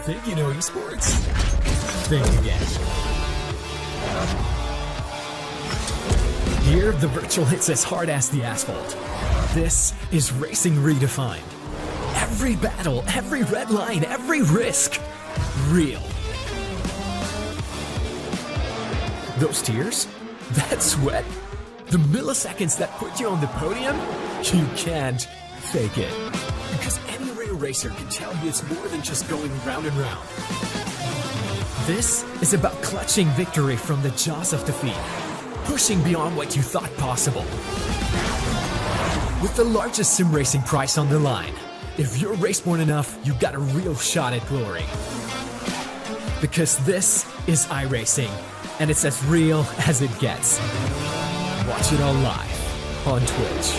Think you know esports? Think again. Here, the virtual hits as hard as the asphalt. This is racing redefined. Every battle, every red line, every risk, real. Those tears? That sweat? The milliseconds that put you on the podium? You can't fake it. Because any real racer can tell you it's more than just going round and round. This is about clutching victory from the jaws of defeat, pushing beyond what you thought possible. With the largest sim racing prize on the line, if you're race-born enough, you got a real shot at glory. Because this is iRacing, and it's as real as it gets. Watch it all live on Twitch.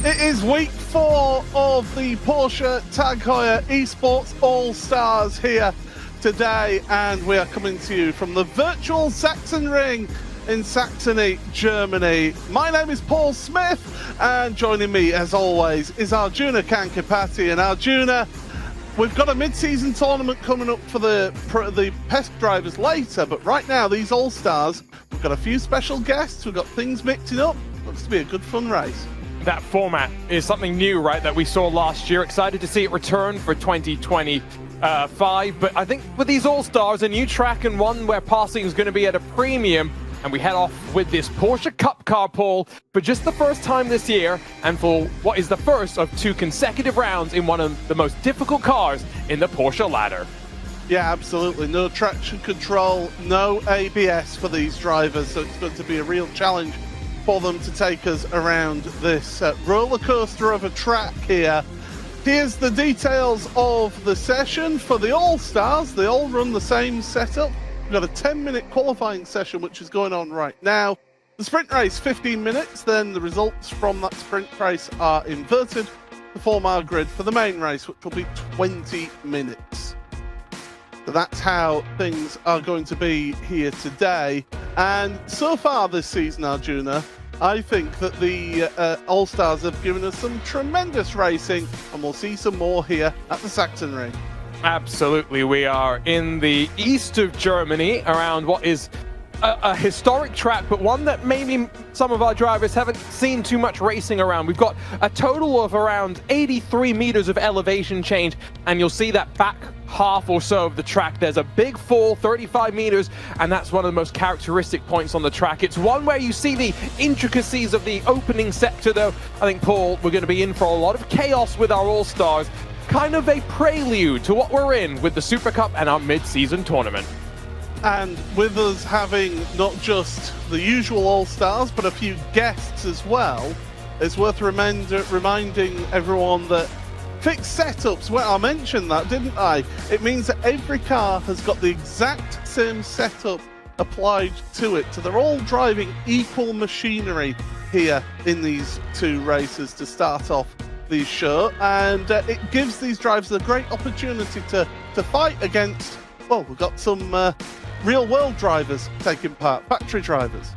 It is week 4 of the Porsche Tag Heuer Esports All-Stars here today, and we are coming to you from the virtual Sachsenring in Saxony, Germany. My name is Paul Smith, and joining me as always is Arjuna Kankapati. And Arjuna, we've got a mid-season tournament coming up for the PESC drivers later, but right now these All-Stars, we've got a few special guests, we've got things mixing up. Looks to be a good fun race. That format is something new, right, that we saw last year. Excited to see it return for 2025. But I think with these All-Stars, a new track and one where passing is going to be at a premium. And we head off with this Porsche Cup car poll for just the first time this year, and for what is the first of 2 consecutive rounds in one of the most difficult cars in the Porsche ladder. Yeah, absolutely. No traction control, no ABS for these drivers, so it's going to be a real challenge for them to take us around this roller coaster of a track here. Here's the details of the session for the All-Stars. They all run the same setup. We've got a 10-minute qualifying session which is going on right now. The sprint race, 15 minutes, then the results from that sprint race are inverted to form our grid for the main race, which will be 20 minutes. So that's how things are going to be here today. And so far this season, Arjuna, I think that the All-Stars have given us some tremendous racing, and we'll see some more here at the Sachsenring. Absolutely. We are in the east of Germany, around what is a historic track, but one that maybe some of our drivers haven't seen too much racing around. We've got a total of around 83 meters of elevation change, and you'll see that back half or so of the track, there's a big fall, 35 meters, and that's one of the most characteristic points on the track. It's one where you see the intricacies of the opening sector, though. I think, Paul, we're going to be in for a lot of chaos with our All-Stars, kind of a prelude to what we're in with the Supercup and our mid-season tournament. And with us having not just the usual All-Stars, but a few guests as well, it's worth reminding everyone that fixed setups, well, I mentioned that, didn't I? It means that every car has got the exact same setup applied to it. So they're all driving equal machinery here in these 2 races to start off the show. And it gives these drivers a great opportunity to fight against, well, we've got some real-world drivers taking part, factory drivers.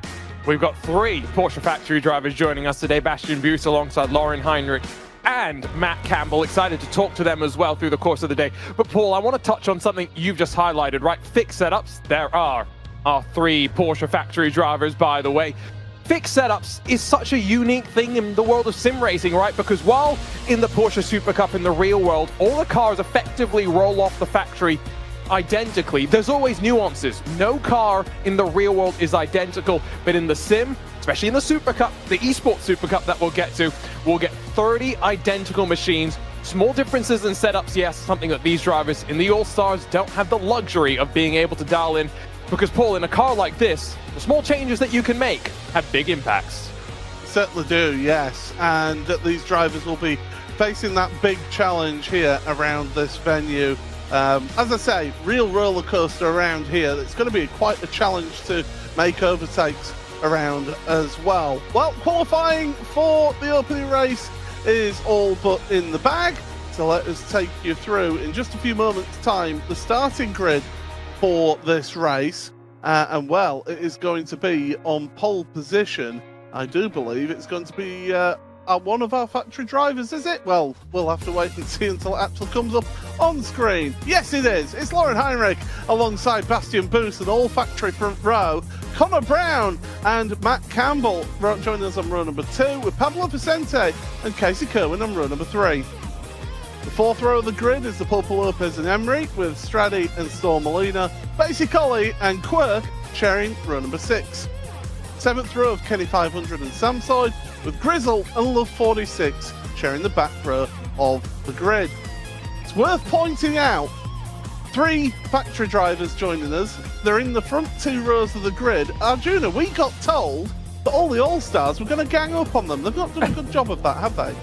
We've got 3 Porsche factory drivers joining us today, Bastian Buse alongside Lauren Heinrich and Matt Campbell. Excited to talk to them as well through the course of the day. But Paul, I want to touch on something you've just highlighted, right? Fixed setups. There are our 3 Porsche factory drivers, by the way. Fixed setups is such a unique thing in the world of sim racing, right? Because while in the Porsche Supercup in the real world, all the cars effectively roll off the factory identically, there's always nuances. No car in the real world is identical, but in the sim, especially in the Supercup, the Esports Supercup that we'll get to, we'll get 30 identical machines. Small differences in setups, yes, something that these drivers in the All-Stars don't have the luxury of being able to dial in, because, Paul, in a car like this, the small changes that you can make have big impacts. Certainly do, yes, and these drivers will be facing that big challenge here around this venue. As I say, real roller coaster around here. It's going to be quite a challenge to make overtakes around as well. Well, qualifying for the opening race is all but in the bag. So let us take you through in just a few moments' time the starting grid for this race. And well, it is going to be on pole position. I do believe it's going to be one of our factory drivers, is it? Well, we'll have to wait and see until it actually comes up on screen. Yes, it is. It's Lauren Heinrich alongside Bastian Boost and all factory front row. Connor Brown and Matt Campbell joining us on row number 2 with Pablo Vicente and Casey Kerwin on row number 3. The fourth row of the grid is the Purple Lopez and Emery with Stradi and Storm Molina, Basie Colley and Quirk sharing row number 6. Seventh row of Kenny 500 and Samside with Grizzle and Love 46 sharing the back row of the grid. It's worth pointing out 3 factory drivers joining us. They're in the front 2 rows of the grid. Arjuna, we got told that all the All-Stars were going to gang up on them. They've not done a good job of that, have they?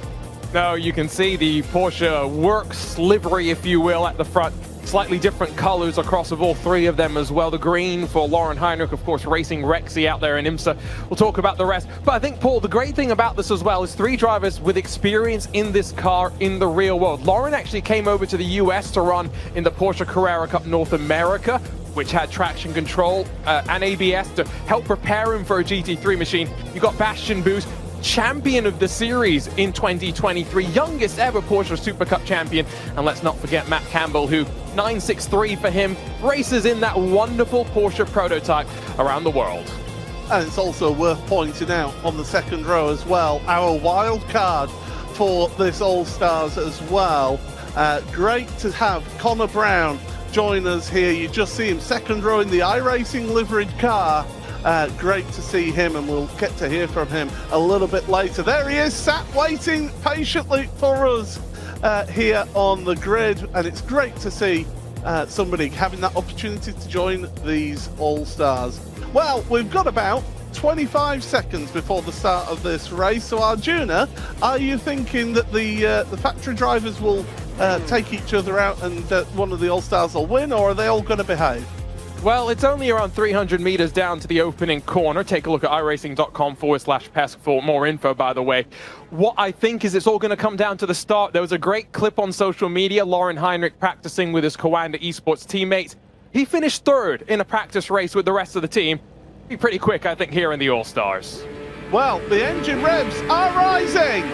No, you can see the Porsche Works livery, if you will, at the front. Slightly different colors across of all 3 of them as well. The green for Lauren Heinrich, of course, racing Rexy out there in IMSA. We'll talk about the rest. But I think, Paul, the great thing about this as well is 3 drivers with experience in this car in the real world. Lauren actually came over to the US to run in the Porsche Carrera Cup North America, which had traction control and ABS to help prepare him for a GT3 machine. You got Bastian Boost, champion of the series in 2023, youngest ever Porsche Supercup champion. And let's not forget Matt Campbell, who 963 for him, races in that wonderful Porsche prototype around the world. And it's also worth pointing out on the second row as well, our wild card for this All-Stars as well. Great to have Connor Brown join us here. You just see him second row in the iRacing liveried car. Great to see him, and we'll get to hear from him a little bit later. There he is, sat waiting patiently for us here on the grid, and it's great to see somebody having that opportunity to join these All-Stars. Well, we've got about 25 seconds before the start of this race, so Arjuna, are you thinking that the factory drivers will take each other out and one of the All-Stars will win, or are they all going to behave? Well, it's only around 300 meters down to the opening corner. Take a look at iRacing.com/PESC for more info, by the way. What I think is it's all going to come down to the start. There was a great clip on social media, Lauren Heinrich practicing with his Coanda Esports teammates. He finished 3rd in a practice race with the rest of the team. Be pretty quick, I think, here in the All-Stars. Well, the engine revs are rising.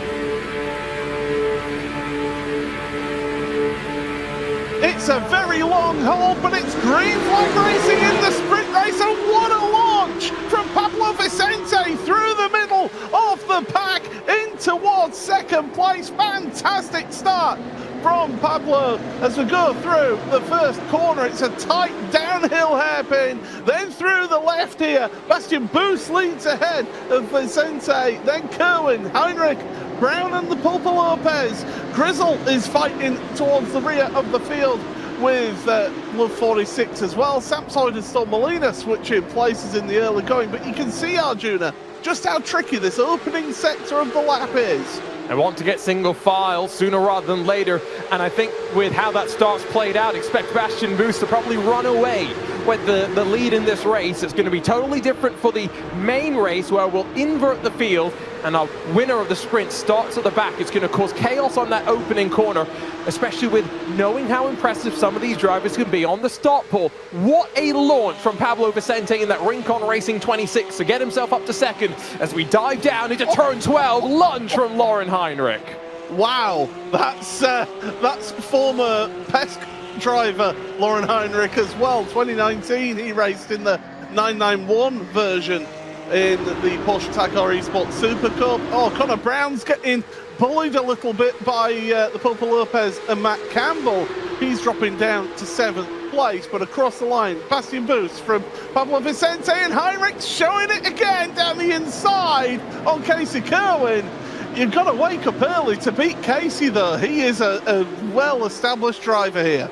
It's a very long haul, but it's green flag racing in the sprint race, and what a launch from Pablo Vicente through the middle of the pack in towards second place. Fantastic start from Pablo as we go through the first corner. It's a tight downhill hairpin, then through the left here. Bastian Boost leads ahead of Vicente, then Kerwin, Heinrich, Brown and the Pulpa Lopez. Grizzle is fighting towards the rear of the field with Love 46 as well. Samside and Storm Molina switching places in the early going, but you can see, Arjuna, just how tricky this opening sector of the lap is. I want to get single file sooner rather than later, and I think with how that start's played out, expect Bastian Boost to probably run away with the lead in this race. It's going to be totally different for the main race, where we'll invert the field, and our winner of the sprint starts at the back. It's going to cause chaos on that opening corner, especially with knowing how impressive some of these drivers can be on the start pole. What a launch from Pablo Vicente in that Rincon Racing 26 to get himself up to second as we dive down into turn 12. Lunge from Lauren Heinrich. Wow, that's former PESC driver Lauren Heinrich as well. 2019 he raced in the 991 version in the Porsche Taycan Esports Supercup. Oh, Connor Brown's getting bullied a little bit by the Pulpa Lopez and Matt Campbell. He's dropping down to 7th place, but across the line, Bastian Boost from Pablo Vicente, and Heinrich showing it again down the inside on Casey Kerwin. You've got to wake up early to beat Casey, though. He is a well-established driver here.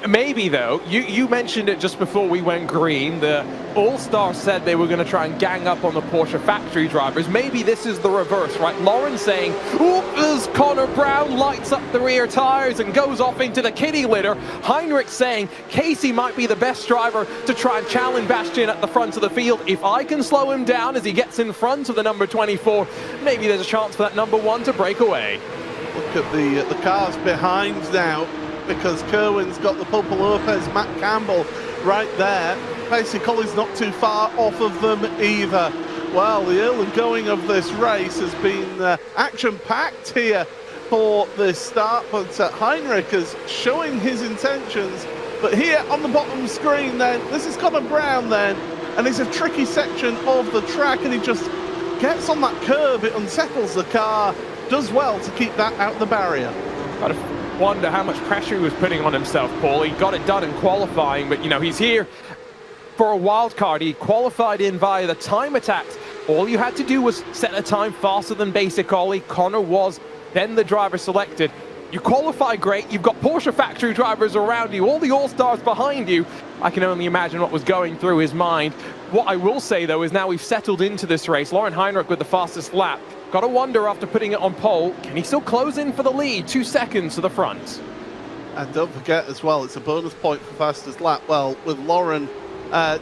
Maybe, though, you mentioned it just before we went green. The All-Stars said they were going to try and gang up on the Porsche factory drivers. Maybe this is the reverse, right? Lauren saying, oop, as Connor Brown lights up the rear tires and goes off into the kitty litter. Heinrich saying Casey might be the best driver to try and challenge Bastian at the front of the field. If I can slow him down as he gets in front of the number 24, maybe there's a chance for that number 1 to break away. Look at the cars behind now, because Kerwin's got the Pulpo Lopez, Matt Campbell right there. Basically's not too far off of them either. Well, the early going of this race has been action-packed here for this start, but Heinrich is showing his intentions. But here on the bottom screen then, this is Connor Brown then, and it's a tricky section of the track, and he just gets on that curb, it unsettles the car, does well to keep that out the barrier. I wonder how much pressure he was putting on himself, Paul. He got it done in qualifying, but he's here for a wild card. He qualified in via the time attack. All you had to do was set a time faster than basic Ollie. Connor was then the driver selected. You qualify great, you've got Porsche factory drivers around you, all the All-Stars behind you. I can only imagine what was going through his mind. What I will say, though, is now we've settled into this race. Lauren Heinrich with the fastest lap. Got to wonder, after putting it on pole, can he still close in for the lead? 2 seconds to the front. And don't forget as well, it's a bonus point for fastest lap. Well, with Lauren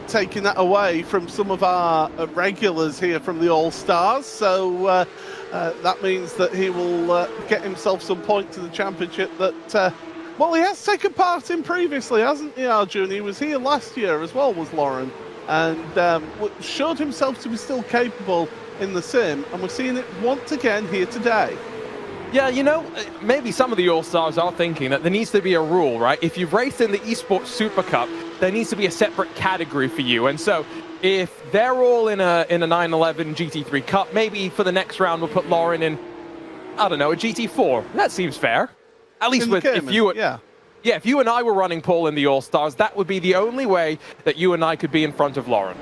taking that away from some of our regulars here from the All-Stars. So that means that he will get himself some points in the championship that, well, he has taken part in previously, hasn't he, Arjun? He was here last year as well, was Lauren, and showed himself to be still capable in the sim, and we're seeing it once again here today. Yeah, maybe some of the All-Stars are thinking that there needs to be a rule, right? If you've raced in the Esports Supercup, there needs to be a separate category for you. And so if they're all in a 911 GT3 Cup, maybe for the next round we'll put Lauren in, I don't know, a GT4. That seems fair. At least if you and I were running Paul in the All-Stars, that would be the only way that you and I could be in front of Lauren.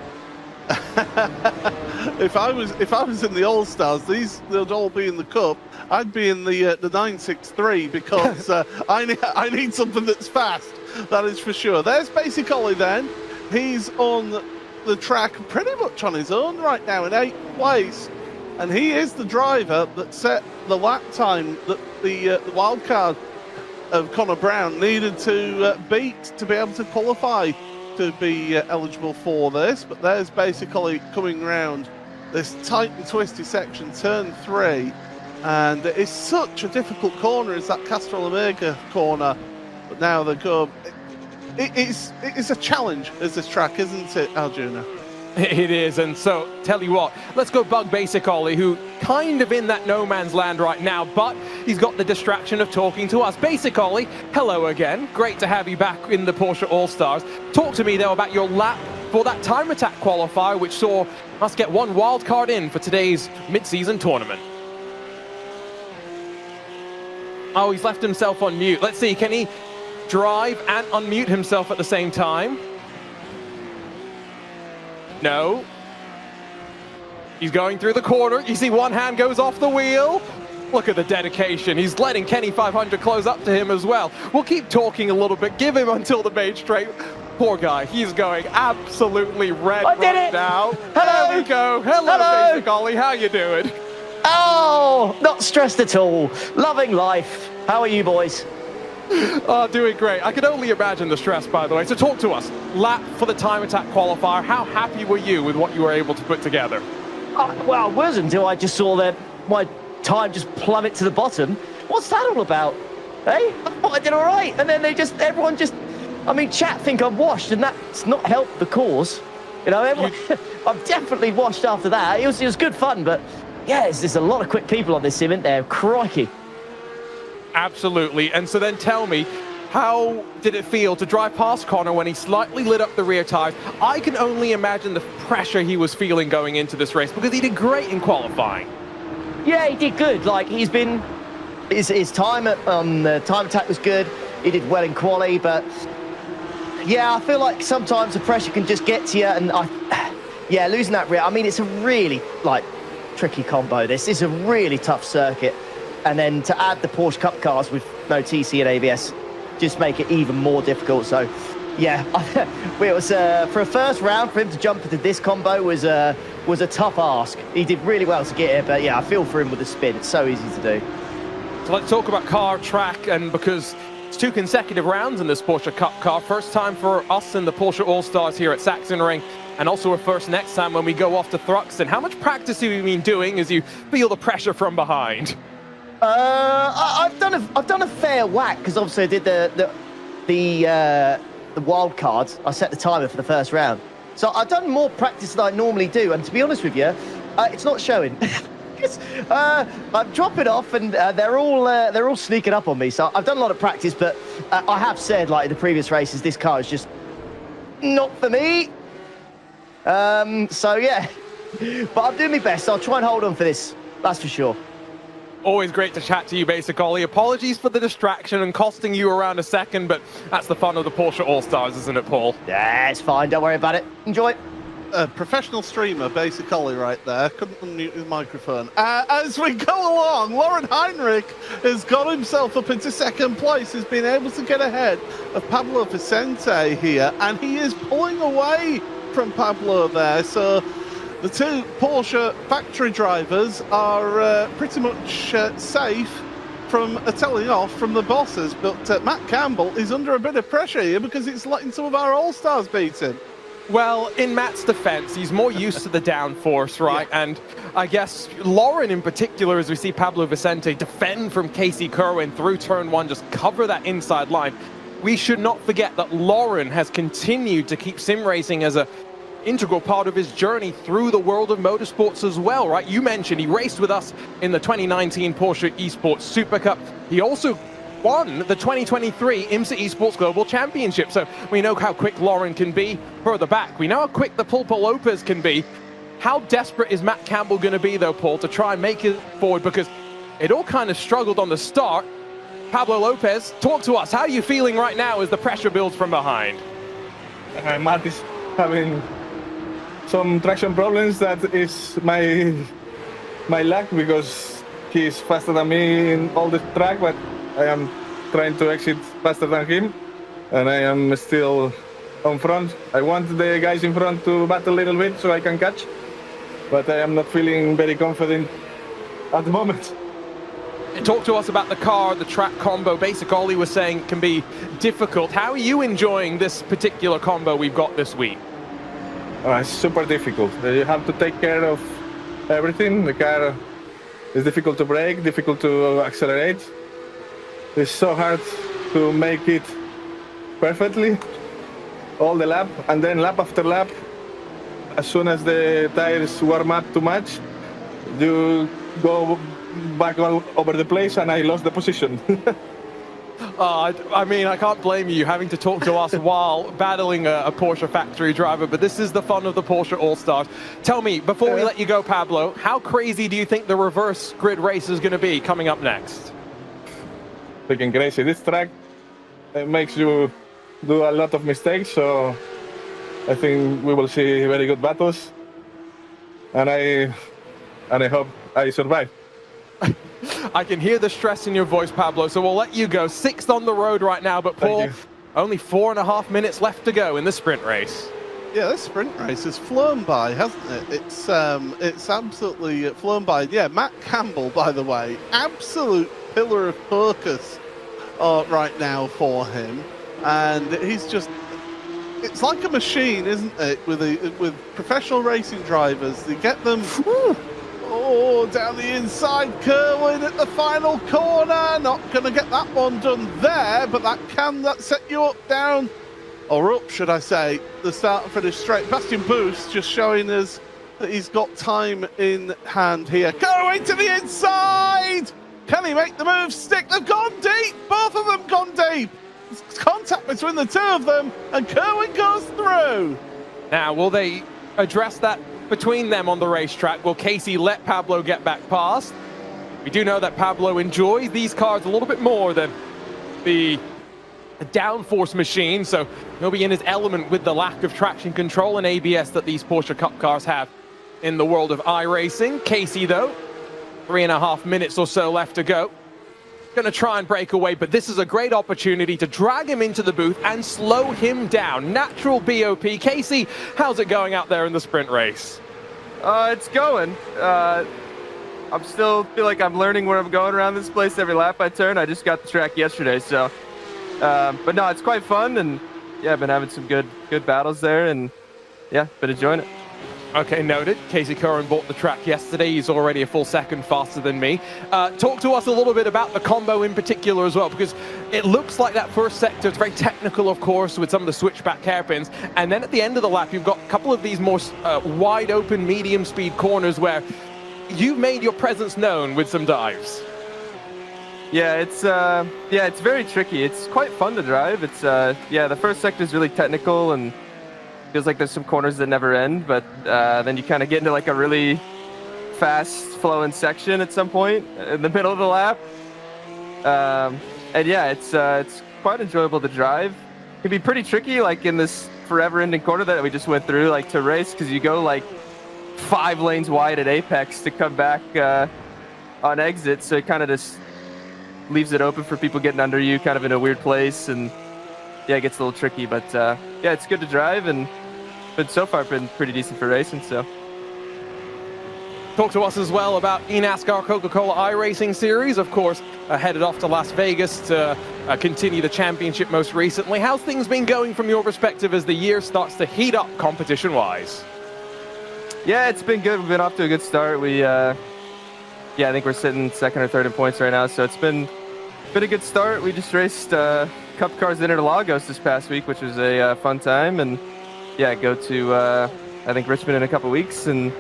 If I was in the All-Stars, they'd all be in the Cup. I'd be in the 963 because I need something that's fast. That is for sure. There's Basic Ollie then. He's on the track pretty much on his own right now in 8th place, and he is the driver that set the lap time that the wildcard of Connor Brown needed to beat to be able to qualify to be eligible for this. But there's basically coming round this tight and twisty section, turn 3, and it's such a difficult corner is that Castrol Omega corner. But now they go. It's a challenge, is this track, isn't it, Arjuna? It is, and so, tell you what, let's go bug Basic Ollie, who kind of in that no man's land right now, but he's got the distraction of talking to us. Basic Ollie, hello again. Great to have you back in the Porsche All-Stars. Talk to me, though, about your lap for that time attack qualifier, which saw us get one wild card in for today's mid-season tournament. Oh, he's left himself on mute. Let's see, can he drive and unmute himself at the same time? No. He's going through the corner. You see one hand goes off the wheel. Look at the dedication. He's letting Kenny 500 close up to him as well. We'll keep talking a little bit. Give him until the main straight. Poor guy. He's going absolutely red right now. Hello. There we go. Hello, Basic Ollie. How you doing? Oh, not stressed at all. Loving life. How are you boys? Oh, doing great. I can only imagine the stress, by the way. So talk to us. Lap for the time attack qualifier. How happy were you with what you were able to put together? Well, I was until I just saw my time just plummet to the bottom. What's that all about? Hey, I thought I did all right. And then chat think I'm washed, and that's not helped the cause. Everyone, I'm definitely washed after that. It was good fun, but yeah, there's a lot of quick people on this sim, isn't there? Crikey. Absolutely. And so then tell me, how did it feel to drive past Connor when he slightly lit up the rear tires? I can only imagine the pressure he was feeling going into this race, because he did great in qualifying. Yeah, he did good. Like, his time on the time attack was good. He did well in quali, but yeah, I feel like sometimes the pressure can just get to you, and losing that rear. I mean, it's a really tricky combo. This is a really tough circuit. And then to add the Porsche Cup cars with no TC and ABS, just make it even more difficult. So, yeah, it was for a first round for him to jump into this combo was a tough ask. He did really well to get it, but yeah, I feel for him with the spin. It's so easy to do. So let's talk about car track, and because it's 2 consecutive rounds in this Porsche Cup car, first time for us in the Porsche All-Stars here at Sachsenring, and also a first next time when we go off to Thruxton. How much practice have you been doing as you feel the pressure from behind? I've done a fair whack, because obviously I did the wild cards. I set the timer for the first round, so I've done more practice than I normally do. And to be honest with you, it's not showing. I'm dropping off, and they're all sneaking up on me. So I've done a lot of practice, but I have said, like in the previous races, this car is just not for me. So yeah, but I'm doing my best. I'll try and hold on for this. That's for sure. Always great to chat to you, Basic Ollie. Apologies for the distraction and costing you around a second, but that's the fun of the Porsche All-Stars, isn't it, Paul? Yeah, it's fine. Don't worry about it. Enjoy. Professional streamer, Basic Ollie right there. Couldn't unmute his microphone. As we go along, Lauren Heinrich has got himself up into second place. He's been able to get ahead of Pablo Vicente here, and he is pulling away from Pablo there. So the 2 Porsche factory drivers are pretty much safe from telling off from the bosses, but Matt Campbell is under a bit of pressure here because he's letting some of our All-Stars beat him. Well, in Matt's defense, he's more used to the downforce, right? Yeah. And I guess Lauren in particular, as we see Pablo Vicente defend from Casey Kerwin through turn 1, just cover that inside line. We should not forget that Lauren has continued to keep sim racing as a integral part of his journey through the world of motorsports as well, right? You mentioned he raced with us in the 2019 Porsche Esports Supercup. He also won the 2023 IMSA Esports Global Championship. So we know how quick Lauren can be further back. We know how quick the Pulpo Lopez can be. How desperate is Matt Campbell going to be, though, Paul, to try and make it forward? Because it all kind of struggled on the start. Pablo Lopez, talk to us. How are you feeling right now as the pressure builds from behind? Matt is having some traction problems. That is my luck, because he's faster than me in all the track, but I am trying to exit faster than him, and I am still on front. I want the guys in front to battle a little bit so I can catch, but I am not feeling very confident at the moment. Talk to us about the car, the track combo. Basic Ollie was saying it can be difficult. How are you enjoying this particular combo we've got this week? It's super difficult. You have to take care of everything. The car is difficult to brake, difficult to accelerate. It's so hard to make it perfectly, all the lap, and then lap after lap, as soon as the tires warm up too much, you go back all over the place, and I lost the position. I mean, I can't blame you having to talk to us while battling a Porsche factory driver, but this is the fun of the Porsche All-Stars. Tell me, before we let you go, Pablo, how crazy do you think the reverse grid race is going to be coming up next? Freaking crazy. This track makes you do a lot of mistakes, so I think we will see very good battles, and I hope I survive. I can hear the stress in your voice, Pablo, so we'll let you go. 6th on the road right now, but Paul, only 4.5 minutes left to go in the sprint race. Yeah, this sprint race has flown by, hasn't it? It's absolutely flown by. Yeah, Matt Campbell, by the way, absolute pillar of focus right now for him, and he's just—it's like a machine, isn't it? With professional racing drivers, they get them. Down the inside, Kerwin at the final corner. Not going to get that one done there, but that set you up down, or up, should I say, the start and finish straight. Bastian Boost just showing us that he's got time in hand here. Kerwin to the inside! Can he make the move stick? They've gone deep! Both of them gone deep! There's contact between the 2 of them, and Kerwin goes through. Now, will they address that between them on the racetrack? Will Casey let Pablo get back past? We do know that Pablo enjoys these cars a little bit more than the downforce machine, so he'll be in his element with the lack of traction control and ABS that these Porsche Cup cars have in the world of iRacing. Casey, though, 3.5 minutes or so left to go. going to try and break away, but this is a great opportunity to drag him into the booth and slow him down. Natural BOP. Casey, how's it going out there in the sprint race? It's going. I'm still feel like I'm learning where I'm going around this place every lap I turn. I just got the track yesterday, so. But no, it's quite fun, and yeah, I've been having some good battles there, and yeah, been enjoying it. Okay, noted. Casey Curran bought the track yesterday. He's already a full second faster than me. Talk to us a little bit about the combo in particular as well, because it looks like that first sector is very technical, of course, with some of the switchback hairpins. And then at the end of the lap, you've got a couple of these more wide open, medium speed corners where you've made your presence known with some dives. Yeah, it's very tricky. It's quite fun to drive. It's the first sector is really technical and feels like there's some corners that never end, but then you kind of get into like a really fast flowing section at some point in the middle of the lap. And yeah, it's quite enjoyable to drive. It can be pretty tricky, like in this forever ending corner that we just went through, like to race, because you go like 5 lanes wide at apex to come back on exit, so it kind of just leaves it open for people getting under you kind of in a weird place, and yeah, it gets a little tricky, but yeah, it's good to drive, and but so far been pretty decent for racing. So talk to us as well about eNASCAR Coca-Cola iRacing Series, of course, headed off to Las Vegas to continue the championship most recently. How's things been going from your perspective as the year starts to heat up competition-wise? Yeah, it's been good. We've been off to a good start. We I think we're sitting second or third in points right now, so it's been a good start. We just raced Cup cars in Interlagos this past week, which was a fun time, and yeah, go to I think Richmond in a couple weeks, and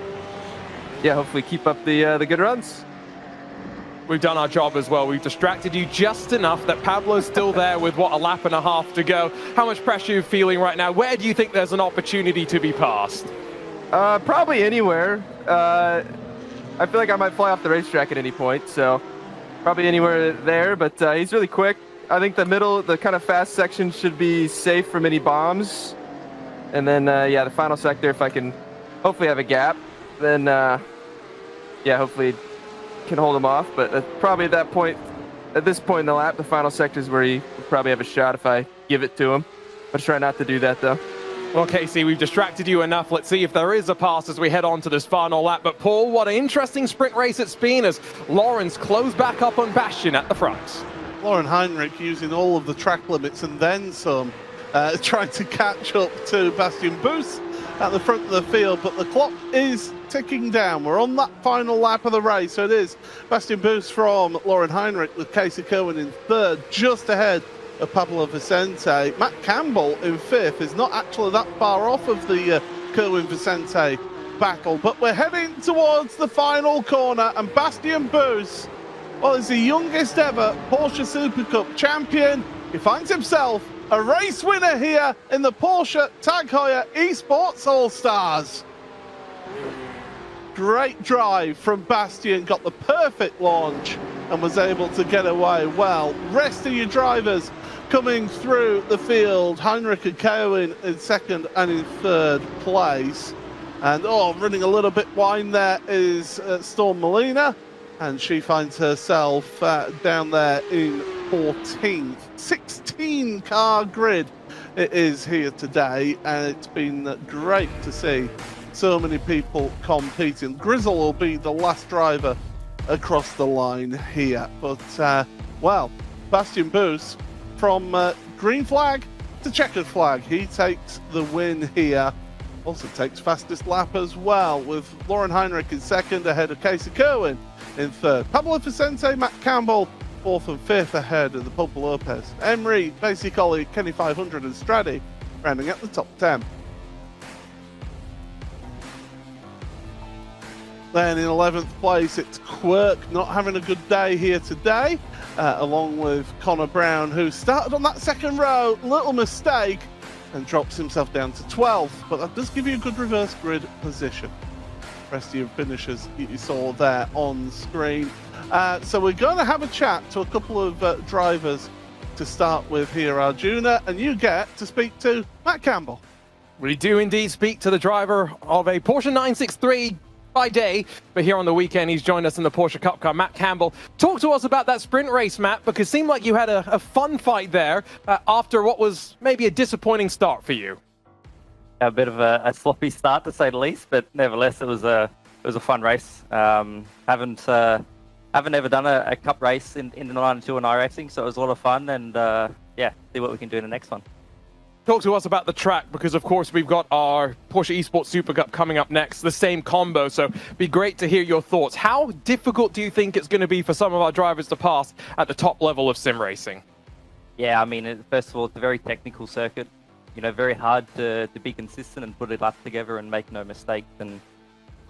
yeah, hopefully keep up the good runs. We've done our job as well. We've distracted you just enough that Pablo's still there with, what, a lap and a half to go. How much pressure are you feeling right now? Where do you think there's an opportunity to be passed? Probably anywhere. I feel like I might fly off the racetrack at any point, so probably anywhere there, but he's really quick. I think the middle, the kind of fast section should be safe from any bombs. And then, the final sector, if I can hopefully have a gap, then, hopefully can hold him off. But probably at this point in the lap, the final sector is where he would probably have a shot if I give it to him. I'll try not to do that, though. Well, Casey, we've distracted you enough. Let's see if there is a pass as we head on to this final lap. But, Paul, what an interesting sprint race it's been as Lawrence closed back up on Bastian at the front. Lauren Heinrich using all of the track limits and then some, trying to catch up to Bastian Boost at the front of the field, but the clock is ticking down. We're on that final lap of the race, so it is Bastian Boost from Lauren Heinrich with Casey Cohen in third, just ahead of Pablo Vicente. Matt Campbell in fifth is not actually that far off of the Cohen-Vicente battle, but we're heading towards the final corner, and Bastian Boost, well, is the youngest ever Porsche Supercup champion. He finds himself a race winner here in the Porsche Tag Heuer Esports All-Stars. Great drive from Bastian, got the perfect launch and was able to get away well. Rest of your drivers coming through the field. Heinrich and Cohen in second and in third place. And running a little bit wide there is Storm Molina, and she finds herself down there in 14th. 16 car grid it is here today, and it's been great to see so many people competing. Grizzle will be the last driver across the line here, but Bastian Boost from green flag to checkered flag, he takes the win here. Also takes fastest lap as well, with Lauren Heinrich in second ahead of Casey Cohen in third. Pablo Vicente, Matt Campbell fourth and fifth ahead of the Pulpo Lopez. Emery, basically Kenny 500 and Straddy rounding at the top 10. Then in 11th place, it's Quirk, not having a good day here today, along with Connor Brown, who started on that second row, little mistake, and drops himself down to 12th, but that does give you a good reverse grid position. Rest of your finishers you saw there on screen. So we're going to have a chat to a couple of drivers to start with here, Arjuna, and you get to speak to Matt Campbell. We do indeed speak to the driver of a Porsche 963 by day, but here on the weekend, he's joined us in the Porsche Cup car. Matt Campbell, talk to us about that sprint race, Matt, because it seemed like you had a fun fight there after what was maybe a disappointing start for you. A bit of a sloppy start, to say the least, but nevertheless, it was a fun race. Haven't ever done a cup race in the 92 and iRacing, so it was a lot of fun, and yeah, see what we can do in the next one. Talk to us about the track, because of course we've got our Porsche Esports Supercup coming up next, the same combo, so it'd be great to hear your thoughts. How difficult do you think it's going to be for some of our drivers to pass at the top level of sim racing? Yeah, I mean, first of all, it's a very technical circuit. You know, very hard to be consistent and put a lap together and make no mistakes. And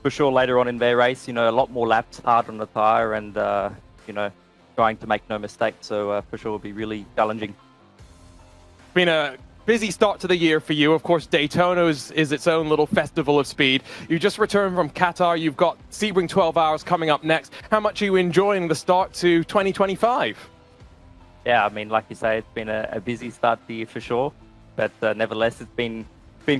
for sure, later on in their race, you know, a lot more laps, hard on the tire, and you know, trying to make no mistakes. So for sure, it'll be really challenging. Been a busy start to the year for you. Of course, Daytona is its own little festival of speed. You just returned from Qatar. You've got Sebring 12 Hours coming up next. How much are you enjoying the start to 2025? Yeah, I mean, like you say, it's been a busy start to the year for sure. But nevertheless, it's been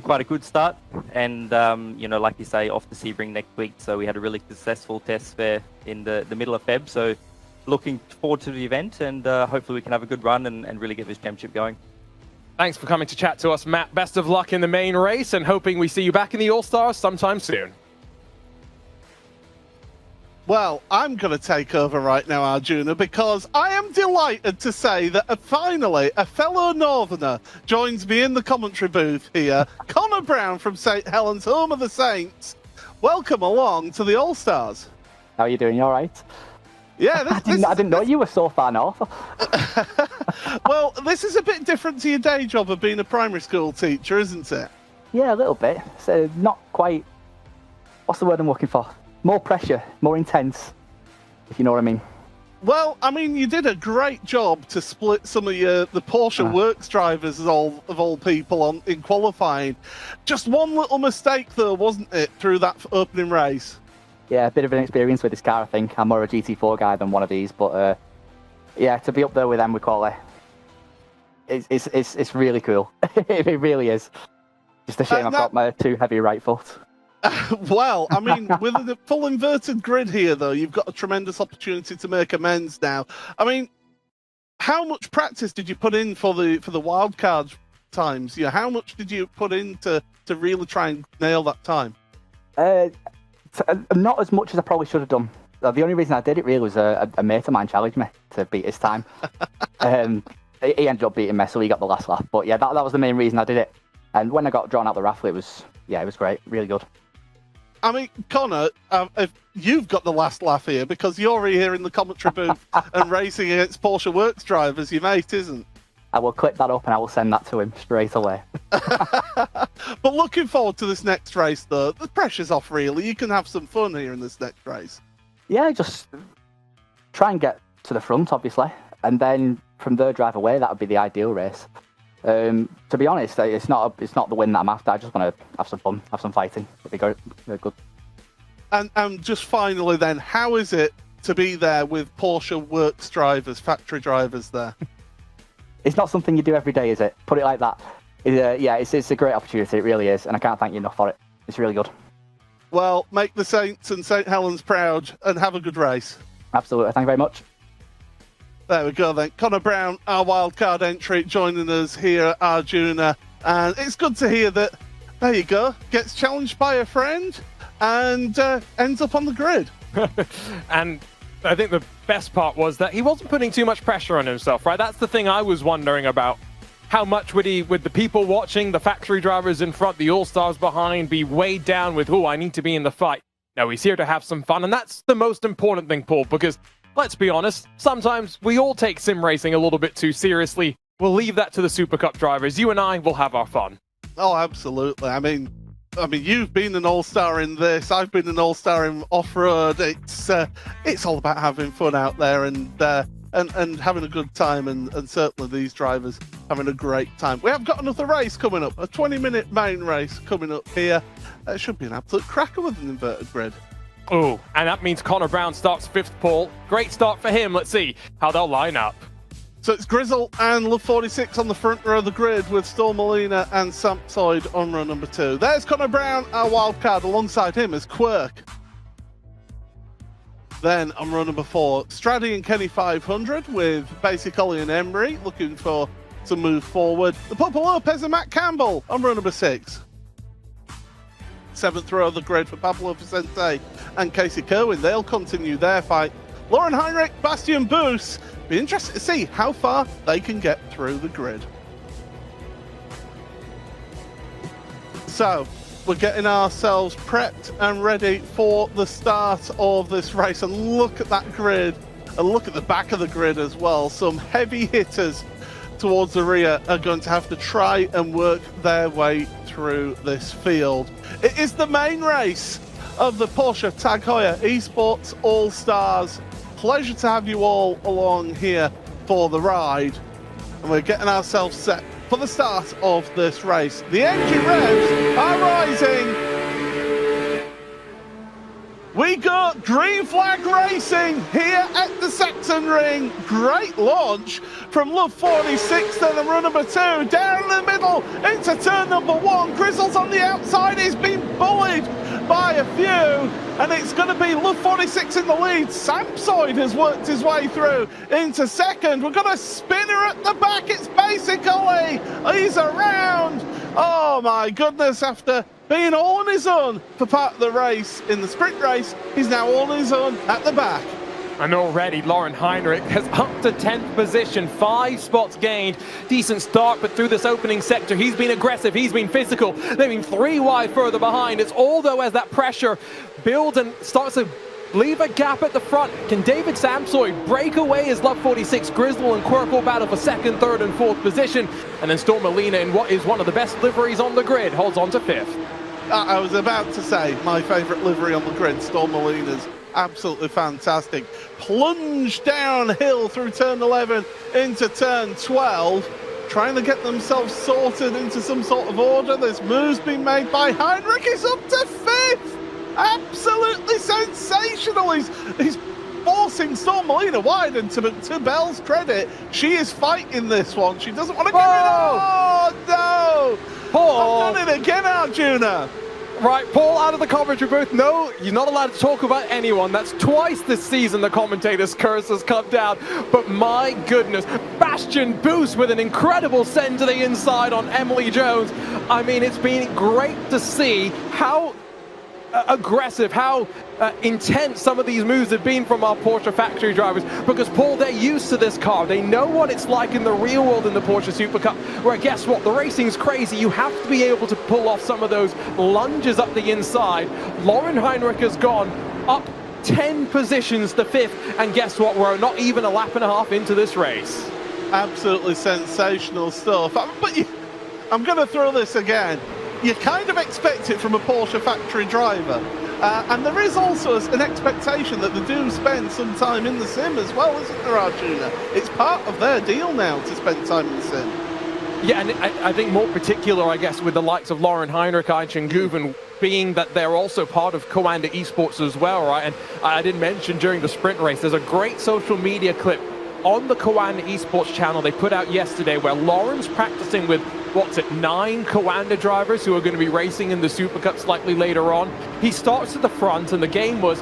quite a good start. And, you know, like you say, off to Sebring next week. So we had a really successful test there in the middle of Feb. So looking forward to the event, and hopefully we can have a good run and really get this championship going. Thanks for coming to chat to us, Matt. Best of luck in the main race, and hoping we see you back in the All-Stars sometime soon. Well, I'm going to take over right now, Arjuna, because I am delighted to say that finally a fellow Northerner joins me in the commentary booth here. Connor Brown from St. Helens, home of the Saints. Welcome along to the All-Stars. How are you doing? You all right? Yeah, I didn't know you were so far north. Well, this is a bit different to your day job of being a primary school teacher, isn't it? Yeah, a little bit. So not quite. What's the word I'm looking for? More pressure, more intense, if you know what I mean. Well, I mean, you did a great job to split some of the Porsche Works drivers of all people in qualifying. Just one little mistake, though, wasn't it, through that opening race? Yeah, a bit of an experience with this car, I think. I'm more a GT4 guy than one of these, but yeah, to be up there with them with quality, it's really cool. It really is. Just a shame I've got my too heavy right foot. Well, I mean, with the full inverted grid here, though, you've got a tremendous opportunity to make amends now. I mean, how much practice did you put in for the wildcard times? Yeah, how much did you put in to really try and nail that time? Not as much as I probably should have done. The only reason I did it really was a mate of mine challenged me to beat his time. He ended up beating me, so he got the last lap. But yeah, that was the main reason I did it. And when I got drawn out the raffle, it was great, really good. I mean, Connor, if you've got the last laugh here because you're here in the commentary booth and racing against Porsche Works drivers, your mate isn't. I will clip that up and I will send that to him straight away. But looking forward to this next race, though. The pressure's off, really. You can have some fun here in this next race. Yeah, just try and get to the front, obviously. And then from there, drive away. That would be the ideal race. To be honest, it's not the win that I'm after. I just want to have some fun, have some fighting. It'd be good. Very good. And just finally then, how is it to be there with Porsche Works drivers, factory drivers there? It's not something you do every day, is it? Put it like that. It's a great opportunity. It really is. And I can't thank you enough for it. It's really good. Well, make the Saints and St. Helens proud and have a good race. Absolutely. Thank you very much. There we go then. Connor Brown, our wildcard entry, joining us here at Arjuna. And it's good to hear that, there you go, gets challenged by a friend and ends up on the grid. And I think the best part was that he wasn't putting too much pressure on himself, right? That's the thing I was wondering about. How much would the people watching, the factory drivers in front, the all-stars behind, be weighed down with, I need to be in the fight? No, he's here to have some fun. And that's the most important thing, Paul, because let's be honest, sometimes we all take sim racing a little bit too seriously. We'll leave that to the Supercup drivers. You and I will have our fun. Oh, absolutely. I mean, you've been an all-star in this. I've been an all-star in off-road. It's all about having fun out there and having a good time, and certainly these drivers having a great time. We have got another race coming up, a 20-minute main race coming up here. It should be an absolute cracker with an inverted grid. Oh, and that means Connor Brown starts fifth, Paul. Great start for him. Let's see how they'll line up. So it's Grizzle and Love 46 on the front row of the grid with Storm Molina and Sampsoid on row number 2. There's Connor Brown, our wild card. Alongside him is Quirk. Then on run number 4, Straddy and Kenny 500 with Basic Ollie and Emery looking for to move forward. The Papa Lopez and Matt Campbell on run number 6. 7th row of the grid for Pablo Vicente and Casey Kerwin. They'll continue their fight. Lauren Heinrich, Bastian Boos. Be interested to see how far they can get through the grid. So, we're getting ourselves prepped and ready for the start of this race. And look at that grid, and look at the back of the grid as well. Some heavy hitters towards the rear are going to have to try and work their way through this field. It is the main race of the Porsche Tag Heuer Esports All-Stars. Pleasure to have you all along here for the ride. And we're getting ourselves set for the start of this race. The engine revs are rising. We got green flag racing here at the Sachsenring. Great launch from Love 46, then the run number 2, down in the middle into turn number 1. Grizzle's on the outside, he's been bullied by a few, and it's going to be Love 46 in the lead. Samsoid has worked his way through into second. We've got a spinner at the back, it's basically, he's around. Oh my goodness, after being all on his own for part of the race in the sprint race, he's now all on his own at the back. And already Lauren Heinrich has up to 10th position, 5 spots gained. Decent start, but through this opening sector, he's been aggressive, he's been physical. They've been 3 wide further behind. It's all though as that pressure builds and starts to leave a gap at the front. Can David Samsoid break away as Love 46, Grizzle and Quirkle battle for 2nd, 3rd and 4th position? And then Storm Molina, in what is one of the best liveries on the grid, holds on to 5th. I was about to say, my favourite livery on the grid, Storm Molina's. Absolutely fantastic. Plunge downhill through turn 11 into turn 12. Trying to get themselves sorted into some sort of order. This move's been made by Heinrich. He's up to 5th. Absolutely sensational. He's forcing Storm Molina wide, and to Belle's credit, she is fighting this one. She doesn't want to give it up. Oh, no. Paul. I've done it again, Arjuna. Right, Paul out of the commentary booth. No, you're not allowed to talk about anyone. That's twice this season the commentator's curse has come down. But my goodness, Bastian Boos with an incredible send to the inside on Emily Jones. I mean, it's been great to see how aggressive, how intense some of these moves have been from our Porsche factory drivers, because Paul, they're used to this car. They know what it's like in the real world in the Porsche Supercup, where guess what, the racing's crazy. You have to be able to pull off some of those lunges up the inside. Lauren Heinrich has gone up 10 positions to 5th, and guess what, we're not even a lap and a half into this race. Absolutely sensational stuff. But I'm going to throw this again. You kind of expect it from a Porsche factory driver. And there is also an expectation that they do spend some time in the sim as well, isn't there, Arjuna? It's part of their deal now to spend time in the sim. Yeah, and I think more particular, I guess, with the likes of Lauren Heinrich, and Guven, being that they're also part of Coanda Esports as well, right? And I did mention during the sprint race, there's a great social media clip on the Coanda Esports channel they put out yesterday where Lauren's practicing with, 9 Coanda drivers who are going to be racing in the Super Cup slightly later on. He starts at the front, and the game was,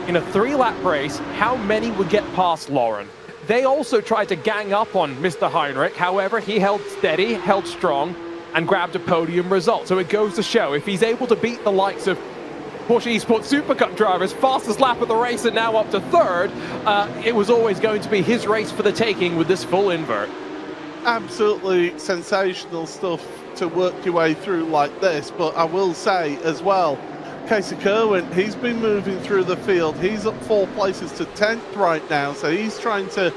in a 3-lap race, how many would get past Lauren? They also tried to gang up on Mr. Heinrich. However, he held steady, held strong, and grabbed a podium result. So it goes to show, if he's able to beat the likes of Porsche Esports Super Cup drivers, fastest lap of the race and now up to 3rd, it was always going to be his race for the taking with this full invert. Absolutely sensational stuff to work your way through like this, but I will say as well, Casey Kerwin, he's been moving through the field. He's up 4 places to 10th right now, so he's trying to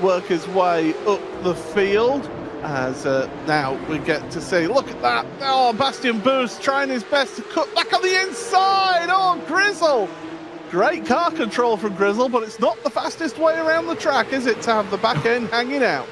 work his way up the field. As now we get to see, look at that, oh, Bastian Boos trying his best to cut back on the inside. Oh, Grizzle, great car control from Grizzle, but it's not the fastest way around the track, is it, to have the back end hanging out?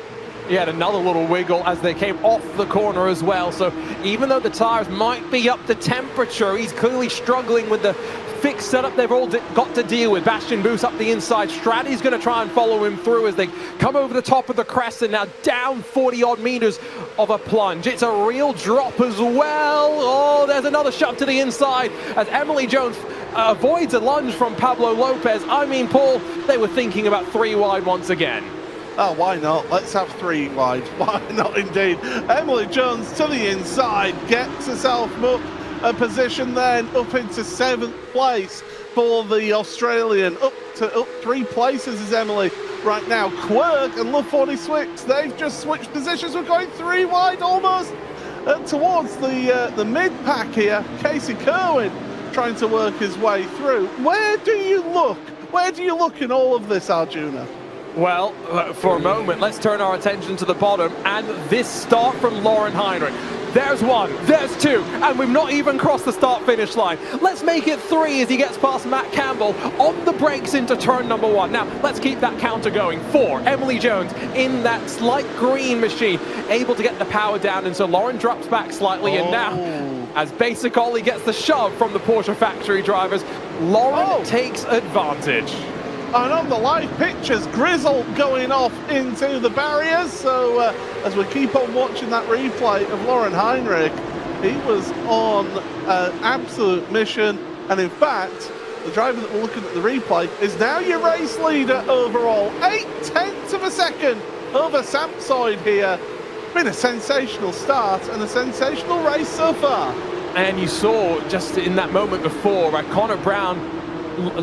He had another little wiggle as they came off the corner as well. So even though the tires might be up to temperature, he's clearly struggling with the fixed setup they've all got to deal with. Bastian Boos up the inside. Stratty's going to try and follow him through as they come over the top of the crest and now down 40-odd meters of a plunge. It's a real drop as well. Oh, there's another shove to the inside as Emily Jones avoids a lunge from Pablo Lopez. I mean, Paul, they were thinking about 3 wide once again. Oh, why not? Let's have 3 wide. Why not, indeed? Emily Jones to the inside, gets herself up a position then, up into 7th place for the Australian. Up 3 places is Emily right now. Quirk and Love 46, they've just switched positions. We're going 3 wide almost towards the mid-pack here. Casey Kerwin trying to work his way through. Where do you look? Where do you look in all of this, Arjuna? Well, for a moment, let's turn our attention to the bottom, and this start from Lauren Heinrich. There's 1, there's 2, and we've not even crossed the start-finish line. Let's make it 3 as he gets past Matt Campbell on the brakes into turn number 1. Now, let's keep that counter going. 4, Emily Jones in that slight green machine, able to get the power down, and so Lauren drops back slightly, and now, as Basic Ollie gets the shove from the Porsche factory drivers, Lauren takes advantage. And on the live pictures, Grizzle going off into the barriers. So as we keep on watching that replay of Lauren Heinrich, he was on an absolute mission. And in fact, the driver that we're looking at the replay is now your race leader overall. 0.8 of a second over Samsoid here. Been a sensational start and a sensational race so far. And you saw just in that moment before, Connor Brown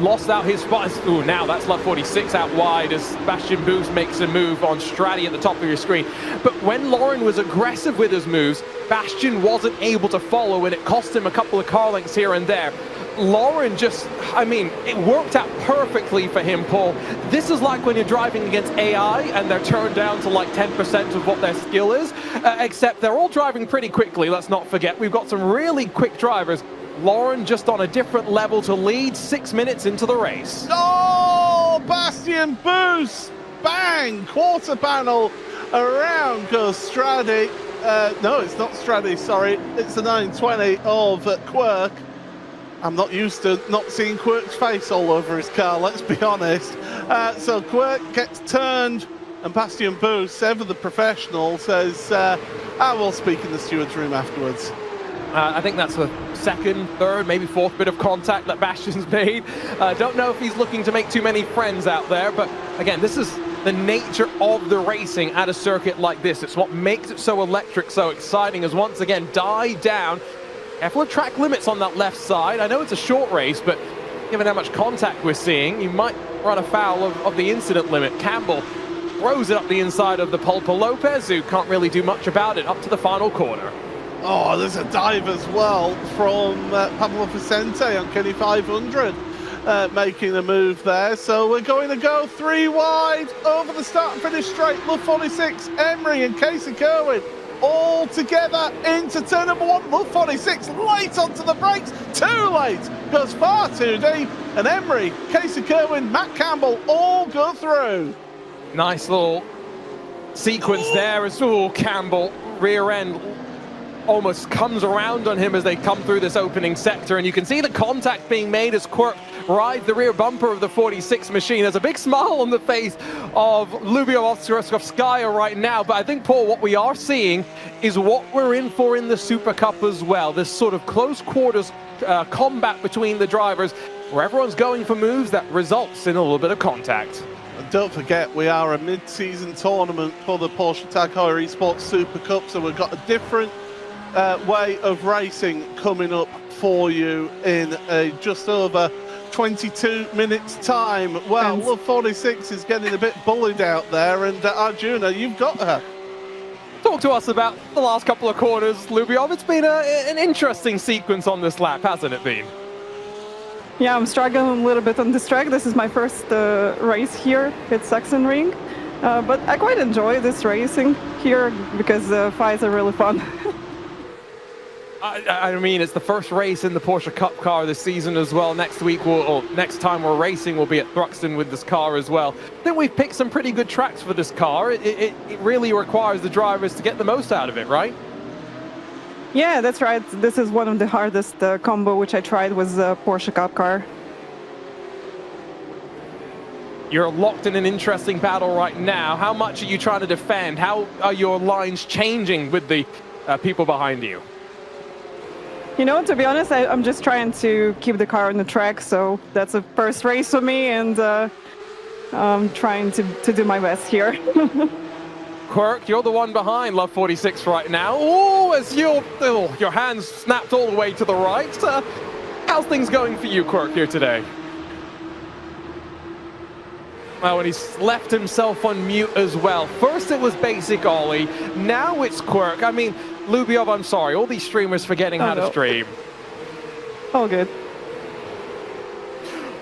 lost out his spot. Ooh, now that's Love 46 out wide as Sebastian Booth makes a move on Straddy at the top of your screen. But when Lauren was aggressive with his moves, Bastian wasn't able to follow, and it cost him a couple of car lengths here and there. Lauren just, I mean, it worked out perfectly for him, Paul. This is like when you're driving against AI and they're turned down to like 10% of what their skill is, except they're all driving pretty quickly, let's not forget. We've got some really quick drivers. Lauren just on a different level to lead 6 minutes into the race. Oh, Bastian Boost! Bang! Quarter panel around goes Straddy. No, it's not Straddy, sorry. It's the 920 of Quirk. I'm not used to not seeing Quirk's face all over his car, let's be honest. So Quirk gets turned, and Bastian Boost, ever the professional, says, I will speak in the steward's room afterwards. I think that's the 2nd, 3rd, maybe 4th bit of contact that Bastian's made. Don't know if he's looking to make too many friends out there, but again, this is the nature of the racing at a circuit like this. It's what makes it so electric, so exciting, as once again, dive down. Careful of track limits on that left side. I know it's a short race, but given how much contact we're seeing, you might run afoul of the incident limit. Campbell throws it up the inside of the Pulpa Lopez, who can't really do much about it, up to the final corner. Oh, there's a dive as well from Pablo Vicente on Kenny 500, making a move there. So we're going to go 3 wide over the start and finish straight. Love 46, Emery and Casey Kerwin all together into turn number 1. Love 46 late onto the brakes, too late, goes far too deep. And Emery, Casey Kerwin, Matt Campbell all go through. Nice little sequence there as Campbell rear end almost comes around on him as they come through this opening sector, and you can see the contact being made as Quirk rides the rear bumper of the 46 machine. There's a big smile on the face of Lubio Oskarskaya right now, but I think, Paul, what we are seeing is what we're in for in the Super Cup as well. This sort of close quarters combat between the drivers where everyone's going for moves that results in a little bit of contact. And don't forget, we are a mid-season tournament for the Porsche Tag Heuer Esports Super Cup, so we've got a different way of racing coming up for you in just over 22 minutes time. Well, Love 46 is getting a bit bullied out there, and Arjuna, you've got her. Talk to us about the last couple of corners, Lubiov. It's been an interesting sequence on this lap, hasn't it been? Yeah, I'm struggling a little bit on this track. This is my first race here at Sachsenring, but I quite enjoy this racing here because the fights are really fun. I mean, it's the first race in the Porsche Cup car this season as well. Next week, or next time we're racing, we'll be at Thruxton with this car as well. I think we've picked some pretty good tracks for this car. It really requires the drivers to get the most out of it, right? Yeah, that's right. This is one of the hardest combo which I tried was the Porsche Cup car. You're locked in an interesting battle right now. How much are you trying to defend? How are your lines changing with the people behind you? You know, to be honest, I'm just trying to keep the car on the track, so that's a first race for me, and I'm trying to do my best here. Quirk, you're the one behind Love 46 right now. Oh, as your hands snapped all the way to the right. How's things going for you, Quirk, here today? Well, and he's left himself on mute as well. First it was Basic Ollie, now it's Quirk. I mean, Lubiov, I'm sorry, all these streamers forgetting how to stream. All good.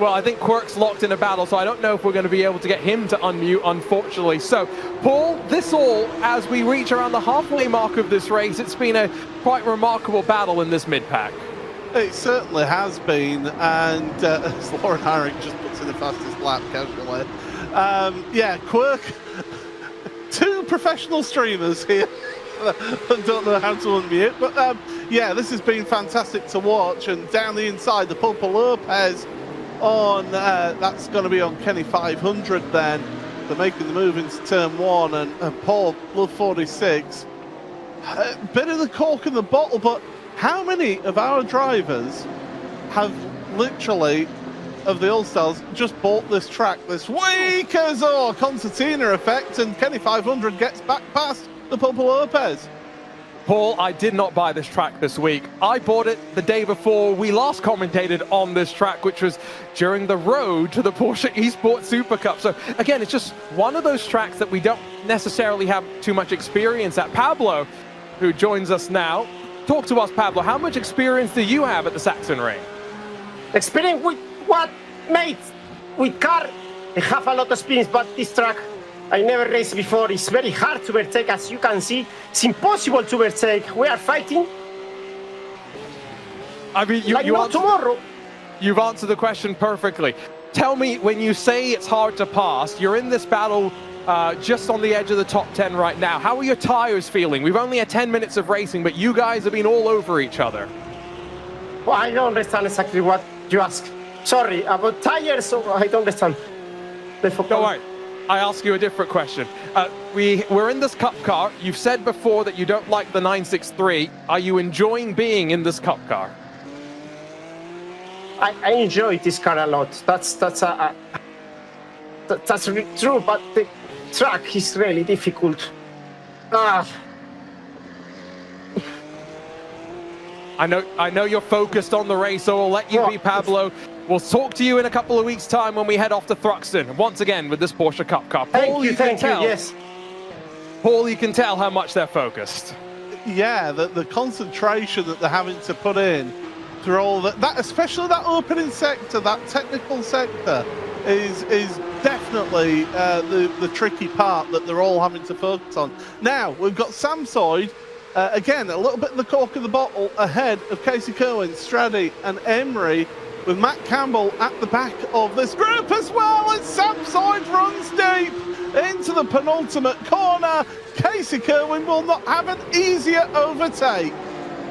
Well, I think Quirk's locked in a battle, so I don't know if we're going to be able to get him to unmute, unfortunately. So, Paul, this all, as we reach around the halfway mark of this race, it's been a quite remarkable battle in this mid-pack. It certainly has been, and as Lauren Heinrich just puts in the fastest lap casually. Yeah, Quirk, two professional streamers here don't know how to unmute, but yeah, this has been fantastic to watch, and down the inside, the Pulpo Lopez on, that's going to be on Kenny 500 then. They're making the move into turn one, and Paul, Love 46, a bit of the cork in the bottle, but how many of our drivers have literally, of the All-Stars, just bought this track this week as a concertina effect, and Kenny 500 gets back past the Pulpo Lopez? Paul, I did not buy this track this week. I bought it the day before we last commentated on this track, which was during the road to the Porsche Esports Supercup. So again, it's just one of those tracks that we don't necessarily have too much experience at. Pablo, who joins us now, talk to us, Pablo. How much experience do you have at the Sachsenring? Experience with what, mate? With car, I have a lot of experience, but this track, I never raced before. It's very hard to overtake, as you can see. It's impossible to overtake. We are fighting. I mean, tomorrow. You've answered the question perfectly. Tell me, when you say it's hard to pass, you're in this battle just on the edge of the top 10 right now. How are your tires feeling? We've only had 10 minutes of racing, but you guys have been all over each other. Well, I don't understand exactly what you ask. Sorry, about tires, so I don't understand. Don't worry. I ask you a different question. We're in this Cup car. You've said before that you don't like the 963. Are you enjoying being in this Cup car? I enjoy this car a lot. That's true, but the track is really difficult. I know you're focused on the race, so I'll let you be, Pablo. We'll talk to you in a couple of weeks' time when we head off to Thruxton, once again with this Porsche Cup car. Paul, thank you, yes. Paul, you can tell how much they're focused. Yeah, the concentration that they're having to put in through all that, especially that opening sector, that technical sector, is definitely the tricky part that they're all having to focus on. Now, we've got Sam Soyd, again, a little bit of the cork of the bottle ahead of Casey Cohen, Straddy and Emery, with Matt Campbell at the back of this group as well, as Sam Soyd runs deep into the penultimate corner. Casey Kerwin will not have an easier overtake.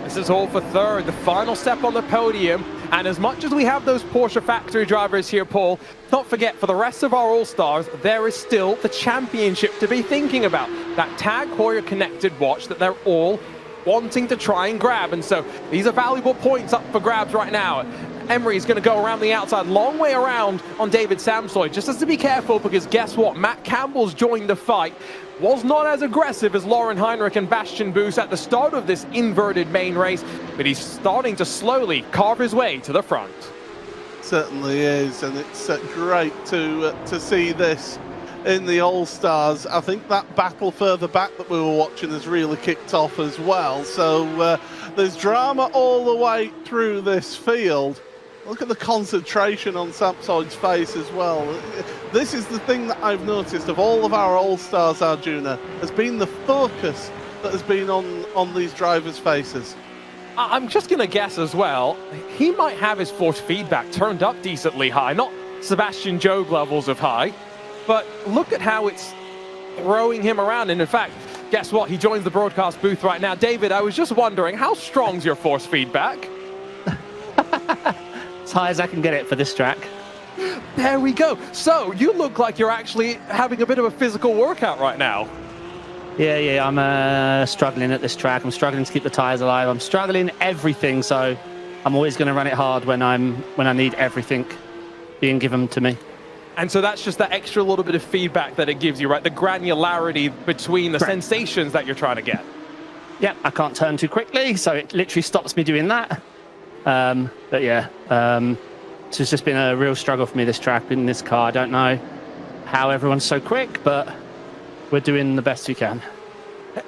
This is all for third, the final step on the podium. And as much as we have those Porsche factory drivers here, Paul, don't forget, for the rest of our All-Stars, there is still the championship to be thinking about. That Tag Heuer connected watch that they're all wanting to try and grab. And so these are valuable points up for grabs right now. Emery's going to go around the outside, long way around on David Samsoy. Just has to be careful, because guess what? Matt Campbell's joined the fight. Was not as aggressive as Lauren Heinrich and Bastian Boos at the start of this inverted main race, but he's starting to slowly carve his way to the front. Certainly is, and it's great to see this in the All-Stars. I think that battle further back that we were watching has really kicked off as well. So there's drama all the way through this field. Look at the concentration on Samsoyd's face as well. This is the thing that I've noticed of all of our All-Stars, Arjuna, has been the focus that has been on these drivers' faces. I'm just going to guess as well, he might have his force feedback turned up decently high. Not Sebastian Jobe levels of high, but look at how it's throwing him around. And in fact, guess what? He joins the broadcast booth right now. David, I was just wondering, how strong's your force feedback? As high as I can get it for this track. There we go. So you look like you're actually having a bit of a physical workout right now. Yeah, I'm struggling at this track. I'm struggling to keep the tyres alive. I'm struggling everything, so I'm always going to run it hard when I need everything being given to me. And so that's just that extra little bit of feedback that it gives you, right? The granularity between the sensations that you're trying to get. Yeah, I can't turn too quickly, so it literally stops me doing that. But yeah, it's just been a real struggle for me, this track in this car. I don't know how everyone's so quick, but we're doing the best we can.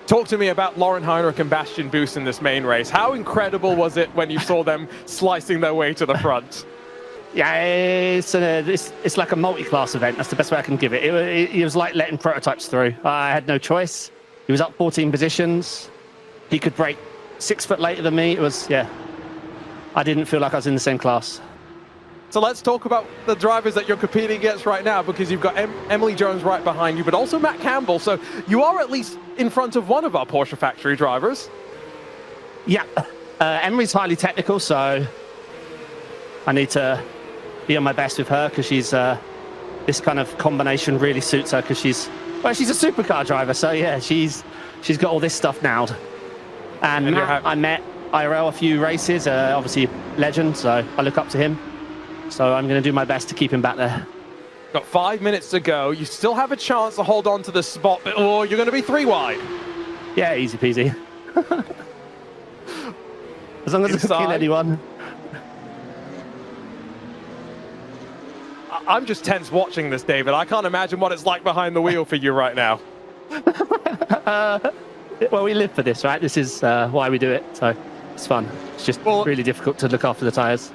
Talk to me about Lauren Heinrich and Bastian Buus in this main race. How incredible was it when you saw them slicing their way to the front? Yeah, it's like a multi-class event. That's the best way I can give it. It was like letting prototypes through. I had no choice. He was up 14 positions. He could break 6 foot later than me. It was, yeah. I didn't feel like I was in the same class. So let's talk about the drivers that you're competing against right now, because you've got Emily Jones right behind you, but also Matt Campbell. So you are at least in front of one of our Porsche factory drivers. Yeah, Emily's highly technical, so I need to be on my best with her, because she's this kind of combination really suits her, because she's a supercar driver. So yeah, she's got all this stuff nailed. And Matt, I met IRL a few races, obviously legend, so I look up to him. So I'm going to do my best to keep him back there. Got 5 minutes to go. You still have a chance to hold on to the spot, but you're going to be 3 wide. Yeah, easy peasy. As long as it doesn't kill anyone. I'm just tense watching this, David. I can't imagine what it's like behind the wheel for you right now. Well, we live for this, right? This is why we do it, so it's fun. It's just really difficult to look after the tyres.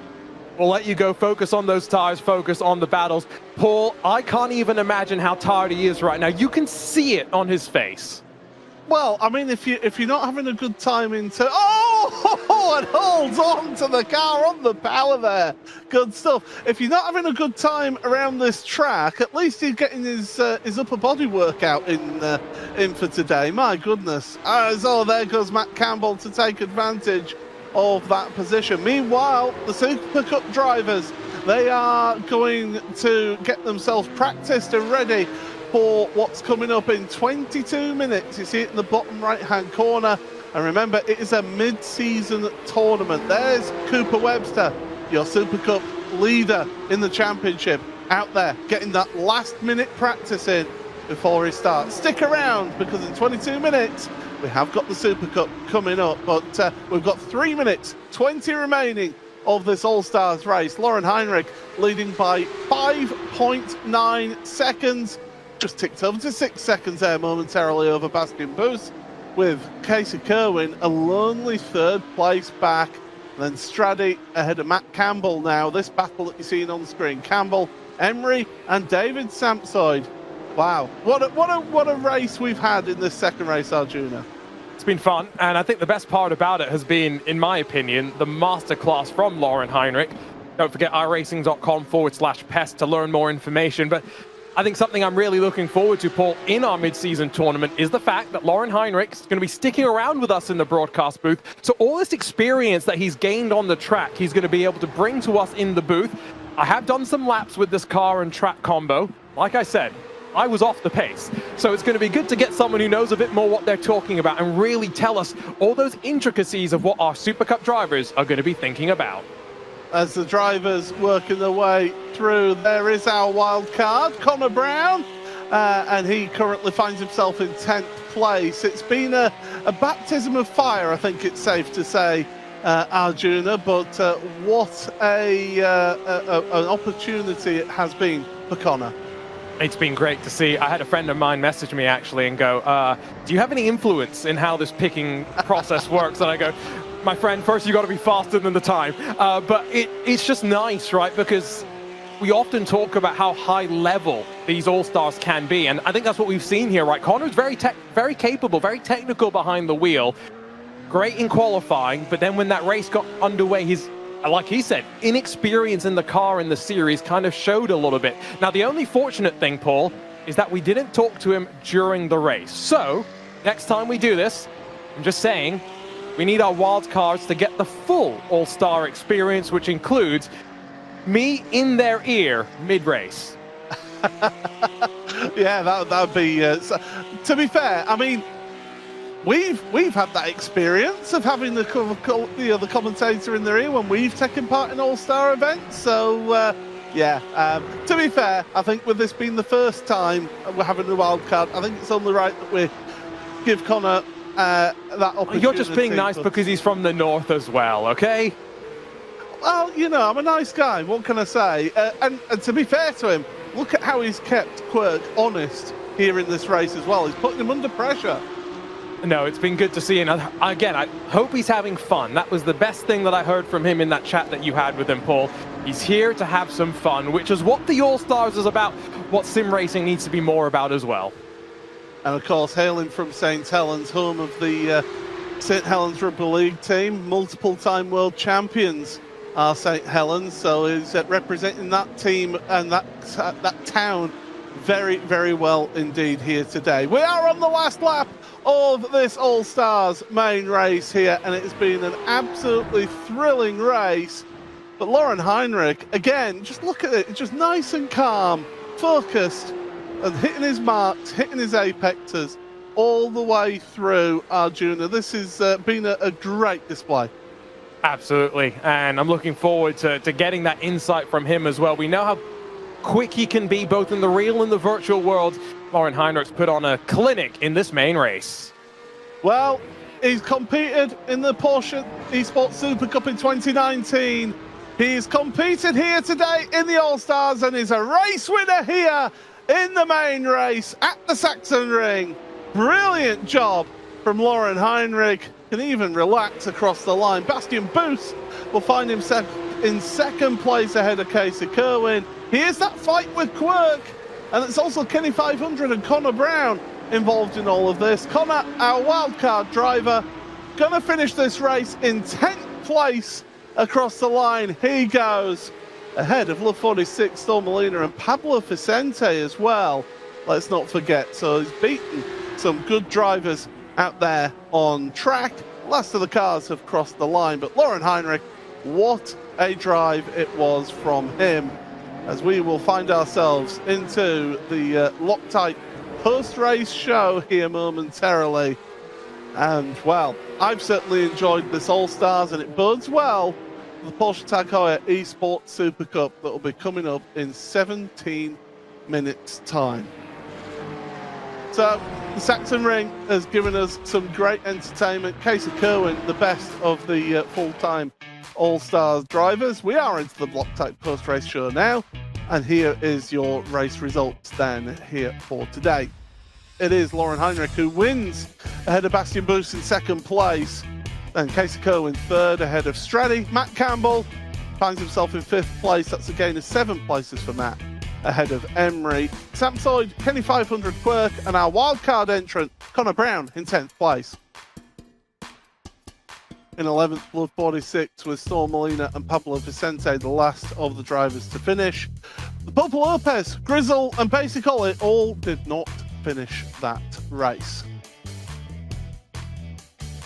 We'll let you go focus on those tires, focus on the battles. Paul, I can't even imagine how tired he is right now. You can see it on his face. Well, I mean, if you're not having a good time into... and holds on to the car on the power there. Good stuff. If you're not having a good time around this track, at least he's getting his upper body workout in for today. My goodness. So there goes Matt Campbell to take advantage of that position. Meanwhile, the Supercup drivers, they are going to get themselves practiced and ready for what's coming up in 22 minutes. You see it in the bottom right-hand corner. And remember, it is a mid-season tournament. There's Cooper Webster, your Supercup leader in the championship, out there getting that last-minute practice in before he starts. Stick around, because in 22 minutes, we have got the Supercup coming up, but we've got 3 minutes, 20 remaining of this All-Stars race. Lauren Heinrich leading by 5.9 seconds. Just ticked over to 6 seconds there momentarily over Bastian Buus, with Casey Kerwin a lonely 3rd place back. And then Straddy ahead of Matt Campbell now. This battle that you're seeing on the screen. Campbell, Emery and David Sampsoid. Wow, what a race we've had in this second race, Arjuna. It's been fun, and I think the best part about it has been, in my opinion, the masterclass from Lauren Heinrich. Don't forget iRacing.com/pest to learn more information. But I think something I'm really looking forward to, Paul, in our mid-season tournament is the fact that Lauren Heinrich is going to be sticking around with us in the broadcast booth. So all this experience that he's gained on the track, he's going to be able to bring to us in the booth. I have done some laps with this car and track combo. Like I said, I was off the pace. So it's going to be good to get someone who knows a bit more what they're talking about and really tell us all those intricacies of what our Supercup drivers are going to be thinking about. As the drivers working their way through, there is our wild card, Connor Brown, and he currently finds himself in 10th place. It's been a baptism of fire, I think it's safe to say, Arjuna, but what an opportunity it has been for Connor. It's been great to see. I had a friend of mine message me actually and go, do you have any influence in how this picking process works? And I go, my friend, first you got to be faster than the time. But it's just nice, right? Because we often talk about how high level these All-Stars can be. And I think that's what we've seen here, right? Connor's very capable, very technical behind the wheel. Great in qualifying. But then when that race got underway, he's, like he said, inexperience in the car in the series kind of showed a little bit. Now, the only fortunate thing, Paul, is that we didn't talk to him during the race. So next time we do this, I'm just saying, we need our wild cards to get the full All-Star experience, which includes me in their ear mid-race. Yeah, that would be... to be fair, I mean, we've had that experience of having the commentator in their ear when we've taken part in All-Star events. So to be fair, I think with this being the first time we're having a wild card, I think it's only right that we give Connor that opportunity. You're just being nice because he's from the north as well, okay? Well, I'm a nice guy. What can I say? And to be fair to him, look at how he's kept Quirk honest here in this race as well. He's putting him under pressure. No, it's been good to see. And again, I hope he's having fun. That was the best thing that I heard from him in that chat that you had with him, Paul. He's here to have some fun, which is what the All-Stars is about, what sim racing needs to be more about as well. And of course, hailing from St. Helens, home of the St. Helens Rugby League team, multiple-time world champions are St. Helens, so he's representing that team and that town very, very well indeed here today. We are on the last lap of this All-Stars main race here, and it has been an absolutely thrilling race. But Lauren Heinrich, again, just look at it, just nice and calm, focused, and hitting his marks, hitting his apexes all the way through Arjuna. This has been a great display. Absolutely, and I'm looking forward to getting that insight from him as well. We know how quick he can be both in the real and the virtual world. Lauren Heinrich's put on a clinic in this main race. Well, he's competed in the Porsche Esports Supercup in 2019. He's competed here today in the All-Stars and is a race winner here in the main race at the Sachsenring. Brilliant job from Lauren Heinrich. Can even relax across the line. Bastian Booth will find himself in second place ahead of Casey Kerwin. Here's that fight with Quirk, and it's also Kenny 500 and Connor Brown involved in all of this. Connor, our wildcard driver, gonna finish this race in 10th place across the line. He goes ahead of Love 46, Storm Molina, and Pablo Vicente as well. Let's not forget. So he's beaten some good drivers out there on track. Last of the cars have crossed the line, but Lauren Heinrich, what a drive it was from him, as we will find ourselves into the Loctite post-race show here momentarily. And, well, I've certainly enjoyed this All-Stars, and it bodes well for the Porsche Tag Heuer Esports Supercup that will be coming up in 17 minutes' time. So, the Sachsenring has given us some great entertainment. Casey Kerwin, the best of the full-time All-Stars drivers. We are into the Loctite post-race show now, and here is your race results then here for today. It is Lauren Heinrich who wins ahead of Bastian Booth in second place. Then Casey Kerwin third ahead of Straddy. Matt Campbell finds himself in fifth place. That's a gain of 7 places for Matt ahead of Emery. Sam Soyd, Kenny 500 Quirk, and our wildcard entrant, Connor Brown, in 10th place. In 11th, Blood 46 with Storm Molina and Pablo Vicente, the last of the drivers to finish. The Popo Lopez, Grizzle, and Basic Ollie all did not finish that race.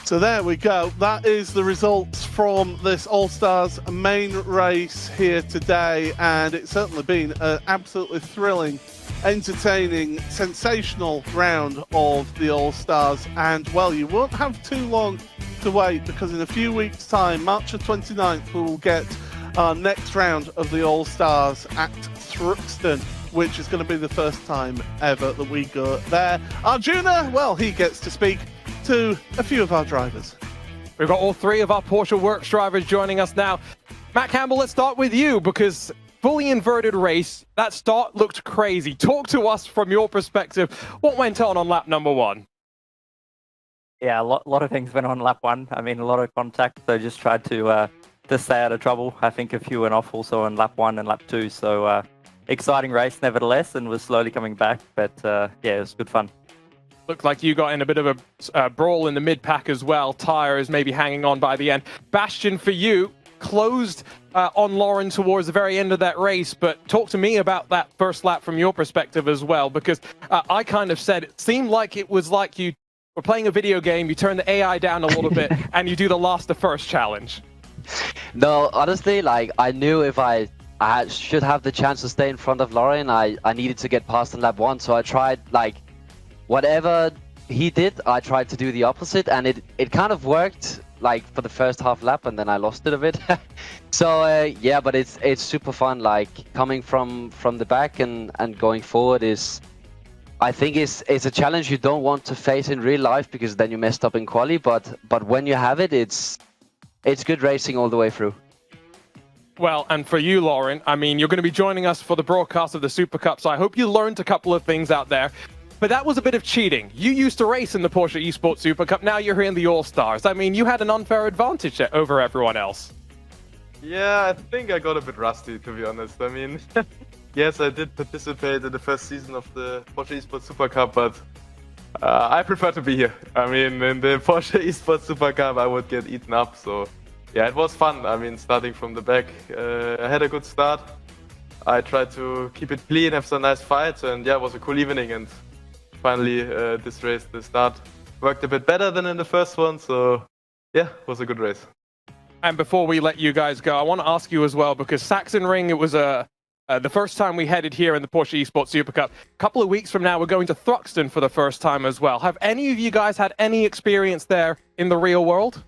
So there we go. That is the results from this All-Stars main race here today, and it's certainly been an absolutely thrilling, entertaining, sensational round of the All-Stars. And, well, you won't have too long to wait, because in a few weeks' time, March the 29th, we will get our next round of the All-Stars at Thruxton, which is going to be the first time ever that we go there. Arjuna, well, he gets to speak to a few of our drivers. We've got all 3 of our Porsche Works drivers joining us now. Matt Campbell, let's start with you, because fully inverted race, that start looked crazy. Talk to us from your perspective. What went on lap number 1? Yeah, a lot of things went on lap 1. I mean, a lot of contact, so just tried to stay out of trouble. I think a few went off also on lap 1 and lap 2, so exciting race nevertheless, and was slowly coming back, but yeah, it was good fun. Looked like you got in a bit of a brawl in the mid-pack as well. Tires maybe hanging on by the end. Bastian, for you, closed on Lauren towards the very end of that race, but talk to me about that first lap from your perspective as well, because I kind of said it seemed like it was like you were playing a video game, you turn the AI down a little bit, and you do the last to first challenge. No, honestly, like, I knew if I should have the chance to stay in front of Lauren, I needed to get past in lap 1, so I tried, like, whatever he did, I tried to do the opposite, and it kind of worked like for the first half lap, and then I lost it a bit. So yeah, but it's super fun. Like coming from the back and going forward is, I think it's a challenge you don't want to face in real life because then you messed up in quali. But when you have it, it's good racing all the way through. Well, and for you, Lauren, I mean, you're going to be joining us for the broadcast of the Supercup, so I hope you learned a couple of things out there. But that was a bit of cheating. You used to race in the Porsche Esports Supercup, now you're here in the All-Stars. I mean, you had an unfair advantage over everyone else. Yeah, I think I got a bit rusty, to be honest. I mean, yes, I did participate in the first season of the Porsche Esports Supercup, but I prefer to be here. I mean, in the Porsche Esports Supercup, I would get eaten up, so... Yeah, it was fun. I mean, starting from the back, I had a good start. I tried to keep it clean, have some nice fights, and yeah, it was a cool evening. And finally, this race, the start worked a bit better than in the first one. So yeah, it was a good race. And before we let you guys go, I want to ask you as well, because Sachsenring, it was the first time we headed here in the Porsche Esports Supercup. A couple of weeks from now, we're going to Thruxton for the first time as well. Have any of you guys had any experience there in the real world?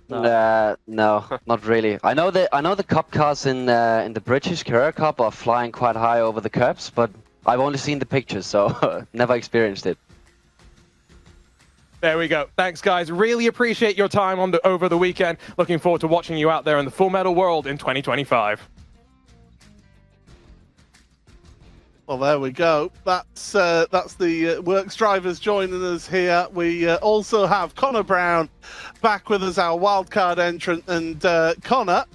No, not really. I know the cup cars in the British Heuer Cup are flying quite high over the curbs, but I've only seen the pictures, so never experienced it. There we go. Thanks, guys. Really appreciate your time over the weekend. Looking forward to watching you out there in the full metal world in 2025. Well, there we go. That's the Works drivers joining us here. We also have Connor Brown back with us, our wildcard entrant. And Connor,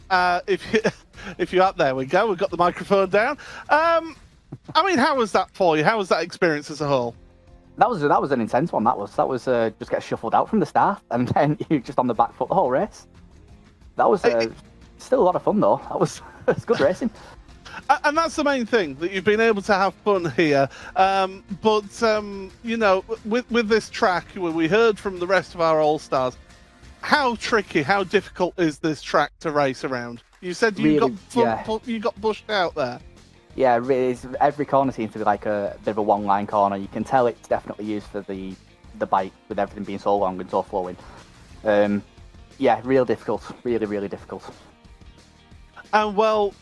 if you're up, there we go. We've got the microphone down. I mean, how was that for you? How was that experience as a whole? That was an intense one. That was just get shuffled out from the start, and then you just on the back foot the whole race. That was still a lot of fun though. It's good racing. And that's the main thing, that you've been able to have fun here. You know, with this track, we heard from the rest of our All-Stars, how tricky, how difficult is this track to race around? You said you got pushed out there. Yeah, really, every corner seems to be like a bit of a one-line corner. You can tell it's definitely used for the bike, with everything being so long and so flowing. Yeah, real difficult, really difficult. And well,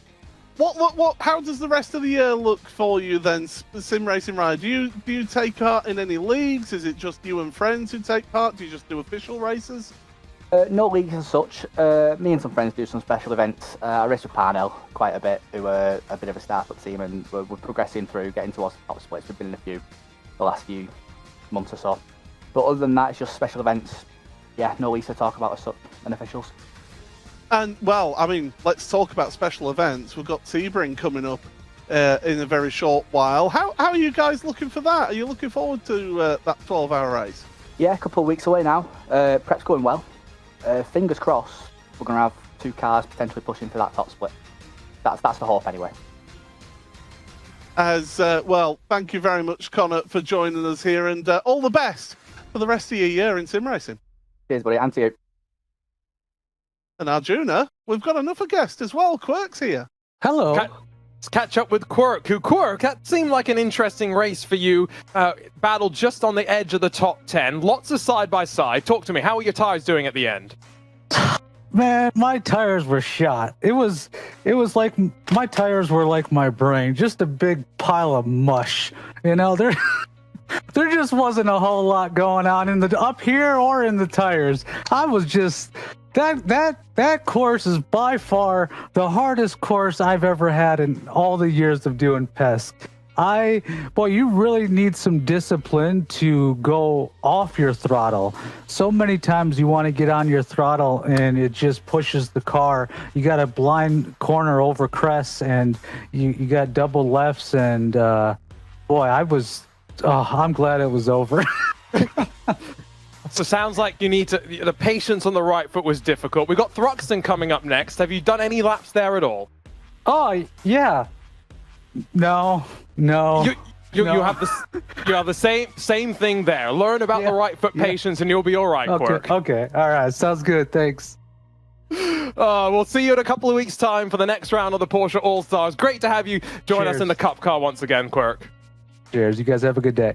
what? How does the rest of the year look for you then, Sim Racing Ride? Do you take part in any leagues? Is it just you and friends who take part? Do you just do official races? No leagues as such. Me and some friends do some special events. I race with Parnell quite a bit, who are a bit of a startup team, and we're progressing through, getting towards the top splits. We've been in a few the last few months or so. But other than that, it's just special events. Yeah, no leagues to talk about as such, and officials. And, well, I mean, let's talk about special events. We've got Sebring coming up in a very short while. How are you guys looking for that? Are you looking forward to that 12-hour race? Yeah, a couple of weeks away now. Prep's going well. Fingers crossed, we're going to have 2 cars potentially pushing for that top split. That's the hope anyway. Well, thank you very much, Connor, for joining us here, and all the best for the rest of your year in sim racing. Cheers, buddy. And to you. And Arjuna, we've got another guest as well. Quirk's here. Hello. Let's catch up with Quirk. Quirk, that seemed like an interesting race for you. Battle just on the edge of the top 10. Lots of side-by-side. Talk to me. How are your tires doing at the end? Man, my tires were shot. It was like my tires were like my brain, just a big pile of mush. You know, there just wasn't a whole lot going on in the up here or in the tires. I was just that course is by far the hardest course I've ever had in all the years of doing PESC. You really need some discipline to go off your throttle. So many times you want to get on your throttle and it just pushes the car. You got a blind corner over crests and you got double lefts, and I'm glad it was over. So sounds like you need to. The patience on the right foot was difficult. We've got Thruxton coming up next. Have you done any laps there at all? Oh yeah. No. You have the same thing there. Learn about the right foot patience, and you'll be all right, Quirk. Okay. All right. Sounds good. Thanks. We'll see you in a couple of weeks' time for the next round of the Porsche All-Stars. Great to have you join us in the Cup car once again, Quirk. Cheers. You guys have a good day.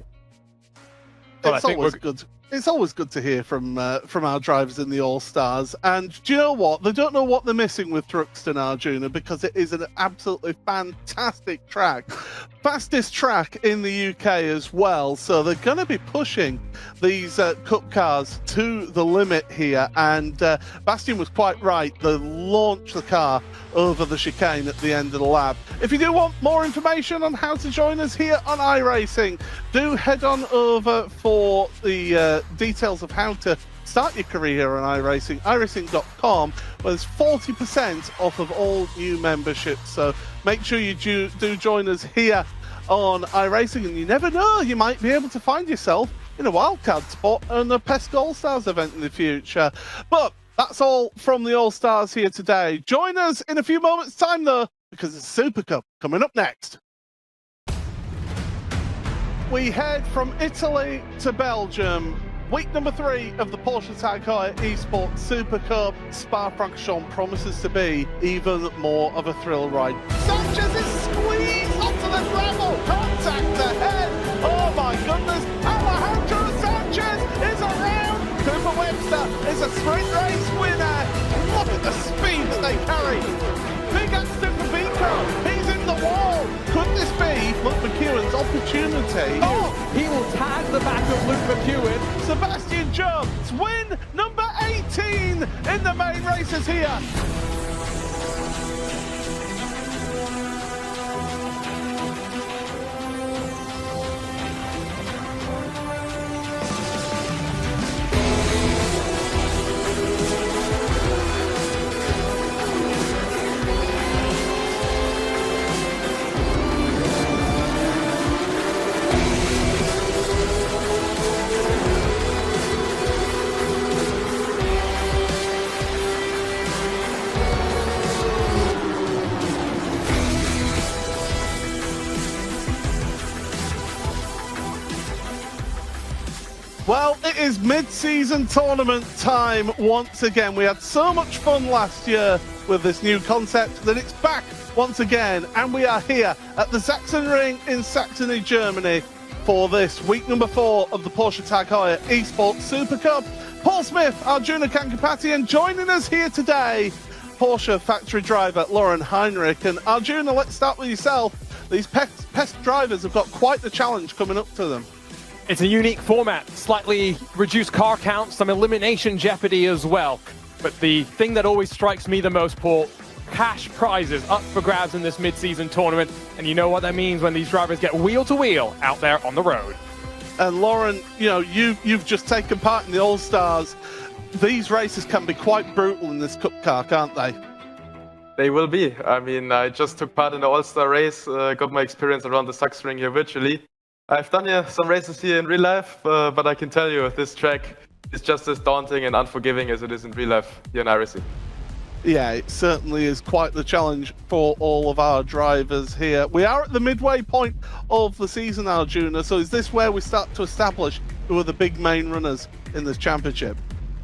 But it's always good. It's always good to hear from our drivers in the All Stars. And do you know what? They don't know what they're missing with Thruxton, Arjuna, because it is an absolutely fantastic track, fastest track in the UK as well. So they're going to be pushing these Cup cars to the limit here. And Bastian was quite right. They launched the car over the chicane at the end of the lap. If you do want more information on how to join us here on iRacing, do head on over for the details of how to start your career here on iRacing, iRacing.com, where there's 40% off of all new memberships. So make sure you do join us here on iRacing, and you never know, you might be able to find yourself in a wildcard spot on the PESC All-Stars event in the future. But that's all from the All-Stars here today. Join us in a few moments' time, though, because it's Supercup coming up next. We head from Italy to Belgium. Week number 3 of the Porsche Tag Heuer Esports Supercup. Spa-Francorchamps promises to be even more of a thrill ride. Sanchez is squeezed onto the gravel. Contact ahead. Oh my goodness. Alejandro Sanchez is around. Cooper Webster is a sprint race winner. Look at the speed that they carry. Big accident for Vico. He's in the wall. Could this be Luke McEwen's opportunity? Oh, he will tag the back of Luke McEwen. Sebastian Jones, win number 18 in the main races here. Well, it is mid-season tournament time once again. We had so much fun last year with this new concept that it's back once again, and we are here at the Sachsenring in Saxony, Germany for this week number 4 of the Porsche Tag Heuer Esports Supercup. Paul Smith, Arjuna Kankapati, and joining us here today, Porsche factory driver Lauren Heinrich. And Arjuna, let's start with yourself. These PESC drivers have got quite the challenge coming up to them. It's a unique format, slightly reduced car count, some elimination jeopardy as well. But the thing that always strikes me the most, Paul, cash prizes up for grabs in this mid-season tournament. And you know what that means when these drivers get wheel-to-wheel out there on the road. And Lauren, you know, you've just taken part in the All-Stars. These races can be quite brutal in this Cup car, can't they? They will be. I mean, I just took part in the All-Star race, got my experience around the Sachsenring here virtually. I've done some races here in real life, but I can tell you this track is just as daunting and unforgiving as it is in real life here in iRacing. Yeah, it certainly is quite the challenge for all of our drivers here. We are at the midway point of the season, Arjuna, so is this where we start to establish who are the big main runners in this championship?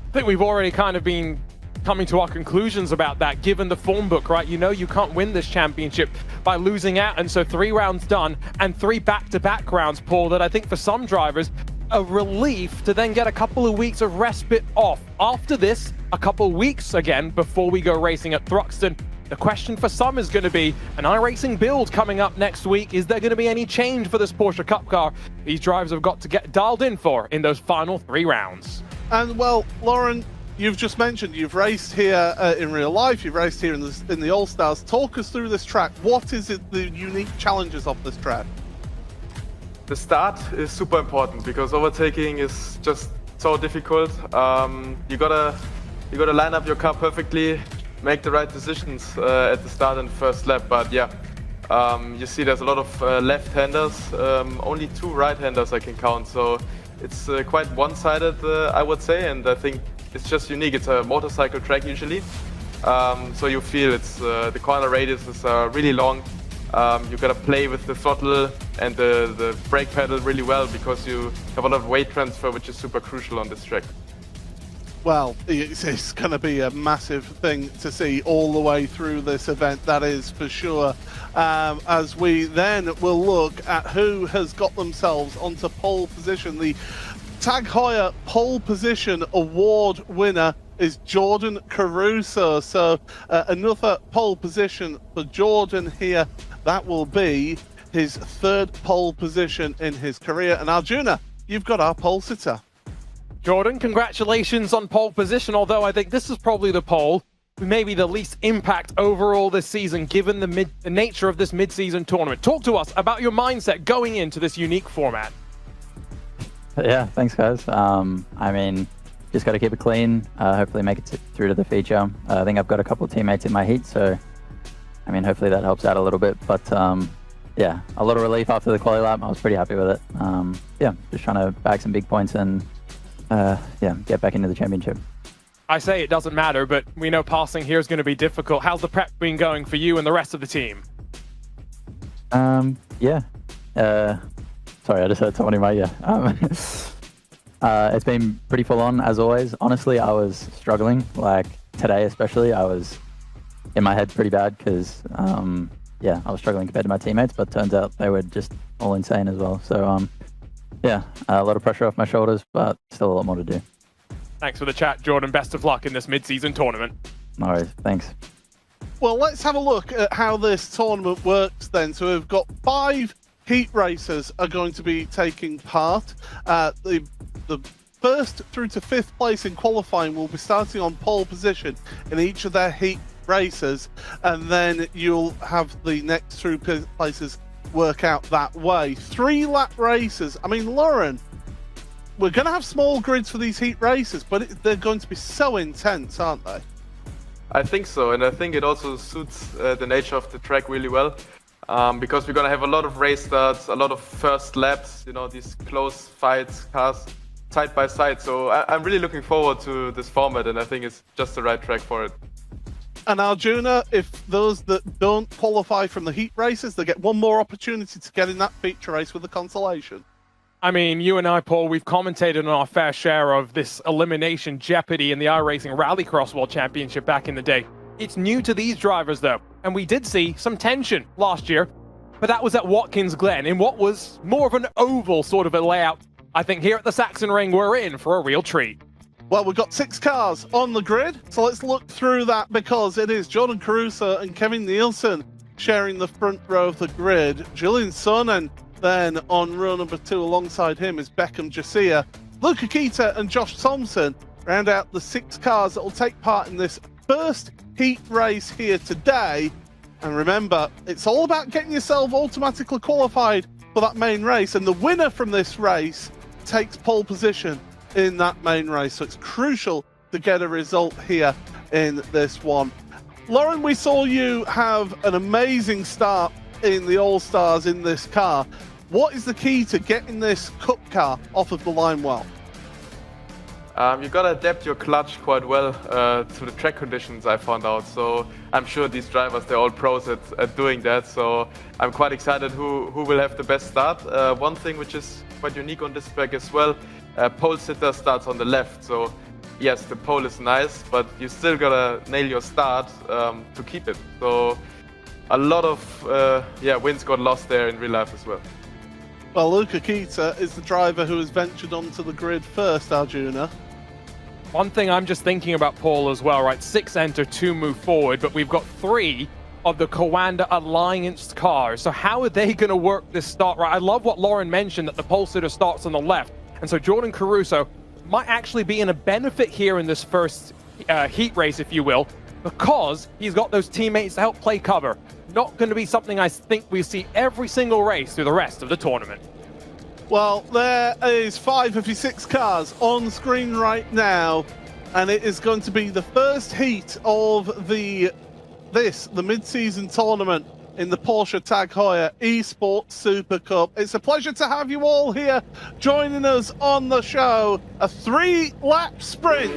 I think we've already kind of been coming to our conclusions about that, given the form book, right? You know you can't win this championship by losing out, and so 3 rounds done, and 3 back-to-back rounds, Paul, that I think for some drivers, a relief to then get a couple of weeks of respite off. After this, a couple of weeks again before we go racing at Thruxton. The question for some is going to be an iRacing build coming up next week. Is there going to be any change for this Porsche Cup car? These drivers have got to get dialed in for in those final 3 rounds. And well, Lauren, you've just mentioned you've raced here in real life, you've raced here in the All-Stars. Talk us through this track. What is it, the unique challenges of this track? The start is super important because overtaking is just so difficult. You gotta line up your car perfectly, make the right decisions at the start and the first lap. But yeah, you see there's a lot of left-handers, only 2 right-handers I can count. So it's quite one-sided, I would say, and I think it's just unique. It's a motorcycle track usually, so you feel it's the corner radiuses are really long. You gotta play with the throttle and the brake pedal really well because you have a lot of weight transfer, which is super crucial on this track. Well, it's going to be a massive thing to see all the way through this event, that is for sure. As we then will look at who has got themselves onto pole position. The Tag Heuer pole position award winner is Jordan Caruso. So another pole position for Jordan here. That will be his third pole position in his career. And Arjuna, you've got our pole sitter. Jordan, congratulations on pole position, although I think this is probably the pole with maybe the least impact overall this season, given the nature of this mid-season tournament. Talk to us about your mindset going into this unique format. Yeah, thanks, guys. I mean, just got to keep it clean, hopefully make it through to the feature. I think I've got a couple of teammates in my heat, so, I mean, hopefully that helps out a little bit. But, yeah, a lot of relief after the quali lap. I was pretty happy with it. Yeah, just trying to bag some big points and, yeah, get back into the championship. I say it doesn't matter, but we know passing here is going to be difficult. How's the prep been going for you and the rest of the team? Yeah. Sorry, I just heard someone in my ear. It's been pretty full on, as always. Honestly, I was struggling. Like, today especially, I was in my head pretty bad because, yeah, I was struggling compared to my teammates, but turns out they were just all insane as well. So, yeah, a lot of pressure off my shoulders, but still a lot more to do. Thanks for the chat, Jordan. Best of luck in this mid-season tournament. No worries. Thanks. Well, let's have a look at how this tournament works then. So we've got 5 heat racers are going to be taking part. The first through to 5th place in qualifying will be starting on pole position in each of their heat races, and then you'll have the next through places work out that way. 3-lap races. I mean, Lauren, we're going to have small grids for these heat races, but they're going to be so intense, aren't they? I think so, and I think it also suits the nature of the track really well, because we're going to have a lot of race starts, a lot of first laps, you know, these close fights, cars side by side. So I'm really looking forward to this format, and I think it's just the right track for it. And Arjuna, if those that don't qualify from the heat races, they get one more opportunity to get in that feature race with the consolation. I mean, you and I, Paul, we've commentated on our fair share of this elimination jeopardy in the iRacing Rallycross World Championship back in the day. It's new to these drivers, though, and we did see some tension last year, but that was at Watkins Glen in what was more of an oval sort of a layout. I think here at the Sachsenring, we're in for a real treat. Well, we've got 6 cars on the grid, so let's look through that because it is Jordan Caruso and Kevin Nielsen sharing the front row of the grid. Julian Sun, and then on row number 2 alongside him is Beckham Jasiah. Luca Kita and Josh Thompson round out the 6 cars that will take part in this first heat race here today. And remember, it's all about getting yourself automatically qualified for that main race, and the winner from this race takes pole position in that main race. So it's crucial to get a result here in this one. Lauren, we saw you have an amazing start in the All-Stars in this car. What is the key to getting this Cup car off of the line well? You've got to adapt your clutch quite well to the track conditions, I found out. So I'm sure these drivers, they're all pros at doing that. So I'm quite excited who will have the best start. One thing which is quite unique on this track as well, pole sitter starts on the left. So yes, the pole is nice, but you still got to nail your start to keep it. So a lot of wins got lost there in real life as well. Well, Luca Kita is the driver who has ventured onto the grid first, Arjuna. One thing I'm just thinking about, Paul, as well, right? 6 enter, 2 move forward, but we've got 3 of the Coanda Alliance cars. So how are they going to work this start, right? I love what Lauren mentioned, that the pole sitter starts on the left. And so Jordan Caruso might actually be in a benefit here in this first heat race, if you will, because he's got those teammates to help play cover. Not going to be something I think we see every single race through the rest of the tournament. Well, there is 5 of your 6 cars on screen right now, and it is going to be the first heat of the mid-season tournament in the Porsche Tag Heuer Esports Super Cup. It's a pleasure to have you all here joining us on the show. A 3-lap sprint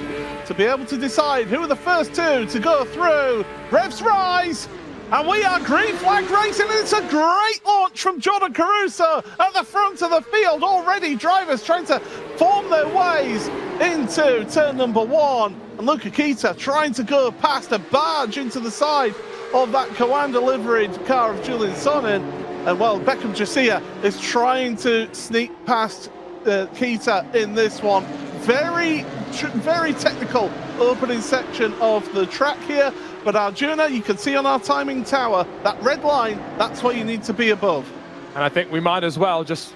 to be able to decide who are the first 2 to go through. Revs rise! And we are green flag racing, and it's a great launch from Jordan Caruso at the front of the field. Already drivers trying to form their ways into turn number 1. And Luca Kita trying to go past a barge into the side of that Coanda liveried car of Julian Sonnen. And well, Beckham Jasiah is trying to sneak past Kita in this one. Very technical opening section of the track here. But Arjuna, you can see on our timing tower, that red line, that's what you need to be above. And I think we might as well just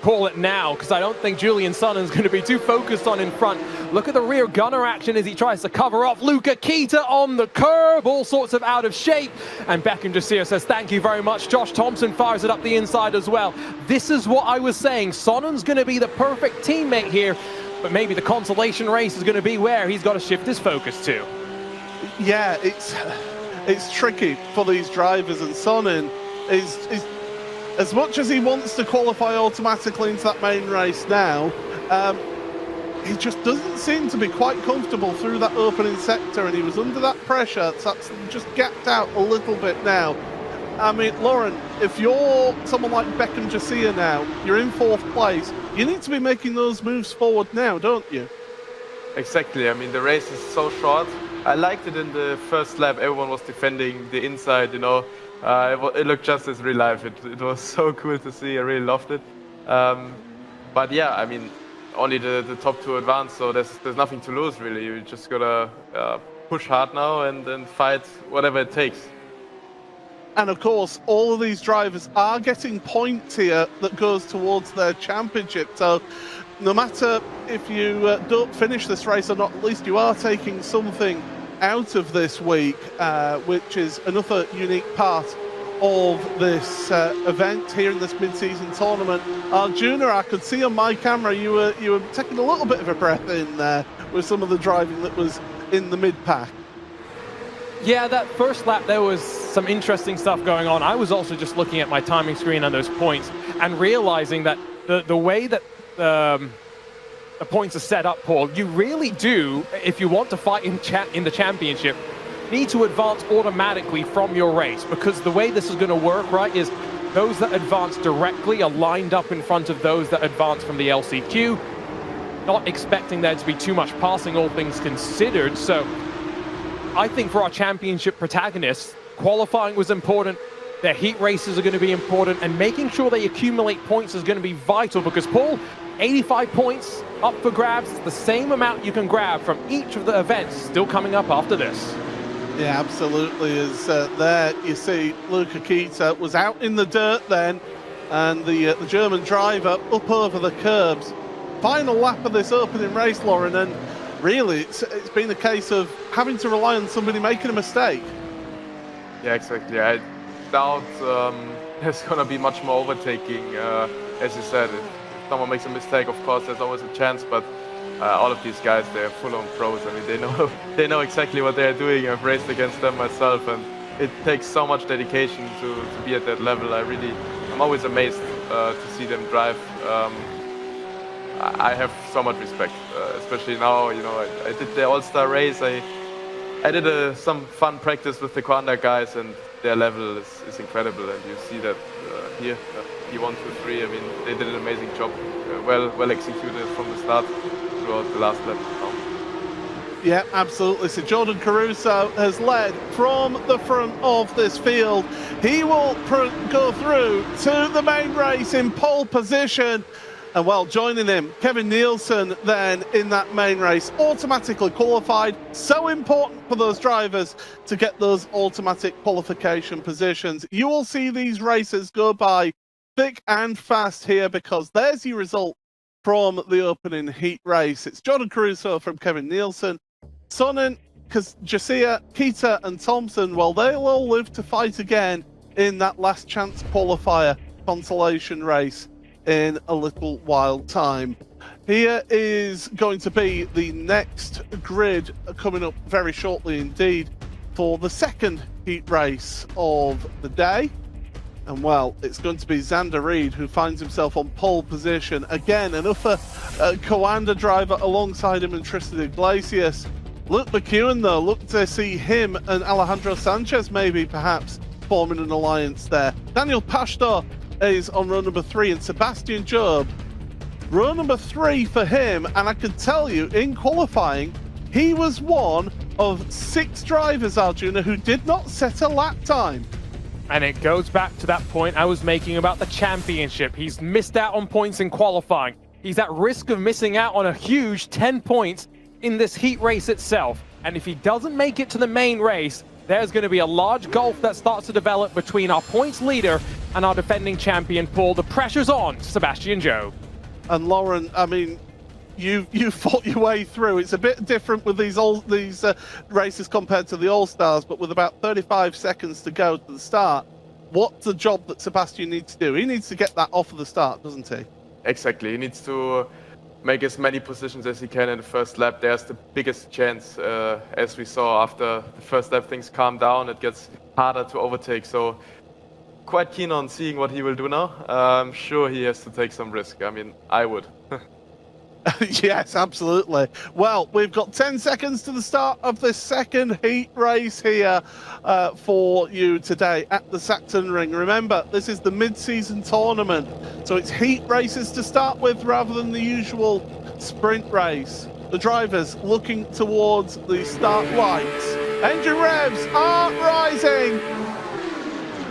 call it now, because I don't think Julian Sonnen's going to be too focused on in front. Look at the rear gunner action as he tries to cover off Luca Kita on the curb, all sorts of out of shape. And Beckham Jasir says, thank you very much. Josh Thompson fires it up the inside as well. This is what I was saying. Sonnen's going to be the perfect teammate here, but maybe the consolation race is going to be where he's got to shift his focus to. Yeah, it's tricky for these drivers, and Sonnen is as much as he wants to qualify automatically into that main race now, he just doesn't seem to be quite comfortable through that opening sector, and he was under that pressure, so that's just gapped out a little bit now. I mean, Lauren, if you're someone like Beckham Jasir now, you're in 4th place, you need to be making those moves forward now, don't you? Exactly. I mean, the race is so short. I liked it in the first lap. Everyone was defending the inside, you know. It looked just as real life. It was so cool to see. I really loved it. But yeah, I mean, only the top 2 advance, so there's nothing to lose really. You just gotta push hard now and fight whatever it takes. And of course, all of these drivers are getting points here that goes towards their championship. So no matter if you don't finish this race or not, at least you are taking something out of this week, which is another unique part of this event here in this mid-season tournament. Arjuna, I could see on my camera you were taking a little bit of a breath in there with some of the driving that was in the mid-pack. Yeah, that first lap, there was some interesting stuff going on. I was also just looking at my timing screen on those points and realizing that the way that the points are set up, Paul, you really do, if you want to fight in the championship, need to advance automatically from your race, because the way this is going to work, right, is those that advance directly are lined up in front of those that advance from the LCQ, not expecting there to be too much passing, all things considered. So I think for our championship protagonists, qualifying was important, their heat races are going to be important, and making sure they accumulate points is going to be vital, because, Paul, 85 points up for grabs. It's the same amount you can grab from each of the events still coming up after this. Yeah, absolutely. As there you see Luca Kita was out in the dirt then, and the German driver up over the curbs. Final lap of this opening race, Lauren, and really it's been a case of having to rely on somebody making a mistake. Yeah, exactly. I doubt there's going to be much more overtaking, as you said. If someone makes a mistake, of course, there's always a chance, but all of these guys, they're full-on pros. I mean, they know exactly what they're doing. I've raced against them myself, and it takes so much dedication to be at that level. I'm always amazed to see them drive. I have so much respect, especially now. You know, I did the All-Star race. I did some fun practice with the Quanda guys, and their level is incredible. And you see that here, P1, 2, 3. I mean, they did an amazing job. Well executed from the start throughout the last lap. Yeah, absolutely. So Jordan Caruso has led from the front of this field. He will go through to the main race in pole position. And well, joining him, Kevin Nielsen then in that main race, automatically qualified. So important for those drivers to get those automatic qualification positions. You will see these races go by thick and fast here, because there's the result from the opening heat race. It's Jordan Caruso from Kevin Nielsen. Sonnen, Jasir, Kita and Thompson, well, they'll all live to fight again in that last chance qualifier consolation race in a little while time. Here is going to be the next grid coming up very shortly indeed for the second heat race of the day. And well, it's going to be Xander Reed who finds himself on pole position. Again, another Coanda driver alongside him and Tristan Iglesias. Luke McEwen though, look to see him and Alejandro Sanchez maybe perhaps forming an alliance there. Daniel Pastor is on row number 3, and Sebastian Job, row number 3 for him. And I can tell you, in qualifying, he was one of 6 drivers, Arjuna, who did not set a lap time. And it goes back to that point I was making about the championship. He's missed out on points in qualifying. he's at risk of missing out on a huge 10 points in this heat race itself. And if he doesn't make it to the main race, there's going to be a large gulf that starts to develop between our points leader and our defending champion, Paul. The pressure's on Sebastian Jobe. And Lauren, I mean, you fought your way through. It's a bit different with these races compared to the All-Stars, but with about 35 seconds to go to the start, what's the job that Sebastian needs to do? He needs to get that off of the start, doesn't he? Exactly. He needs to make as many positions as he can in the first lap. There's the biggest chance, as we saw after the first lap, things calm down, it gets harder to overtake. So quite keen on seeing what he will do now. I'm sure he has to take some risk. I mean, I would. Yes, absolutely. Well, we've got 10 seconds to the start of this second heat race here for you today at the Sachsenring. Remember, this is the mid-season tournament, so it's heat races to start with rather than the usual sprint race. The drivers looking towards the start lights. Engine revs are rising.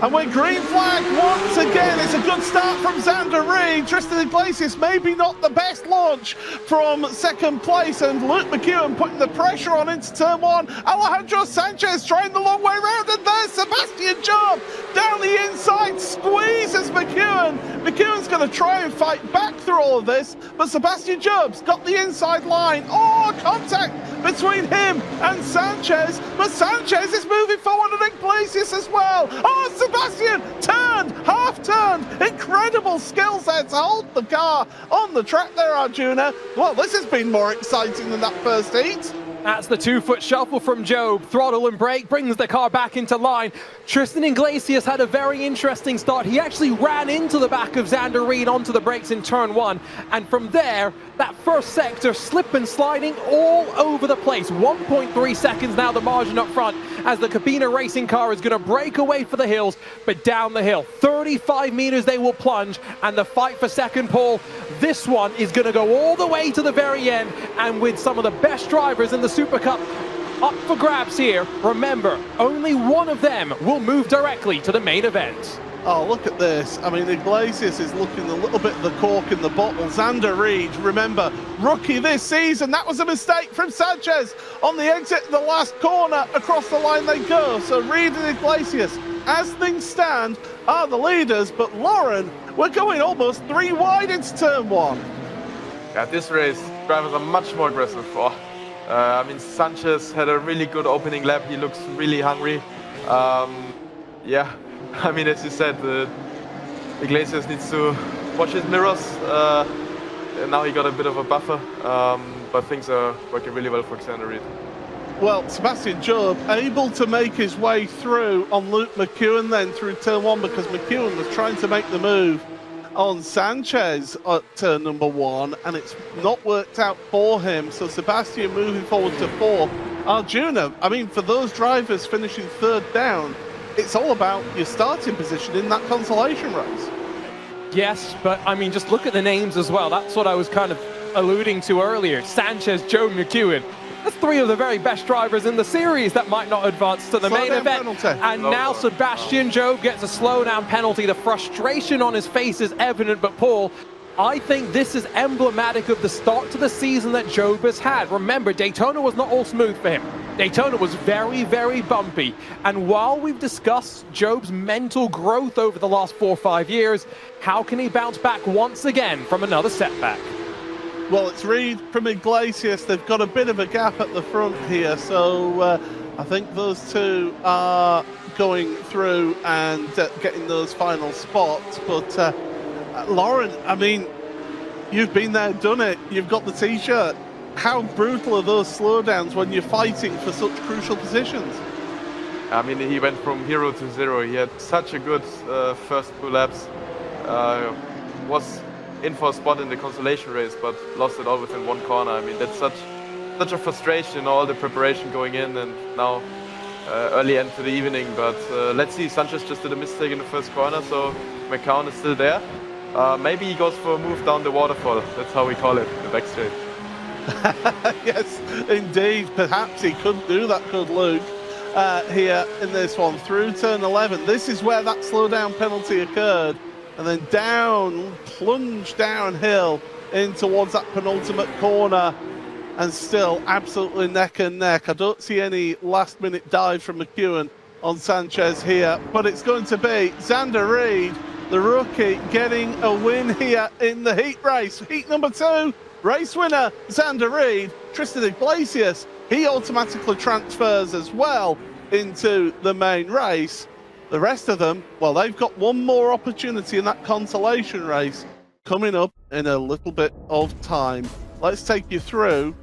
And we're green flag once again. It's a good start from Xander Reed. Tristan Iglesias, maybe not the best launch from second place. And Luke McEwen putting the pressure on into turn one. Alejandro Sanchez trying the long way around. And there's Sebastian Jobe down the inside. Squeezes McEwen. McEwen's going to try and fight back through all of this. But Sebastian Jobe's got the inside line. Oh, contact between him and Sanchez. But Sanchez is moving forward and Iglesias as well. Oh, Sebastian turned, half-turned, incredible skills there to hold the car on the track there, Arjuna. Well, this has been more exciting than that first heat. That's the 2-foot shuffle from Jobe. Throttle and brake brings the car back into line. Tristan Iglesias had a very interesting start. He actually ran into the back of Xander Reed onto the brakes in turn one. And from there, that first sector slip and sliding all over the place. 1.3 seconds now the margin up front as the Cabina racing car is going to break away for the hills, but down the hill. 35 meters they will plunge, and the fight for second, Paul, this one is going to go all the way to the very end, and with some of the best drivers in the Supercup up for grabs here. Remember, only one of them will move directly to the main event. Oh, look at this. I mean, Iglesias is looking a little bit the cork in the bottle. Xander Reed, remember, rookie this season. That was a mistake from Sanchez on the exit, the last corner. Across the line they go. So Reed and Iglesias, as things stand, are the leaders. But Lauren, we're going almost 3 wide into turn one. Yeah, this race, drivers are much more aggressive for. I mean, Sanchez had a really good opening lap. He looks really hungry. Yeah, I mean, as you said, Iglesias needs to watch his mirrors. And now he got a bit of a buffer, but things are working really well for Xander Reed. Well, Sebastian Jobe able to make his way through on Luke McEwen then through turn one, because McEwen was trying to make the move on Sanchez at turn number one, and it's not worked out for him. So Sebastian moving forward to 4. Arjuna, I mean, for those drivers finishing third down, it's all about your starting position in that consolation race. Yes, but I mean, just look at the names as well. That's what I was kind of alluding to earlier. Sanchez, Jobe, McEwen. That's 3 of the very best drivers in the series that might not advance to the main event. Penalty. And now Sebastian Jobe gets a slowdown penalty. The frustration on his face is evident, but Paul, I think this is emblematic of the start to the season that Jobe has had. Remember, Daytona was not all smooth for him. Daytona was very, very bumpy. And while we've discussed Jobe's mental growth over the last 4 or 5 years, how can he bounce back once again from another setback? Well, it's Reed from Iglesias. They've got a bit of a gap at the front here, so I think those two are going through and getting those final spots. But Lauren, I mean, you've been there, done it. You've got the T-shirt. How brutal are those slowdowns when you're fighting for such crucial positions? I mean, he went from 0 to 0. He had such a good first 2 laps. Was in for a spot in the consolation race, but lost it all within 1 corner. I mean, that's such a frustration, all the preparation going in, and now early end to the evening. But let's see, Sanchez just did a mistake in the first corner, so McCown is still there. Maybe he goes for a move down the waterfall. That's how we call it, the back straight. Yes, indeed. Perhaps he could do that, could Luke, here in this one. Through turn 11, this is where that slowdown penalty occurred. And then down, plunge downhill in towards that penultimate corner, and still absolutely neck and neck. I don't see any last-minute dive from McEwen on Sanchez here, but it's going to be Xander Reed, the rookie, getting a win here in the heat race. Heat number 2, race winner Xander Reed. Tristan Iglesias, he automatically transfers as well into the main race. The rest of them, well, they've got one more opportunity in that consolation race coming up in a little bit of time. Let's take you through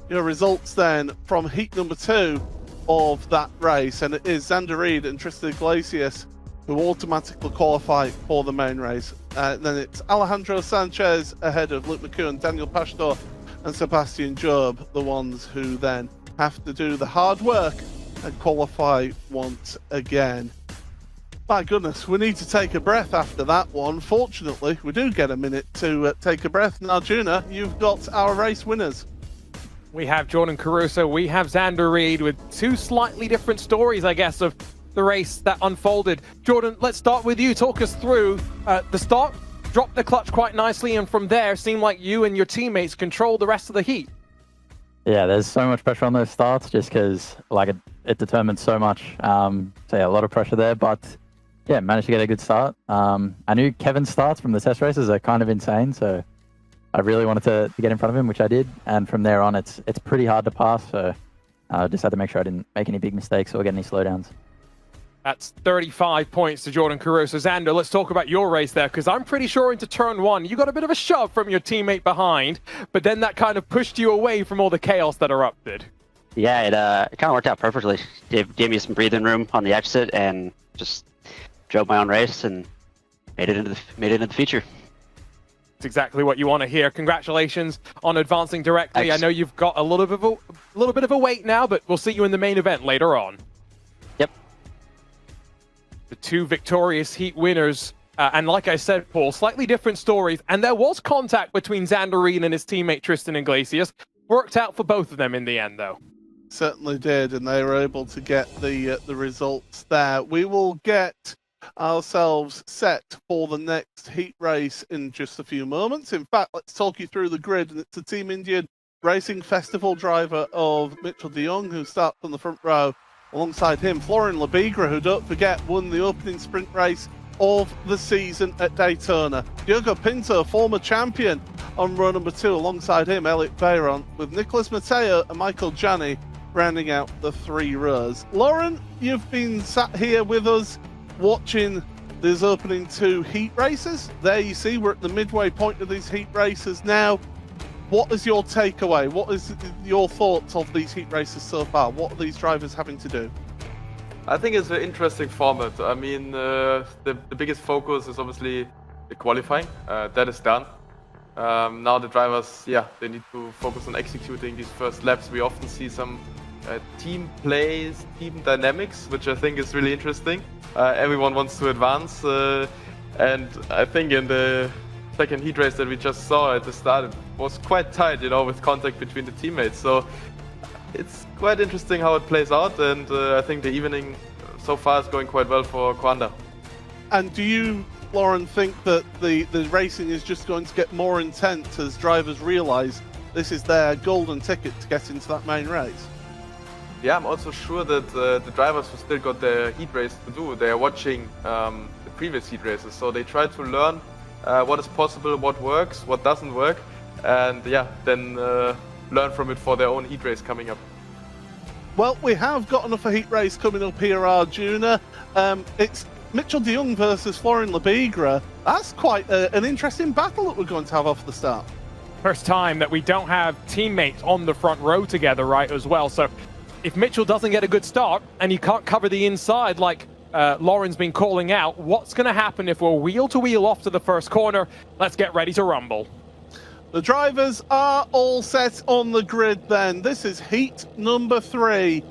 your results then from heat number 2 of that race, and it is Xander Reed and Tristan Iglesias who automatically qualify for the main race. Then it's Alejandro Sanchez ahead of Luke McEwen, Daniel Pastor and Sebastian Job, the ones who then have to do the hard work and qualify once again. My goodness, we need to take a breath after that one. Fortunately, we do get a minute to take a breath. Now, Juna, you've got our race winners. We have Jordan Caruso, we have Xander Reed, with two slightly different stories, I guess, of the race that unfolded. Jordan, let's start with you. Talk us through the start, dropped the clutch quite nicely, and from there, seemed like you and your teammates controlled the rest of the heat. Yeah, there's so much pressure on those starts just because it determines so much. So yeah, a lot of pressure there, but yeah, managed to get a good start. I knew Kevin's starts from the test races are kind of insane, so I really wanted to get in front of him, which I did. And from there on, it's pretty hard to pass, so I just had to make sure I didn't make any big mistakes or get any slowdowns. That's 35 points to Jordan Caruso. Xander, let's talk about your race there, because I'm pretty sure into turn 1, you got a bit of a shove from your teammate behind, but then that kind of pushed you away from all the chaos that erupted. Yeah, it kind of worked out perfectly. Gave me some breathing room on the exit and just drove my own race and made it into the feature. It's exactly what you want to hear. Congratulations on advancing directly. Thanks. I know you've got a little bit of a wait now, but we'll see you in the main event later on. Yep. The two victorious heat winners, and like I said, Paul, slightly different stories, and there was contact between Xander Reed and his teammate Tristan Iglesias. Worked out for both of them in the end, though. Certainly did, and they were able to get the results there. We will get ourselves set for the next heat race in just a few moments. In fact, let's talk you through the grid, and it's the Team Indian Racing Festival driver of Mitchell de Jong who starts on the front row. Alongside him, Florian Lebigra, who, don't forget, won the opening sprint race of the season at Daytona. Diogo Pinto, former champion, on row number 2. Alongside him, Elliot Bayron, with Nicholas Mateo and Michael Janney rounding out the 3 rows. Lauren, you've been sat here with us watching these opening 2 heat races. There you see, we're at the midway point of these heat races now. What is your takeaway? What is your thoughts of these heat races so far? What are these drivers having to do? I think it's an interesting format. I mean, the biggest focus is obviously the qualifying. That is done. Now the drivers, they need to focus on executing these first laps. We often see some team plays, team dynamics, which I think is really interesting. Everyone wants to advance, and I think in the second heat race that we just saw at the start, it was quite tight, with contact between the teammates. So it's quite interesting how it plays out, and I think the evening so far is going quite well for Kwanda. And do you, Lauren, think that the racing is just going to get more intense as drivers realise this is their golden ticket to get into that main race? Yeah, I'm also sure that the drivers who still got their heat race to do, they are watching the previous heat races, so they try to learn what is possible, what works, what doesn't work, and then learn from it for their own heat race coming up. Well, we have got another heat race coming up here, Arjuna. It's Mitchell de Jong versus Florian Lebigra. That's quite an interesting battle that we're going to have off the start. First time that we don't have teammates on the front row together, right, as well. So if Mitchell doesn't get a good start and he can't cover the inside like Lauren's been calling out, what's going to happen if we're wheel to wheel off to the first corner? Let's get ready to rumble. The drivers are all set on the grid then. This is heat number 3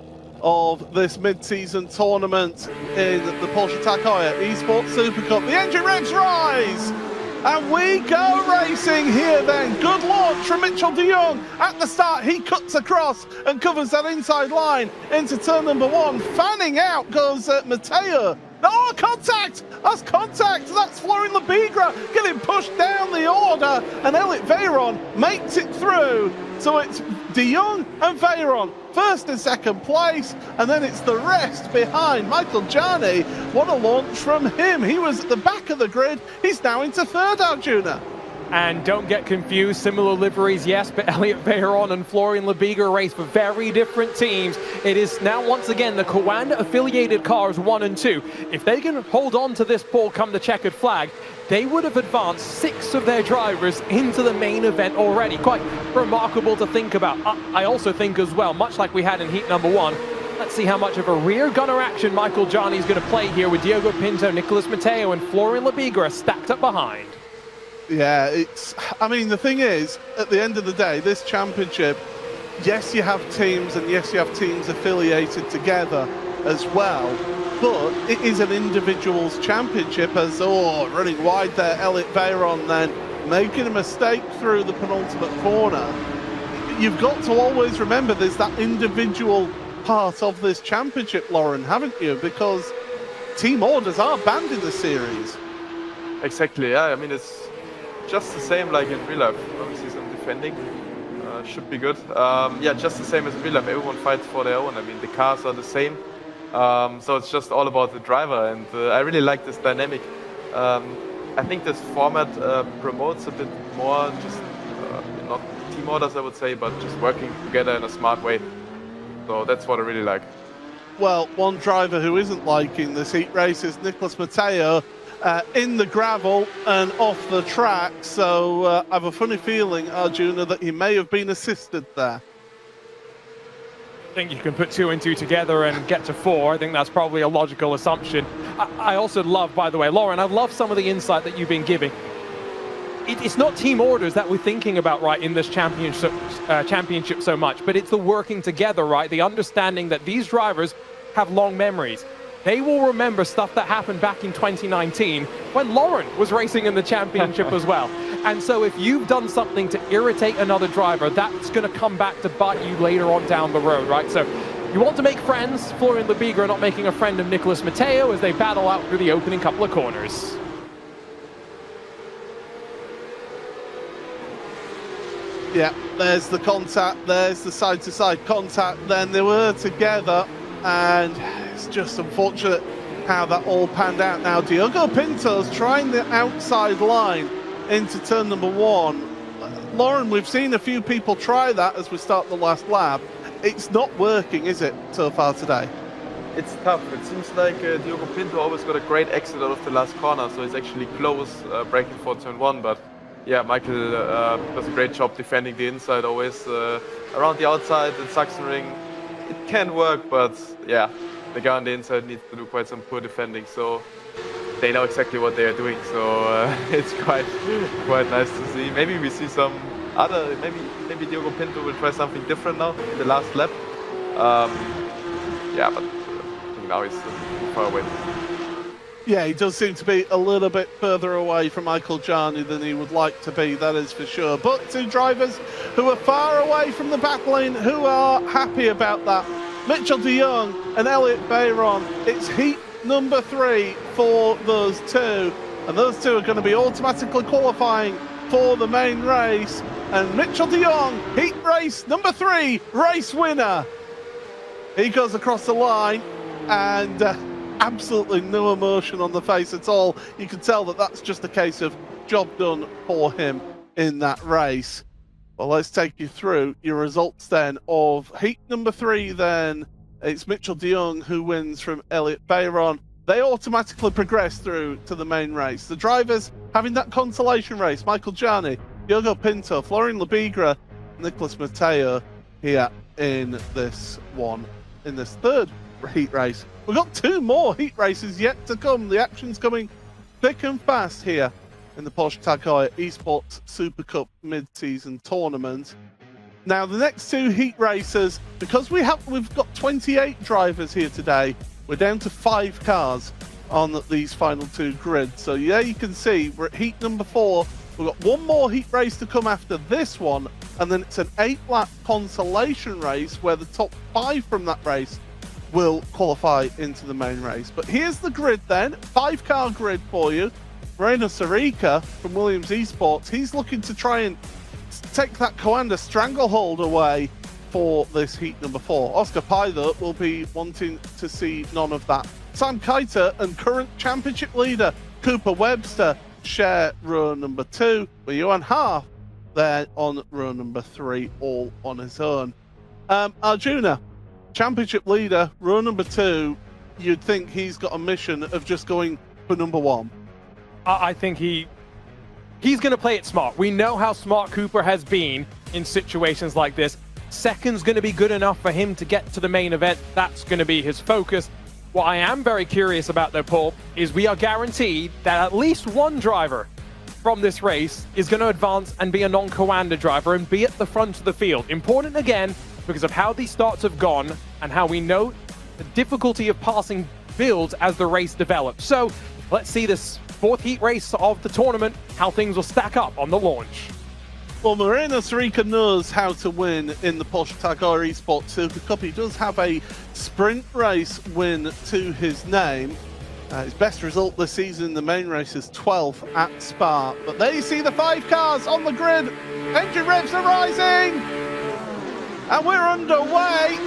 of this mid-season tournament in the Porsche Heuer Esports Supercup. The engine revs rise! And we go racing here then. Good launch from Mitchell de Jong. At the start, he cuts across and covers that inside line into turn number 1. Fanning out goes Mateo No, contact! That's contact! That's Florian Lebigra getting pushed down the order, and Elliot Veyron makes it through. So it's De Jong and Veyron, first and second place, and then it's the rest behind. Michael Jani, what a launch from him. He was at the back of the grid. He's now into third, Arjuna. And don't get confused, similar liveries, yes, but Elliot Veyron and Florian Lebiga race for very different teams. It is now once again the Coanda affiliated cars 1 and 2. If they can hold on to this pole come the checkered flag, they would have advanced 6 of their drivers into the main event already. Quite remarkable to think about. I also think as well, much like we had in heat number 1, let's see how much of a rear gunner action Michael Jani is going to play here with Diogo Pinto, Nicolas Matteo and Florian Lebiga stacked up behind. Yeah, I mean, the thing is, at the end of the day, this championship, yes, you have teams, and yes, you have teams affiliated together as well, but it is an individuals championship as, running wide there, Elliot Veyron then making a mistake through the penultimate corner. You've got to always remember there's that individual part of this championship, Lauren, haven't you? Because team orders are banned in the series. Exactly, yeah, I mean, it's just the same like in real life. Obviously some defending should be good. Yeah, just the same as in real life. Everyone fights for their own. I mean, the cars are the same. So it's just all about the driver, and I really like this dynamic. I think this format promotes a bit more just not team orders, I would say, but just working together in a smart way. So that's what I really like. Well, one driver who isn't liking this heat race is Nicolas Matteo. In the gravel and off the track, so I have a funny feeling, Arjuna, that he may have been assisted there. I think you can put 2 and 2 together and get to 4. I think that's probably a logical assumption. I also love, by the way, Lauren, I love some of the insight that you've been giving. It's not team orders that we're thinking about, right, in this championship so much, but it's the working together, right? The understanding that these drivers have long memories. They will remember stuff that happened back in 2019 when Lauren was racing in the championship as well. And so if you've done something to irritate another driver, that's going to come back to bite you later on down the road, right? So you want to make friends. Florian Lebiga are not making a friend of Nicolas Matteo as they battle out through the opening couple of corners. Yeah, there's the contact, there's the side-to-side contact, then they were together, and it's just unfortunate how that all panned out. Now, Diogo Pinto's trying the outside line into turn number 1. Lauren, we've seen a few people try that as we start the last lap. It's not working, is it, so far today? It's tough. It seems like Diogo Pinto always got a great exit out of the last corner, so he's actually close, braking for turn 1, but yeah, Michael does a great job defending the inside always. Around the outside in Sachsenring, it can work, but yeah, the guy on the inside needs to do quite some poor defending, so they know exactly what they are doing, so it's quite nice to see. Maybe we see some other, maybe Diogo Pinto will try something different now in the last lap. Yeah, but I think now he's too far away. Yeah, he does seem to be a little bit further away from Michael Jani than he would like to be, that is for sure. But 2 drivers who are far away from the back lane, who are happy about that. Mitchell de Jong and Elliot Veyron. It's heat number 3 for those 2. And those 2 are going to be automatically qualifying for the main race. And Mitchell de Jong, heat race number 3, race winner. He goes across the line and absolutely no emotion on the face at all. You can tell that that's just a case of job done for him in that race. Well, let's take you through your results then of heat number 3 then. It's Mitchell de Jong who wins from Elliot Veyron. They automatically progress through to the main race. The drivers having that consolation race, Michael Jani, Diogo Pinto, Florian Lebigra, Nicolas Matteo here in this one, in this third heat race. We've got 2 more heat races yet to come. The action's coming thick and fast here in the Porsche Tag Heuer Esports Supercup mid-season tournament. Now, the next 2 heat races, because we've got 28 drivers here today, we're down to 5 cars on these final 2 grids. So yeah, you can see we're at heat number 4. We've got 1 more heat race to come after this one, and then it's an 8-lap consolation race where the top 5 from that race will qualify into the main race. But here's the grid then, 5-car grid for you. Moreno Sorica from Williams Esports, he's looking to try and take that Coanda stranglehold away for this heat number 4. Oscar Pai, though, will be wanting to see none of that. Sam Kiter and current championship leader Cooper Webster share row number 2, with Johan Haaf there on row number 3, all on his own. Arjuna, championship leader, row number 2, you'd think he's got a mission of just going for number 1. I think he's going to play it smart. We know how smart Cooper has been in situations like this. Second's going to be good enough for him to get to the main event. That's going to be his focus. What I am very curious about, though, Paul, is we are guaranteed that at least one driver from this race is going to advance and be a non-Coanda driver and be at the front of the field. Important, again, because of how these starts have gone and how we know the difficulty of passing builds as the race develops. So let's see this 4th heat race of the tournament, how things will stack up on the launch. Well, Moreno Sorica knows how to win in the Porsche Tagore Esports Supercup. He does have a sprint race win to his name. His best result this season in the main race is 12th at Spa. But there you see the 5 cars on the grid. Engine revs are rising. And we're underway.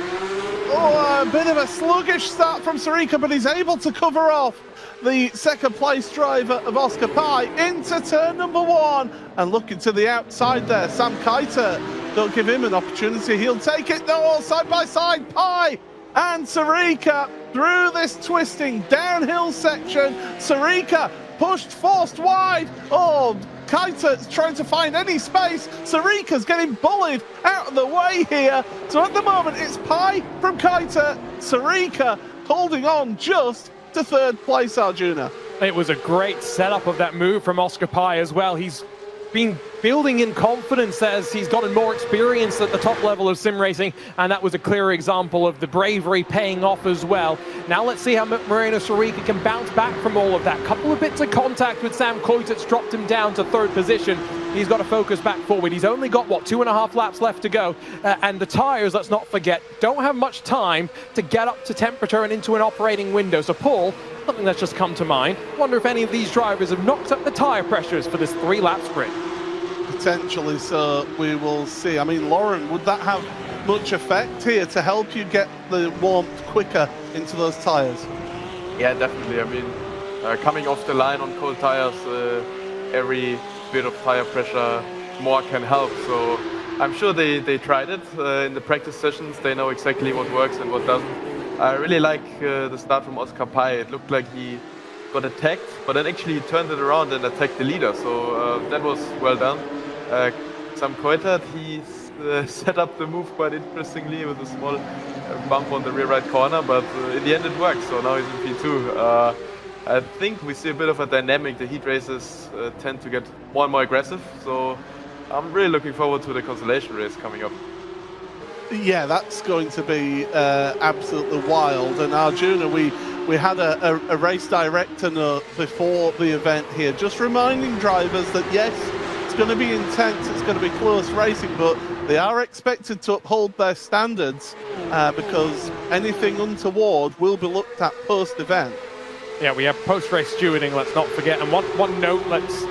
Oh, a bit of a sluggish start from Sorica, but he's able to cover off the second place driver of Oscar Pai into turn number 1. And looking to the outside there, Sam Kiter. Don't give him an opportunity. He'll take it though, all side by side. Pai and Sorica through this twisting downhill section. Sorica pushed, forced wide. Oh, Kiter's trying to find any space. Sorica's getting bullied out of the way here. So at the moment, it's Pai from Kiter. Sorica holding on just to 3rd place, Arjuna. It was a great setup of that move from Oscar Pai as well. He's been building in confidence as he's gotten more experience at the top level of sim racing, and that was a clear example of the bravery paying off as well. Now let's see how Moreno Sorica can bounce back from all of that. Couple of bits of contact with Sam Koitet's dropped him down to 3rd position. He's got to focus back forward. He's only got, 2.5 laps left to go. And the tyres, let's not forget, don't have much time to get up to temperature and into an operating window. So Paul, something that's just come to mind, wonder if any of these drivers have knocked up the tyre pressures for this 3-lap sprint. Potentially, so we will see. I mean, Lauren, would that have much effect here to help you get the warmth quicker into those tyres? Yeah, definitely. I mean, coming off the line on cold tires, every bit of tire pressure more can help. So I'm sure they tried it in the practice sessions. They know exactly what works and what doesn't. I really like the start from Oscar Pai. It looked like he got attacked, but then actually he turned it around and attacked the leader. So that was well done. Sam Koitet, he set up the move quite interestingly with a small bump on the rear right corner, but in the end it worked. So now he's in P2. I think we see a bit of a dynamic. The heat races tend to get more and more aggressive. So I'm really looking forward to the consolation race coming up. Yeah, that's going to be absolutely wild. And Arjuna, we had a race director note before the event here, just reminding drivers that yes, it's going to be intense, it's going to be close racing, but they are expected to uphold their standards because anything untoward will be looked at post-event. Yeah, we have post-race stewarding, let's not forget. And one note, let's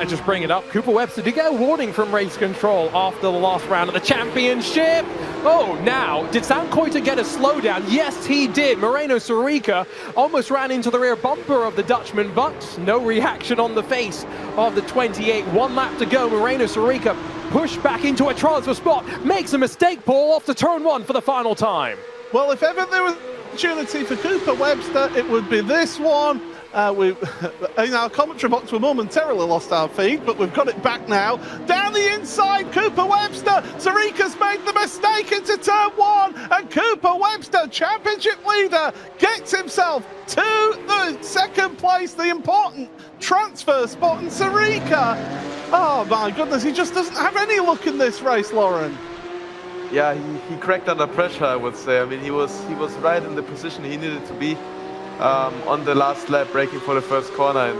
just bring it up. Cooper Webster did get a warning from race control after the last round of the championship. Oh, now, did Sam Koitet get a slowdown? Yes, he did. Moreno Sorica almost ran into the rear bumper of the Dutchman, but no reaction on the face of the 28. 1 lap to go. Moreno Sorica pushed back into a transfer spot, makes a mistake, Paul, off to turn 1 for the final time. Well, if ever there was opportunity for Cooper Webster, it would be this one. In our commentary box, we momentarily lost our feed, but we've got it back now. Down the inside, Cooper Webster. Sorica's made the mistake into turn 1, and Cooper Webster, championship leader, gets himself to the 2nd place, the important transfer spot. And Sorica, oh my goodness, he just doesn't have any luck in this race, Lauren. Yeah, he cracked under pressure, I would say. I mean, he was right in the position he needed to be. On the last lap, braking for the first corner, and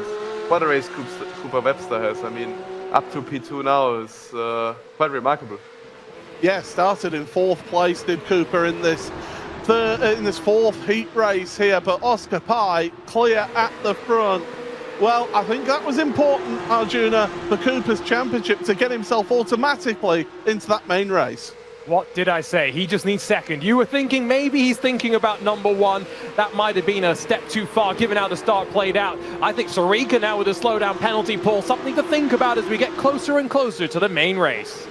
what a race Cooper Webster has. I mean, up to P2 now is quite remarkable. Yeah, started in 4th place, did Cooper in this fourth heat race here, but Oscar Pye clear at the front. Well, I think that was important, Arjuna, for Cooper's championship to get himself automatically into that main race. What did I say? He just needs second. You were thinking maybe he's thinking about number one. That might have been a step too far, given how the start played out. I think Sarika now with a slowdown penalty, Paul, something to think about as we get closer and closer to the main race.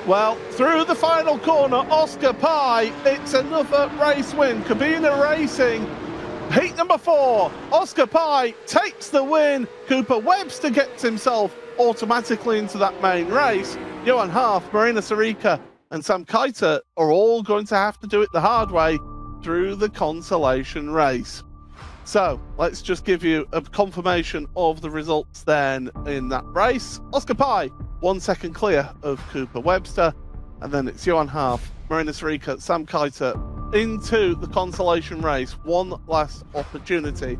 Well, through the final corner, Oscar Pye, it's another race win. Cabina Racing, heat number 4. Oscar Pye takes the win. Cooper Webster gets himself automatically into that main race. Johan Half, Marina Sarika, and Sam Keiter are all going to have to do it the hard way through the consolation race. So let's just give you a confirmation of the results then in that race. Oscar Pye, 1 second clear of Cooper Webster, and then it's Johan Half, Marina Sarika, Sam Keiter into the consolation race. One last opportunity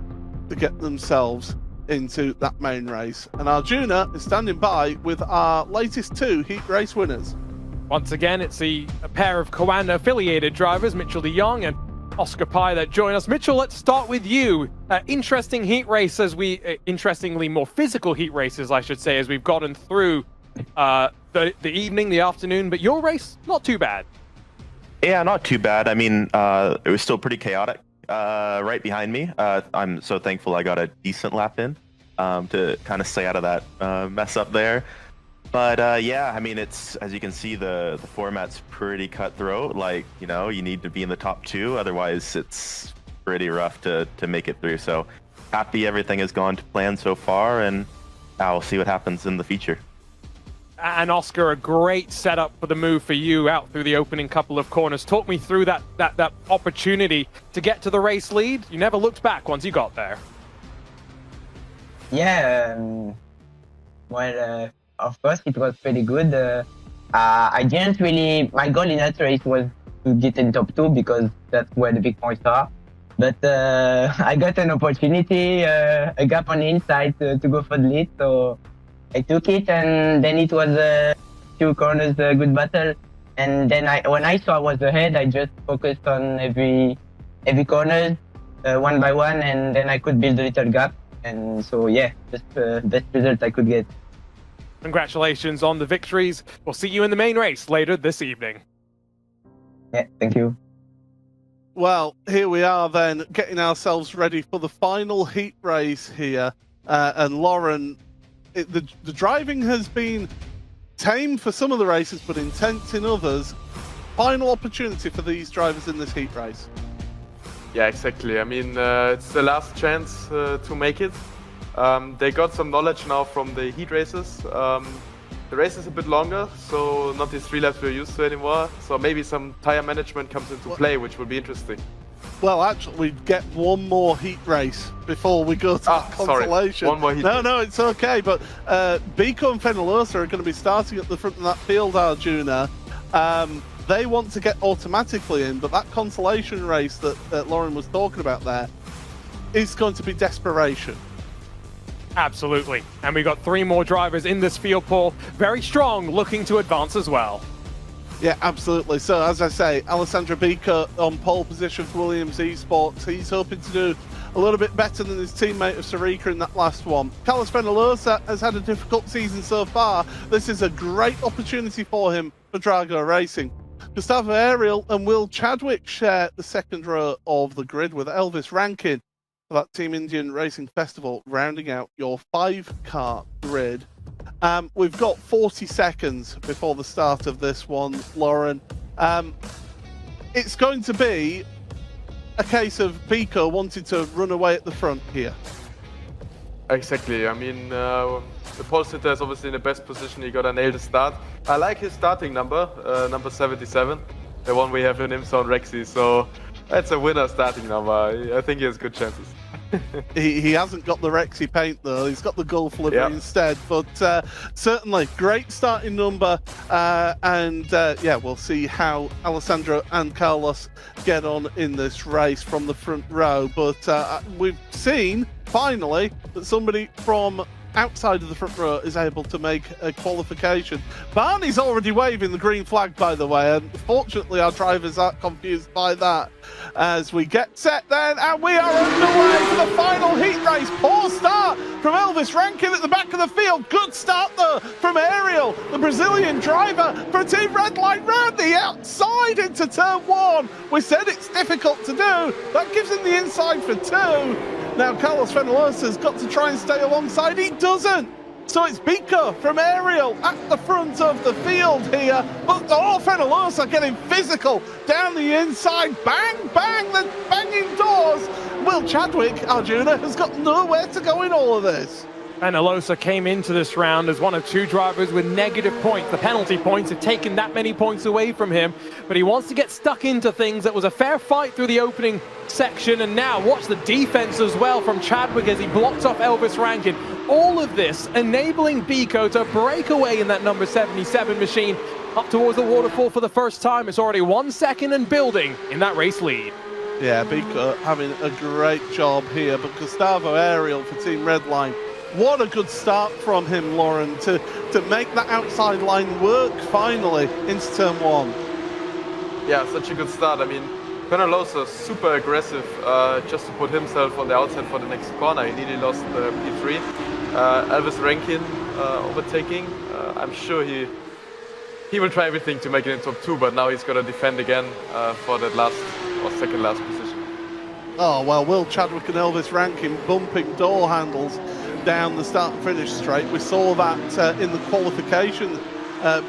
to get themselves into that main race. And Arjuna is standing by with our latest 2 heat race winners. Once again, it's a pair of Coanda-affiliated drivers, Mitchell de Jong and Oscar Pye, that join us. Mitchell, let's start with you. Interesting heat race interestingly more physical heat races, I should say, as we've gotten through the evening, the afternoon, but your race, not too bad. Yeah, not too bad. I mean, it was still pretty chaotic right behind me. I'm so thankful I got a decent lap in to kind of stay out of that mess up there. But yeah, I mean, it's, as you can see, the format's pretty cutthroat. Like, you know, you need to be in the top 2, otherwise it's pretty rough to make it through. So happy everything has gone to plan so far, and we'll see what happens in the feature. And Oscar, a great setup for the move for you out through the opening couple of corners. Talk me through that opportunity to get to the race lead. You never looked back once you got there. Yeah, well, of course it was pretty good. I didn't really, my goal in that race was to get in top 2 because that's where the big points are. But I got an opportunity, a gap on the inside to go for the lead, so I took it, and then it was 2 corners, a good battle. And then when I saw I was ahead, I just focused on every corner, one by one, and then I could build a little gap. And so yeah, just best result I could get. Congratulations on the victories. We'll see you in the main race later this evening. Yeah, thank you. Well, here we are then, getting ourselves ready for the final heat race here. And Lauren, the driving has been tame for some of the races, but intense in others. Final opportunity for these drivers in this heat race. Yeah, exactly. I mean, it's the last chance to make it. They got some knowledge now from the heat races. The race is a bit longer, so not these 3 laps we're used to anymore. So maybe some tire management comes into play, which will be interesting. Well, actually, we get one more heat race before we go to consolation. Sorry. One more heat race. No, it's okay. But Biko and Fenalosa are going to be starting at the front of that field, Arjuna. They want to get automatically in, but that consolation race that Lauren was talking about there is going to be desperation. Absolutely. And we got 3 more drivers in this field, Paul. Very strong, looking to advance as well. Yeah, absolutely. So, as I say, Alessandro Bica on pole position for Williams Esports. He's hoping to do a little bit better than his teammate of Sarika in that last one. Carlos Penalosa has had a difficult season so far. This is a great opportunity for him for Drago Racing. Gustavo Ariel and Will Chadwick share the second row of the grid with Elvis Rankin for that Team Indian Racing Festival, rounding out your 5-car grid. We've got 40 seconds before the start of this one, Lauren. It's going to be a case of Pico wanting to run away at the front here. Exactly. I mean, the pole sitter is obviously in the best position. He got to nail the start. I like his starting number, number 77, the one we have in IMSA on Rexy. So that's a winner starting number. I think he has good chances. He hasn't got the Rexy paint though. He's got the Gulf livery instead. But certainly great starting number. Yeah, we'll see how Alessandro and Carlos get on in this race from the front row. But we've seen finally that somebody from outside of the front row is able to make a qualification. Barney's already waving the green flag, by the way, and fortunately our drivers aren't confused by that. As we get set then, and we are underway for the final heat race. Poor start from Elvis Rankin at the back of the field. Good start though from Ariel, the Brazilian driver for Team Redline, round the outside into turn 1. We said it's difficult to do. That gives him the inside for 2. Now Carlos Fenollosa's got to try and stay alongside. He doesn't. So it's Bika from Ariel at the front of the field here. But Fenollosa getting physical down the inside. Bang, bang, the banging doors. Will Chadwick, Arjuna, has got nowhere to go in all of this. Fenollosa came into this round as one of 2 drivers with negative points. The penalty points have taken that many points away from him, but he wants to get stuck into things. It was a fair fight through the opening section, and now watch the defense as well from Chadwick as he blocks off Elvis Rankin. All of this enabling Biko to break away in that number 77 machine up towards the waterfall for the first time. It's already 1 second and building in that race lead. Yeah, Biko having a great job here, but Gustavo Ariel for Team Redline, what a good start from him, Lauren, to make that outside line work finally into turn 1. Yeah, such a good start. I mean, Fenollosa super aggressive just to put himself on the outside for the next corner. He nearly lost the P3. Elvis Rankin overtaking. I'm sure he will try everything to make it in top 2, but now he's got to defend again for that last or second last position. Oh, well, Will Chadwick and Elvis Rankin bumping door handles down the start and finish straight. We saw that in the qualification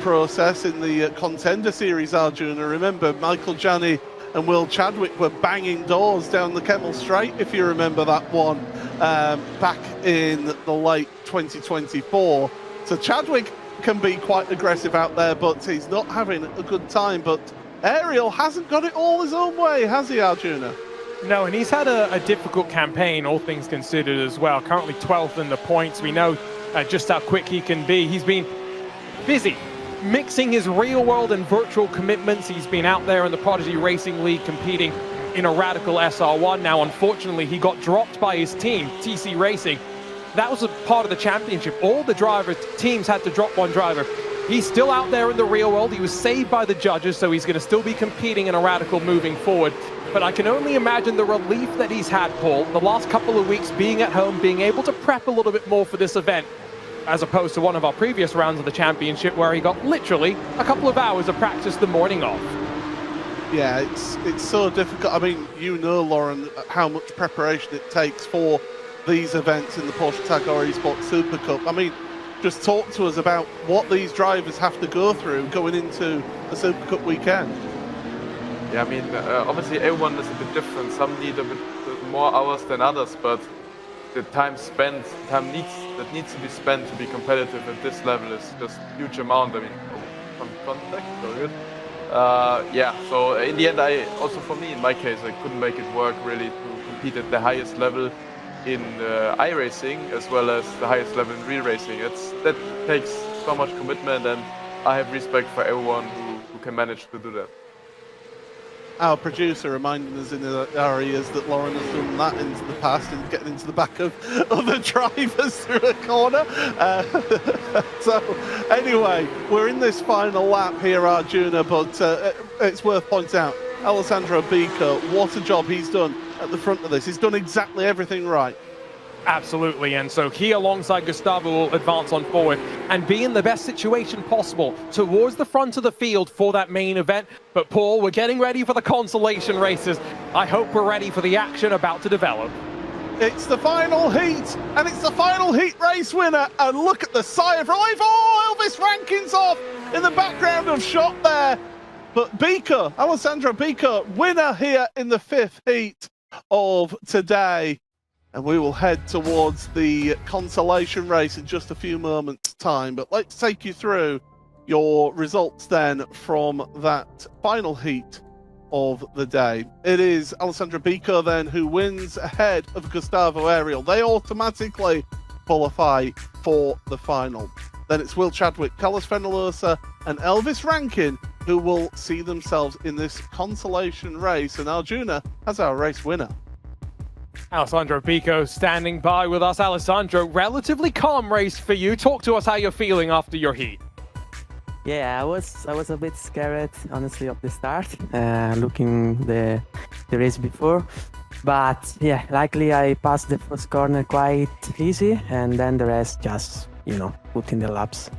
process in the Contender Series, Arjuna. Remember, Michael Janney and Will Chadwick were banging doors down the Kemmel Straight, if you remember that one, back in the late 2024. So Chadwick can be quite aggressive out there, but he's not having a good time. But Ariel hasn't got it all his own way, has he, Arjuna? No, and he's had a difficult campaign, all things considered as well. Currently 12th in the points. We know just how quick he can be. He's been busy mixing his real world and virtual commitments. He's been out there in the Prodigy Racing League competing in a Radical SR1. Now, unfortunately, he got dropped by his team, TC Racing. That was a part of the championship. All the teams had to drop one driver. He's still out there in the real world. He was saved by the judges, so he's going to still be competing in a Radical moving forward. But I can only imagine the relief that he's had, Paul, the last couple of weeks being at home, being able to prep a little bit more for this event, as opposed to one of our previous rounds of the championship where he got literally a couple of hours of practice the morning off. Yeah, it's so difficult. I mean, you know, Lauren, how much preparation it takes for these events in the Porsche Tagore Esports Super Cup. I mean, just talk to us about what these drivers have to go through going into the Super Cup weekend. Yeah, I mean, obviously everyone is a bit different. Some need a bit more hours than others, but the time that needs to be spent to be competitive at this level is just a huge amount. I mean, some contact, very good. Yeah, so in the end, in my case, I couldn't make it work really to compete at the highest level in iRacing as well as the highest level in real racing. That takes so much commitment, and I have respect for everyone who can manage to do that. Our producer reminding us in our ears that Lauren has done that into the past and getting into the back of other drivers through a corner. So anyway, we're in this final lap here, Arjuna, but it's worth pointing out, Alessandro Biko, what a job he's done at the front of this. He's done exactly everything right. Absolutely, and so he alongside Gustavo will advance on forward and be in the best situation possible towards the front of the field for that main event. But Paul, we're getting ready for the consolation races. I hope we're ready for the action about to develop. It's the final heat, and it's the final heat race winner, and look at the sigh of relief. Oh, Elvis Rankin's off in the background of shot there. But Biko, Alessandro Biko, winner here in the 5th heat of today. And we will head towards the consolation race in just a few moments' time. But let's take you through your results then from that final heat of the day. It is Alessandro Biko then who wins ahead of Gustavo Ariel. They automatically qualify for the final. Then it's Will Chadwick, Carlos Fenollosa and Elvis Rankin who will see themselves in this consolation race. And Arjuna has our race winner. Alessandro Pico standing by with us. Alessandro, relatively calm race for you. Talk to us how you're feeling after your heat. Yeah, I was a bit scared, honestly, of the start, looking the race before. But yeah, luckily I passed the first corner quite easy, and then the rest just, put in the laps.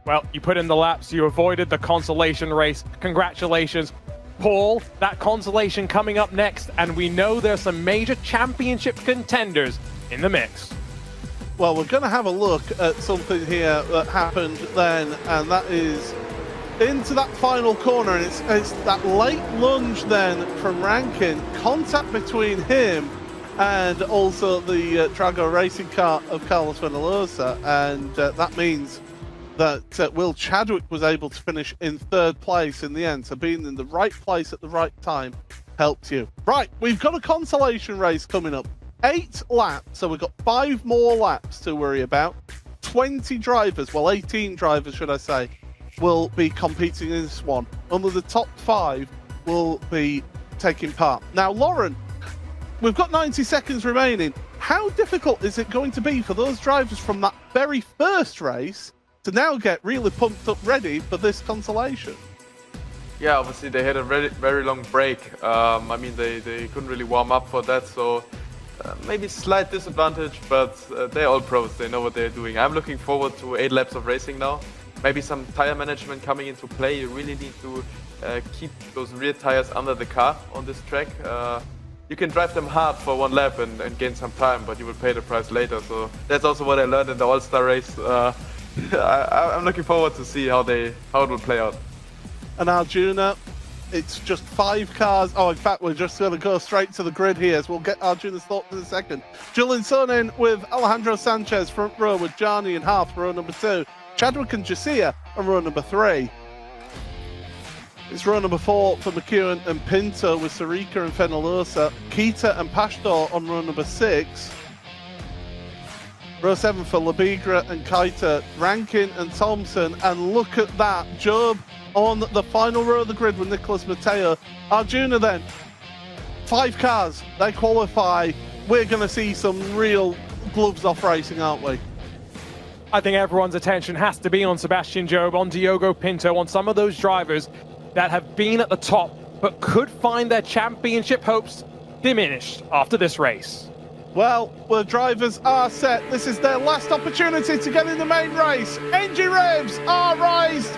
Well, you put in the laps, you avoided the consolation race. Congratulations. Paul, that consolation coming up next, and we know there's some major championship contenders in the mix. Well, we're going to have a look at something here that happened then, and that is into that final corner, and it's that late lunge then from Rankin, contact between him and also the Drago racing car of Carlos Fenalosa, and that means that Will Chadwick was able to finish in third place in the end. So being in the right place at the right time helped you. Right, we've got a consolation race coming up. 8 laps, so we've got 5 more laps to worry about. 20 drivers, well 18 drivers should I say, will be competing in this one. Only the top 5 will be taking part. Now Lauren, we've got 90 seconds remaining. How difficult is it going to be for those drivers from that very first race to now get really pumped up ready for this consolation? Yeah, obviously they had a very, very long break. I mean, they couldn't really warm up for that, so maybe slight disadvantage, but they're all pros. They know what they're doing. I'm looking forward to 8 laps of racing now. Maybe some tire management coming into play. You really need to keep those rear tires under the car on this track. You can drive them hard for 1 lap and gain some time, but you will pay the price later. So that's also what I learned in the All-Star race. I'm looking forward to see how it will play out. And Arjuna, it's just 5 cars. Oh, in fact, we're just going to go straight to the grid here, so we'll get Arjuna's thoughts in a second. Julian Sonin with Alejandro Sanchez front row with Jarni and Half, row number 2. Chadwick and Jasia on row number 3. It's row number 4 for McEwen and Pinto with Sarika and Fenalosa. Kita and Pashto on row number 6. Row 7 for Labigra and Kaita, Rankin and Thompson, and look at that, Job on the final row of the grid with Nicholas Mateo. Arjuna then, 5 cars, they qualify. We're going to see some real gloves off racing, aren't we? I think everyone's attention has to be on Sebastian Job, on Diogo Pinto, on some of those drivers that have been at the top, but could find their championship hopes diminished after this race. Well, the drivers are set. This is their last opportunity to get in the main race. Engine revs are raised.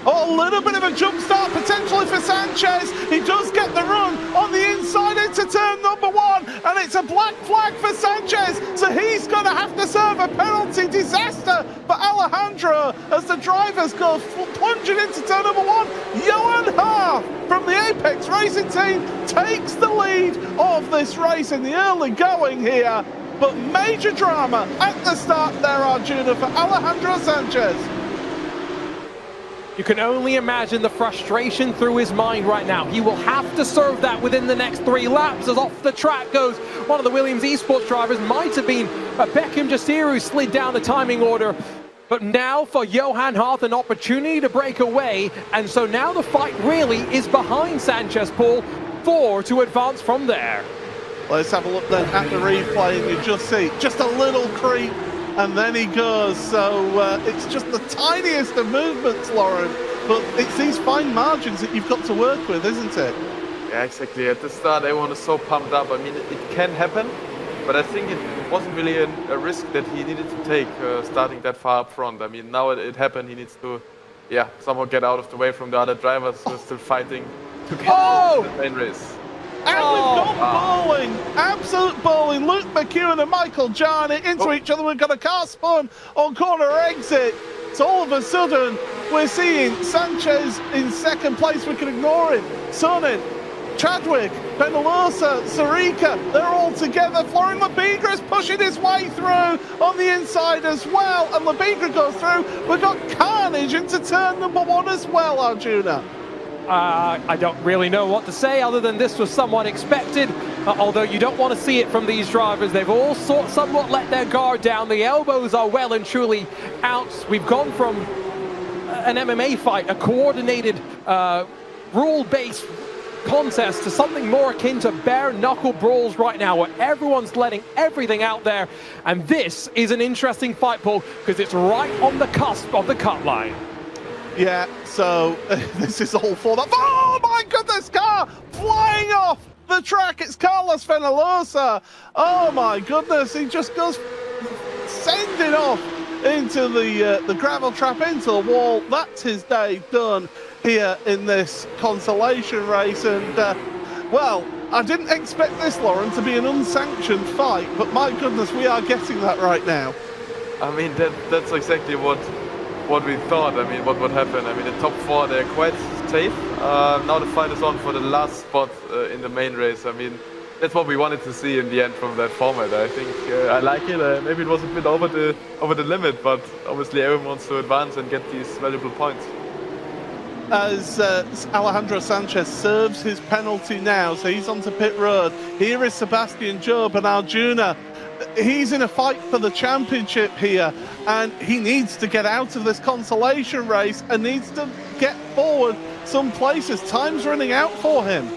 Oh, a little bit of a jump start potentially for Sanchez. He does get the run on the inside into turn number 1, and it's a black flag for Sanchez. So he's going to have to serve a penalty. Disaster for Alejandro as the drivers go plunging into turn number 1. Johan Haaf from the Apex Racing team takes the lead of this race in the early going here. But major drama at the start there, Arjuna, for Alejandro Sanchez. You can only imagine the frustration through his mind right now. He will have to serve that within the next 3 laps as off the track goes one of the Williams Esports drivers. Might have been Beckham Jasir who slid down the timing order. But now for Johan Haaf, an opportunity to break away. And so now the fight really is behind Sanchez, Paul, 4 to advance from there. Let's have a look then at the replay, and you just see just a little creep, and then he goes. So it's just the tiniest of movements, Lauren, but it's these fine margins that you've got to work with, isn't it? Yeah, exactly. At the start, everyone is so pumped up. I mean, it can happen, but I think it wasn't really a risk that he needed to take starting that far up front. I mean, now it happened. He needs to, somehow get out of the way from the other drivers who are still fighting to get the main race. And we've got bowling, absolute bowling. Luke McEwen and Michael Jarni into each other. We've got a car spun on corner exit. So all of a sudden, we're seeing Sanchez in second place. We can ignore him. Sonin, Chadwick, Penalosa, Sarika, they're all together. Florian Labigra is pushing his way through on the inside as well. And Labigra goes through. We've got carnage into turn number 1 as well, Arjuna. I don't really know what to say other than this was somewhat expected, although you don't want to see it from these drivers. They've all somewhat let their guard down. The elbows are well and truly out. We've gone from an MMA fight, a coordinated, rule-based contest to something more akin to bare knuckle brawls right now, where everyone's letting everything out there. And this is an interesting fight, Paul, because it's right on the cusp of the cut line. Yeah, so this is all for that. Oh my goodness, car flying off the track. It's Carlos Fenalosa. Oh my goodness, he just goes sending off into the gravel trap, into the wall. That's his day done here in this consolation race. And well, I didn't expect this, Lauren, to be an unsanctioned fight, but my goodness, we are getting that right now. I mean, that's exactly what we thought. I mean, what would happen. I mean, the top 4, they're quite safe. Now the fight is on for the last spot in the main race. I mean, that's what we wanted to see in the end from that format. I think I like it. Maybe it was a bit over the limit, but obviously everyone wants to advance and get these valuable points. As Alejandro Sanchez serves his penalty now, so he's onto pit road. Here is Sebastian Job and Arjuna. He's in a fight for the championship here, and he needs to get out of this consolation race and needs to get forward some places. Time's running out for him.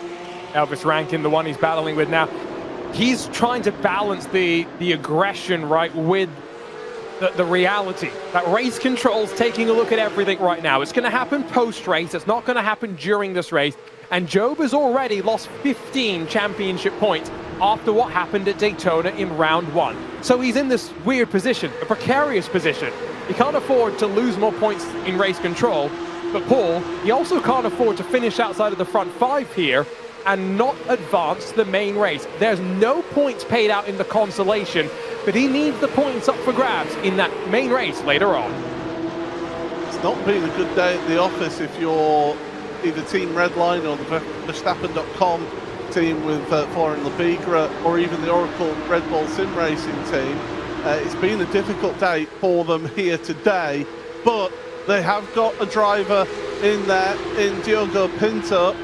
Elvis Rankin, the one he's battling with now, he's trying to balance the aggression, right, with the reality. That race control's taking a look at everything right now. It's going to happen post-race. It's not going to happen during this race. And Job has already lost 15 championship points after what happened at Daytona in round 1. So he's in this weird position, a precarious position. He can't afford to lose more points in race control, but Paul, he also can't afford to finish outside of the front 5 here and not advance the main race. There's no points paid out in the consolation, but he needs the points up for grabs in that main race later on. It's not been a good day at the office if you're either Team Redline or the Verstappen.com team with Florian Lebigra, or even the Oracle Red Bull Sim Racing team. It's been a difficult day for them here today, but they have got a driver in there in Diogo Pinto,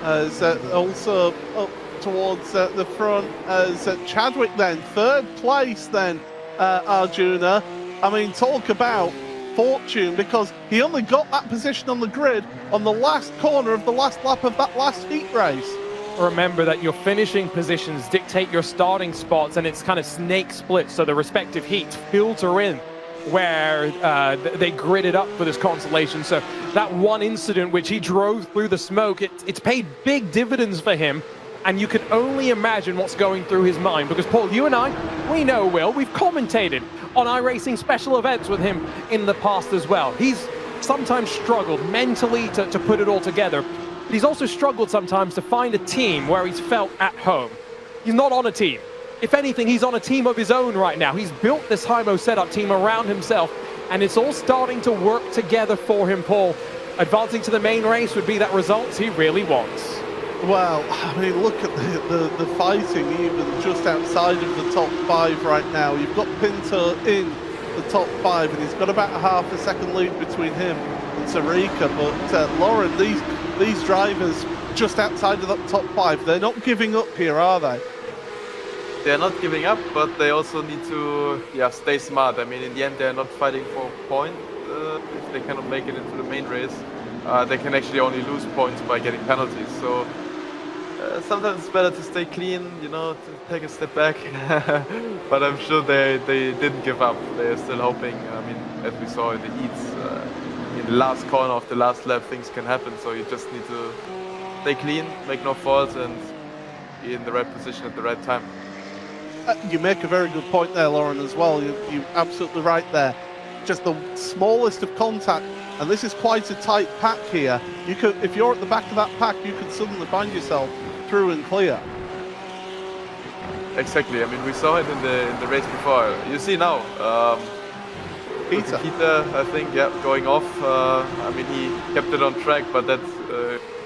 as also up towards the front as Chadwick then, 3rd place then, Arjuna. I mean, talk about fortune, because he only got that position on the grid on the last corner of the last lap of that last heat race. Remember that your finishing positions dictate your starting spots, and it's kind of snake split, so the respective heats filter in where they gridded up for this consolation. So that one incident which he drove through the smoke, it's paid big dividends for him, and you can only imagine what's going through his mind, because Paul, you and I, we know Will, we've commentated on iRacing special events with him in the past as well. He's sometimes struggled mentally to put it all together. But he's also struggled sometimes to find a team where he's felt at home. He's not on a team. If anything, he's on a team of his own right now. He's built this Hymo setup team around himself, and it's all starting to work together for him, Paul. Advancing to the main race would be that result he really wants. Well, I mean, look at the fighting even just outside of the top 5 right now. You've got Pinto in the top 5, and he's got about a half a second lead between him and Sarika. But Lauren, these drivers just outside of that top 5, they're not giving up here, are they? They're not giving up, but they also need to stay smart. I mean, in the end, they're not fighting for a point. If they cannot make it into the main race, they can actually only lose points by getting penalties. So sometimes it's better to stay clean, you know, to take a step back. But I'm sure they didn't give up. They're still hoping. I mean, as we saw in the heats, in the last corner of the last lap, things can happen. So you just need to stay clean, make no faults, and be in the right position at the right time. You make a very good point there, Lauren, as well. You're absolutely right there. Just the smallest of contact, and this is quite a tight pack here. You could, if you're at the back of that pack, you could suddenly find yourself through and clear. Exactly. I mean, we saw it in the race before. You see now, Peter, I think, going off. I mean, he kept it on track, but that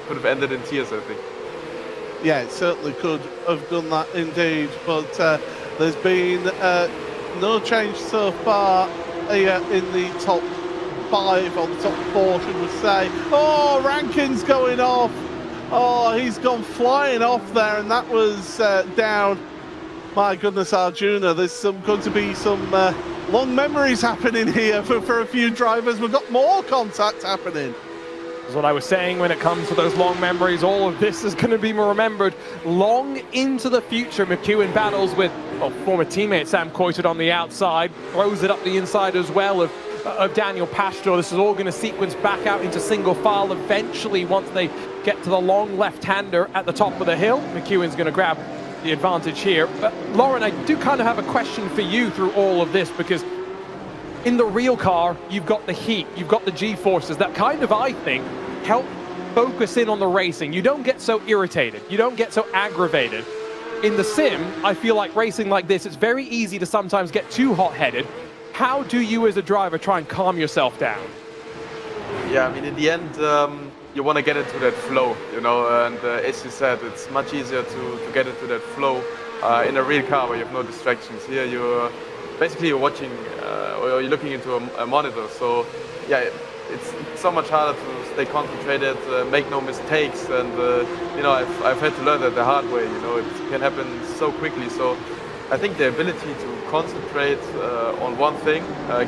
could have ended in tears, I think. Yeah, it certainly could have done that indeed, but there's been no change so far here in the top 5, or the top 4, should we say. Oh, Rankin's going off. Oh, he's gone flying off there, and that was down. My goodness, Arjuna, there's going to be some long memories happening here for a few drivers. We've got more contact happening. That's what I was saying when it comes to those long memories. All of this is going to be remembered long into the future. McEwen battles with former teammate Sam Coited on the outside, throws it up the inside as well of Daniel Pastor. This is all going to sequence back out into single file eventually once they get to the long left-hander at the top of the hill. McEwen's going to grab the advantage here. But Lauren, I do kind of have a question for you through all of this, because in the real car, you've got the heat, you've got the G-forces that kind of, I think, help focus in on the racing. You don't get so irritated, you don't get so aggravated. In the sim, I feel like racing like this, it's very easy to sometimes get too hot-headed. How do you as a driver try and calm yourself down? Yeah, I mean, in the end, you want to get into that flow, you know, and as you said, it's much easier to get into that flow in a real car where you have no distractions. Here, you're watching or you're looking into a monitor, so yeah, it's so much harder to stay concentrated, make no mistakes, and you know, I've had to learn that the hard way. You know, it can happen so quickly. So I think the ability to concentrate on one thing,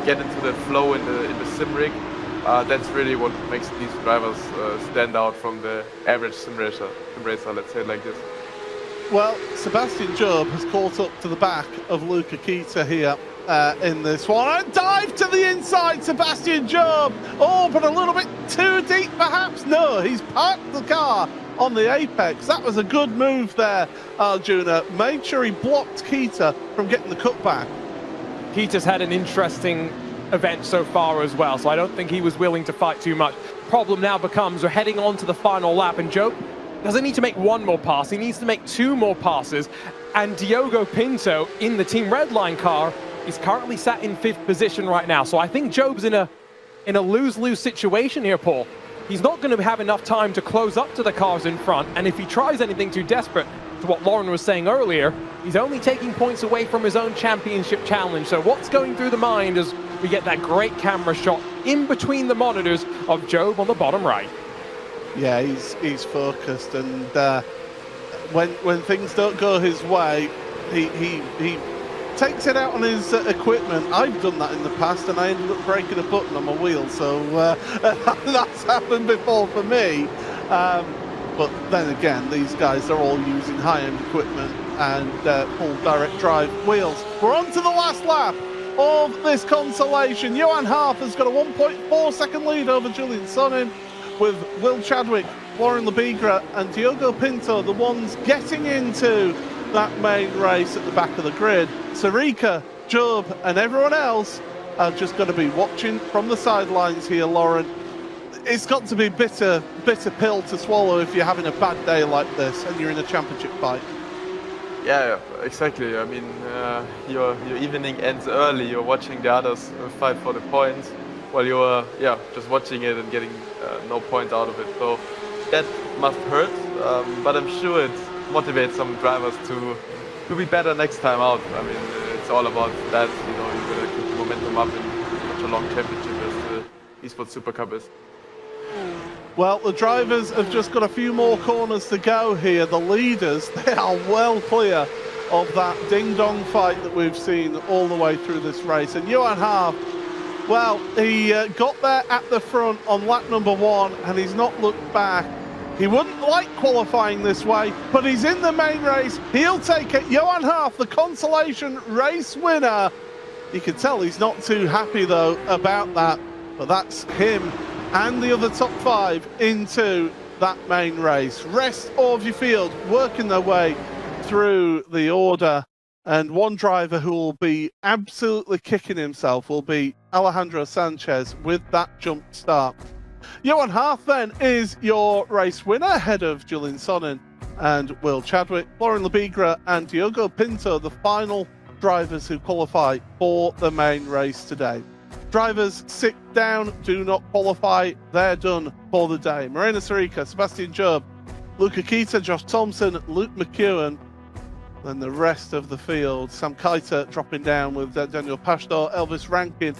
get into that flow in the sim rig, that's really what makes these drivers stand out from the average sim racer, let's say it like this. Well, Sebastian Job has caught up to the back of Luca Kita here in this one. And dive to the inside, Sebastian Job. Oh, but a little bit too deep perhaps. No, he's parked the car on the apex. That was a good move there, Arjuna. Made sure he blocked Kita from getting the cutback. Kita's had an interesting event so far as well, so I don't think he was willing to fight too much. Problem now becomes we're heading on to the final lap, and Job doesn't need to make one more pass, he needs to make two more passes. And Diogo Pinto in the Team Redline car is currently sat in 5th position right now. So I think Job's in a lose-lose situation here, Paul. He's not going to have enough time to close up to the cars in front, and if he tries anything too desperate, to what Lauren was saying earlier, he's only taking points away from his own championship challenge. So what's going through the mind as we get that great camera shot in between the monitors of Job on the bottom right? Yeah, he's focused, and when things don't go his way, he takes it out on his equipment. I've done that in the past, and I ended up breaking a button on my wheel, so that's happened before for me. But then again, these guys are all using high-end equipment and full direct drive wheels. We're on to the last lap of this consolation. Johan Harf has got a 1.4 second lead over Julian Sonin, with Will Chadwick, Lauren Labigra and Diogo Pinto the ones getting into that main race at the back of the grid. Sarika, Job and everyone else are just going to be watching from the sidelines here, Lauren. It's got to be bitter pill to swallow if you're having a bad day like this and you're in a championship fight. Yeah, exactly. I mean, your evening ends early. You're watching the others fight for the points, while you're just watching it and getting no points out of it. So that must hurt, but I'm sure it motivates some drivers to be better next time out. I mean, it's all about that. You know, you're gonna keep the momentum up in such a long championship as the Esports Supercup is. Well, the drivers have just got a few more corners to go here. The leaders, they are well clear of that ding-dong fight that we've seen all the way through this race. And Johan Harf, well, he got there at the front on lap number 1, and he's not looked back. He wouldn't like qualifying this way, but he's in the main race. He'll take it. Johan Harf, the consolation race winner. You can tell he's not too happy, though, about that. But that's him and the other top 5 into that main race. Rest of your field working their way through the order. And one driver who will be absolutely kicking himself will be Alejandro Sanchez with that jump start. Johan Harf then is your race winner ahead of Julian Sonin and Will Chadwick. Lauren Labigra and Diogo Pinto, the final drivers who qualify for the main race today. Drivers sit down, do not qualify, they're done for the day. Morena Sarika, Sebastian Job, Luca Kita, Josh Thompson, Luke McEwen, and the rest of the field. Sam Keiter dropping down with Daniel Pastor, Elvis Rankin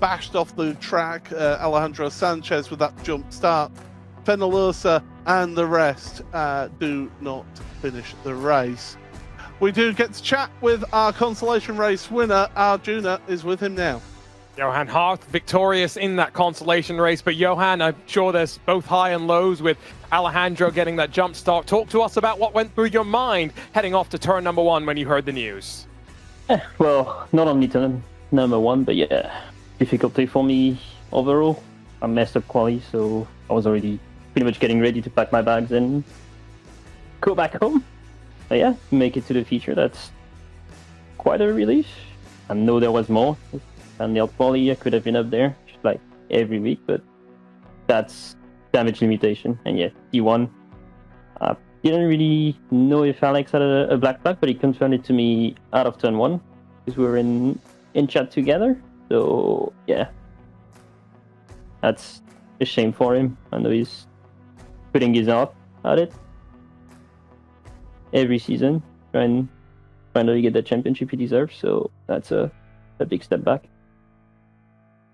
bashed off the track, Alejandro Sanchez with that jump start. Fenalosa and the rest do not finish the race. We do get to chat with our consolation race winner. Arjuna is with him now. Johan Harth victorious in that consolation race, but Johan, I'm sure there's both high and lows with Alejandro getting that jump start. Talk to us about what went through your mind heading off to turn number 1 when you heard the news. Well, not only turn number 1, but yeah, difficulty for me overall. I messed up quali, so I was already pretty much getting ready to pack my bags and go back home. But yeah, make it to the feature, that's quite a relief. I know there was more. And the quali, I could have been up there just like every week, but that's damage limitation. And yeah, T1. I didn't really know if Alex had a black flag, but he confirmed it to me out of turn 1 because we were in chat together. So yeah, that's a shame for him. I know he's putting his heart at it every season, trying to get the championship he deserves. So that's a big step back.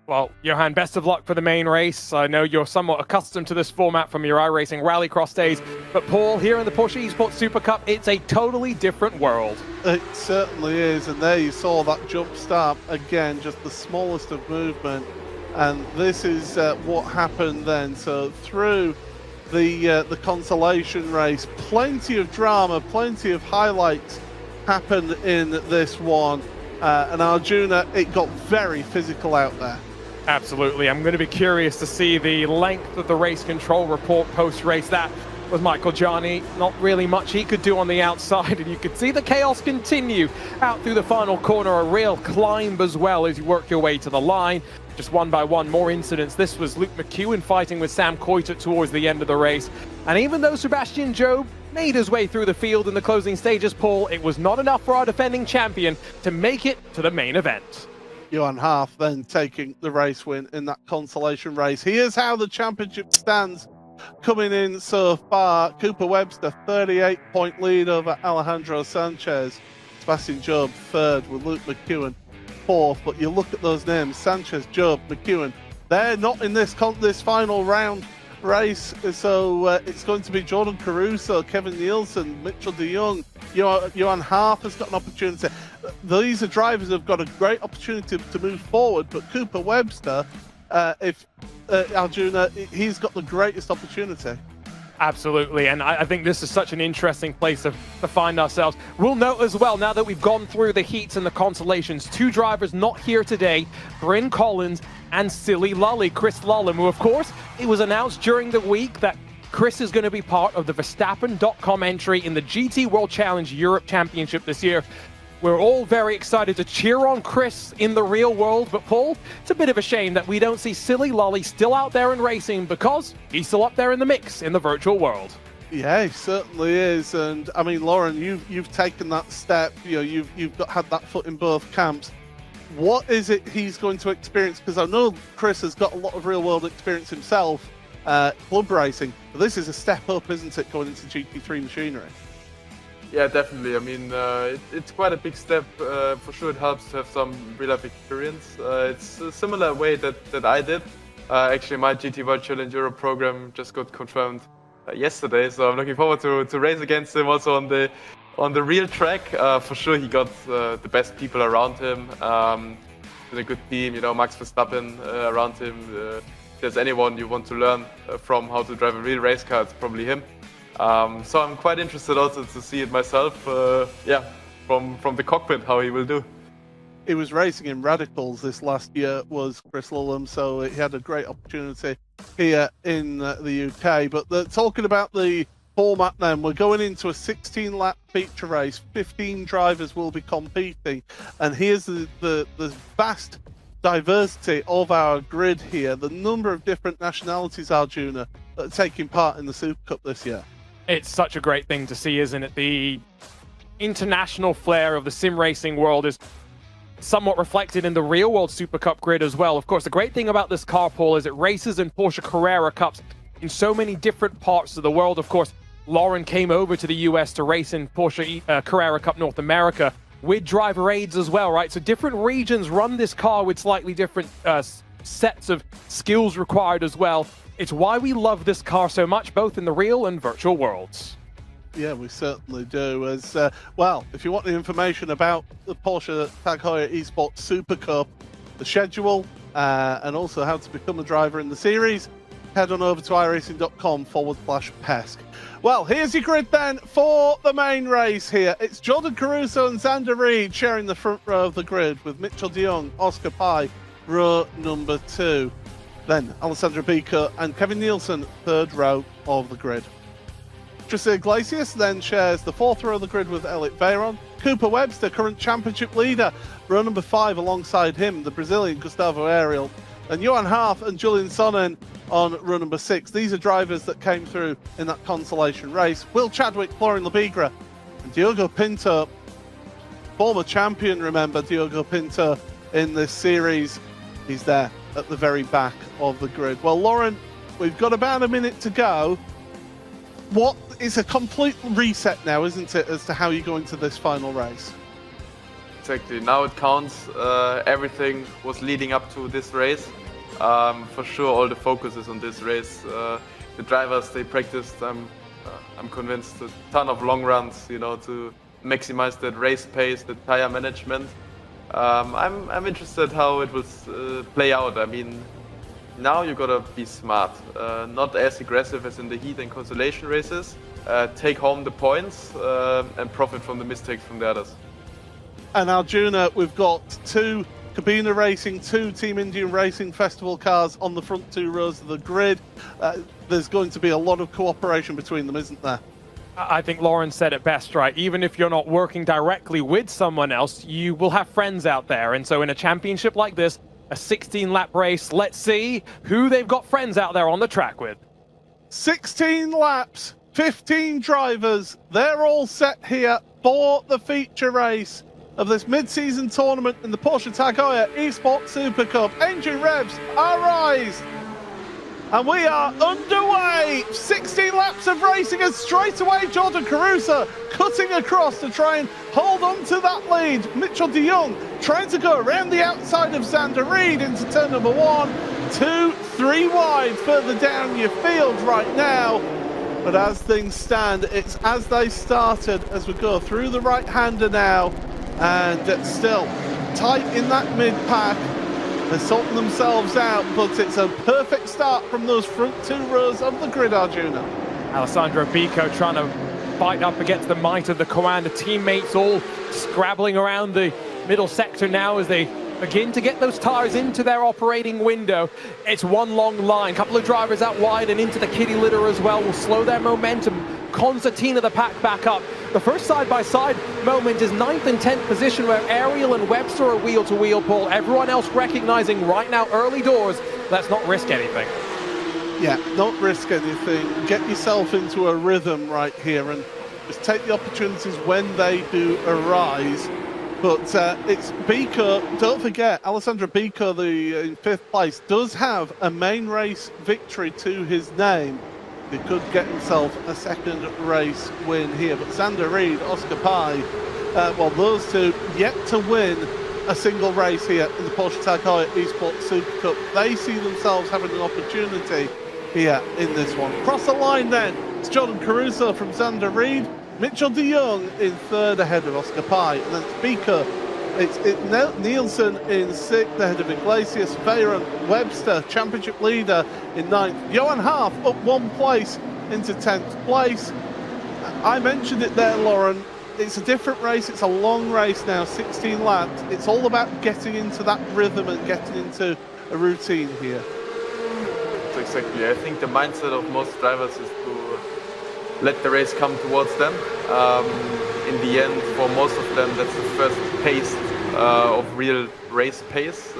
Well, Johan, best of luck for the main race. I know you're somewhat accustomed to this format from your iRacing Rallycross days, but Paul, here in the Porsche Esports Super Cup, it's a totally different world. It certainly is, and there you saw that jump start again, just the smallest of movement, and this is what happened then. So through the consolation race, plenty of drama, plenty of highlights happened in this one, and Arjuna, it got very physical out there. Absolutely. I'm going to be curious to see the length of the race control report post-race. That was Michael Gianni. Not really much he could do on the outside, and you could see the chaos continue out through the final corner. A real climb as well as you work your way to the line. Just one by one, more incidents. This was Luke McEwen fighting with Sam Coiter towards the end of the race. And even though Sebastian Job made his way through the field in the closing stages, Paul, it was not enough for our defending champion to make it to the main event. Johan Harth then taking the race win in that consolation race. Here's how the championship stands coming in so far. Cooper Webster, 38-point lead over Alejandro Sanchez. Sebastian Job, third, with Luke McEwen, fourth. But you look at those names, Sanchez, Job, McEwen, they're not in this final round race, so it's going to be Jordan Caruso, Kevin Nielsen, Mitchell de Jong, Johan Harth has got an opportunity. These are drivers who have got a great opportunity to move forward, but Cooper Webster, Arjuna, he's got the greatest opportunity. Absolutely, and I think this is such an interesting place to find ourselves. We'll note as well, now that we've gone through the heats and the consolations, 2 drivers not here today, Bryn Collins and Silly Lully, Chris Lullum, who of course, it was announced during the week that Chris is going to be part of the Verstappen.com entry in the GT World Challenge Europe Championship this year. We're all very excited to cheer on Chris in the real world, but Paul, it's a bit of a shame that we don't see Silly Lully still out there in racing because he's still up there in the mix in the virtual world. Yeah, he certainly is, and I mean, Lauren, you've taken that step. You know, you've had that foot in both camps. What is it he's going to experience? Because I know Chris has got a lot of real world experience himself, club racing. But this is a step up, isn't it, going into GT3 machinery? Yeah, definitely. I mean, it's quite a big step. For sure, it helps to have some real-life experience. It's a similar way that I did. Actually, my GT World Challenge Europe program just got confirmed yesterday, so I'm looking forward to race against him also on the real track. For sure, he got the best people around him. With a good team, you know, Max Verstappen around him. If there's anyone you want to learn from how to drive a real race car, it's probably him. So I'm quite interested also to see it myself, from the cockpit, how he will do. He was racing in Radicals this last year, was Chris Lullum, so he had a great opportunity here in the UK. But talking about the format then, we're going into a 16-lap feature race. 15 drivers will be competing, and here's the vast diversity of our grid here, the number of different nationalities, Arjuna, that are taking part in the Super Cup this year. It's such a great thing to see, isn't it? The international flair of the sim racing world is somewhat reflected in the real world Super Cup grid as well. Of course, the great thing about this car, Paul, is it races in Porsche Carrera Cups in so many different parts of the world. Of course, Lauren came over to the US to race in Porsche Carrera Cup North America with driver aids as well, right? So different regions run this car with slightly different sets of skills required as well. It's why we love this car so much, both in the real and virtual worlds. Yeah, we certainly do. As well, if you want the information about the Porsche Tag Heuer Esports Super Cup, the schedule, and also how to become a driver in the series, head on over to iRacing.com/PESC. Well, here's your grid then for the main race here. It's Jordan Caruso and Xander Reed sharing the front row of the grid with Mitchell de Jong, Oscar Pye, row number 2. Then Alessandro Bico and Kevin Nielsen, third row of the grid. Tristan Iglesias then shares the fourth row of the grid with Elliot Veyron. Cooper Webster, current championship leader, row number 5 alongside him, the Brazilian Gustavo Ariel. And Johan Harf and Julian Sonnen on row number 6. These are drivers that came through in that consolation race. Will Chadwick, Florian Lebigra, and Diogo Pinto, former champion, remember, Diogo Pinto in this series. He's there at the very back of the grid. Well, Lauren, we've got about a minute to go. What is a complete reset now, isn't it, as to how you go into this final race? Exactly. Now it counts. Everything was leading up to this race. For sure, all the focus is on this race. The drivers, they practiced. I'm convinced a ton of long runs, to maximize that race pace, the tire management. I'm interested how it will play out. I mean, now you gotta be smart, not as aggressive as in the heat and consolation races. Take home the points and profit from the mistakes from the others. And Arjuna, we've got 2 Cabina Racing, 2 Team Indian Racing Festival cars on the front 2 rows of the grid. There's going to be a lot of cooperation between them, isn't there? I think Lauren said it best, right? Even if you're not working directly with someone else, you will have friends out there. And so in a championship like this, a 16-lap race, let's see who they've got friends out there on the track with. 16 laps, 15 drivers. They're all set here for the feature race of this mid-season tournament in the Porsche Tag Heuer Esports Supercup. Engine revs are raised. And we are underway. 16 laps of racing, and straight away Jordan Caruso cutting across to try and hold on to that lead. Mitchell de Jong trying to go around the outside of Xander Reed into turn number 1, 2, 3 wide further down your field right now. But as things stand, it's as they started as we go through the right-hander now, and still tight in that mid-pack. They're sorting themselves out, but it's a perfect start from those front 2 rows of the grid, Arjuna. Alessandro Bico trying to fight up against the might of the Coanda. Teammates all scrabbling around the middle sector now as they begin to get those tires into their operating window. It's one long line, couple of drivers out wide and into the kitty litter as well will slow their momentum. Concertina the pack back up. The first side-by-side moment is 9th and 10th position, where Ariel and Webster are wheel-to-wheel, Paul. Everyone else recognizing right now, early doors, let's not risk anything. Yeah, not risk anything. Get yourself into a rhythm right here and just take the opportunities when they do arise. But it's Bico, don't forget, Alessandro Bico, in 5th place, does have a main race victory to his name. He could get himself a second race win here. But Xander Reed, Oscar Pye, well, those 2 yet to win a single race here in the Porsche Tag Heuer Esports Supercup. They see themselves having an opportunity here in this one. Across the line then, it's Jordan Caruso from Xander Reed. Mitchell de Jong in 3rd ahead of Oscar Pye. And then it's Bico. It's Nielsen in 6th ahead of Iglesias. Veyron, Webster, championship leader in 9th. Johan Harf up 1 place into 10th place. I mentioned it there, Lauren. It's a different race. It's a long race now, 16 laps. It's all about getting into that rhythm and getting into a routine here. Exactly. I think the mindset of most drivers is to let the race come towards them. In the end, for most of them, that's the first taste of real race pace.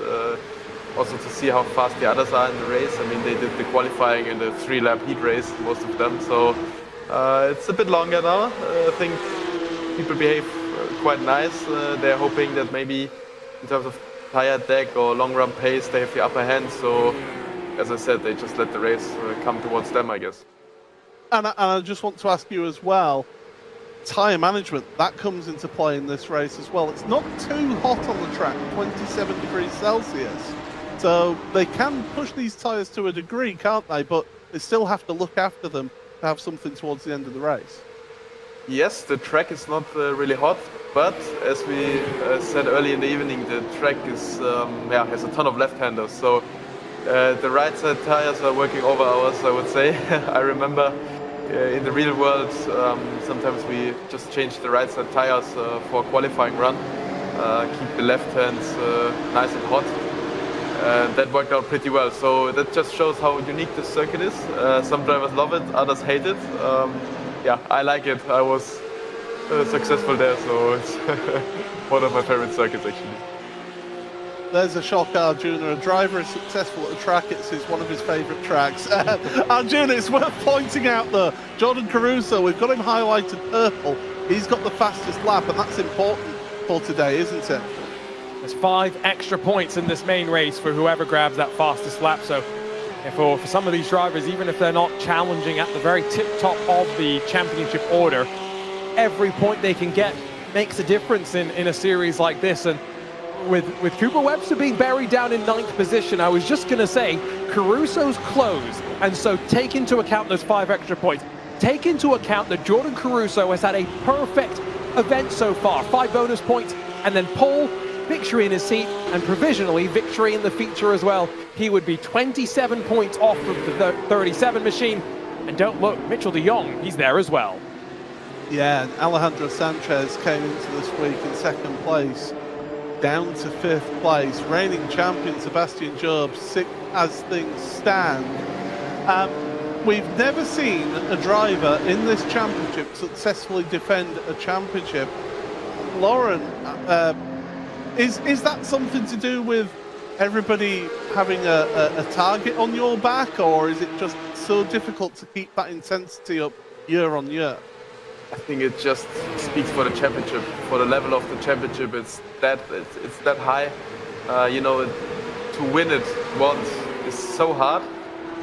Also to see how fast the others are in the race. I mean, they did the qualifying in the 3-lap heat race, most of them. So it's a bit longer now. I think people behave quite nice. They're hoping that maybe in terms of tire deck or long run pace, they have the upper hand. So as I said, they just let the race come towards them, I guess. And I just want to ask you as well, tyre management, that comes into play in this race as well. It's not too hot on the track, 27 degrees Celsius. So they can push these tyres to a degree, can't they? But they still have to look after them to have something towards the end of the race. Yes, the track is not really hot. But as we said early in the evening, the track is has a ton of left-handers. So the right side tires are working over ours, I would say. I remember in the real world, sometimes we just change the right side tires for a qualifying run, keep the left hands nice and hot. That worked out pretty well. So that just shows how unique this circuit is. Some drivers love it, others hate it. Yeah, I like it. I was successful there, so it's one of my favorite circuits actually. There's a shock, Arjuna. A driver is successful at a track, it's one of his favourite tracks. Arjuna, it's worth pointing out though, Jordan Caruso, we've got him highlighted purple. He's got the fastest lap, and that's important for today, isn't it? There's 5 extra points in this main race for whoever grabs that fastest lap. So for some of these drivers, even if they're not challenging at the very tip top of the championship order, every point they can get makes a difference in a series like this. And with Cooper Webster being buried down in 9th position, I was just going to say Caruso's closed. And so take into account those 5 extra points. Take into account that Jordan Caruso has had a perfect event so far. 5 bonus points, and then pole, victory in his seat, and provisionally victory in the feature as well. He would be 27 points off of the 37 machine. And don't look, Mitchell de Jong, he's there as well. Yeah, and Alejandro Sanchez came into this week in 2nd place, down to 5th place. Reigning champion Sebastian Job, 6th as things stand. We've never seen a driver in this championship successfully defend a championship. Lauren, is that something to do with everybody having a target on your back, or is it just so difficult to keep that intensity up year on year? I think it just speaks for the championship, for the level of the championship. It's that high. You know, to win it once is so hard,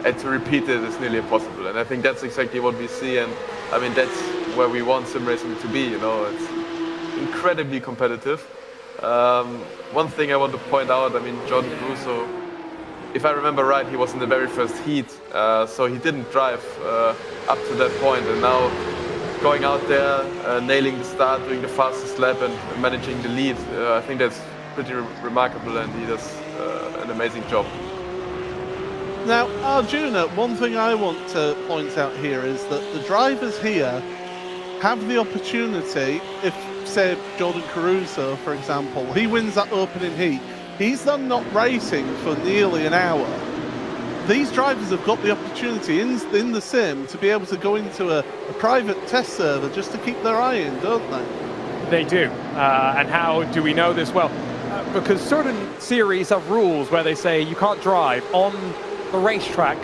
and to repeat it is nearly impossible. And I think that's exactly what we see. And I mean, that's where we want sim racing to be. You know, it's incredibly competitive. One thing I want to point out, I mean, Jordan Caruso, if I remember right, he was in the very first heat, so he didn't drive up to that point, and now going out there, nailing the start, doing the fastest lap, and managing the lead, I think that's pretty remarkable, and he does an amazing job. Now, Arjuna, one thing I want to point out here is that the drivers here have the opportunity, if, say, Jordan Caruso, for example, he wins that opening heat, he's then not racing for nearly an hour. These drivers have got the opportunity in the sim to be able to go into a private test server just to keep their eye in, don't they? They do. And how do we know this? Well, because certain series have rules where they say you can't drive on the racetrack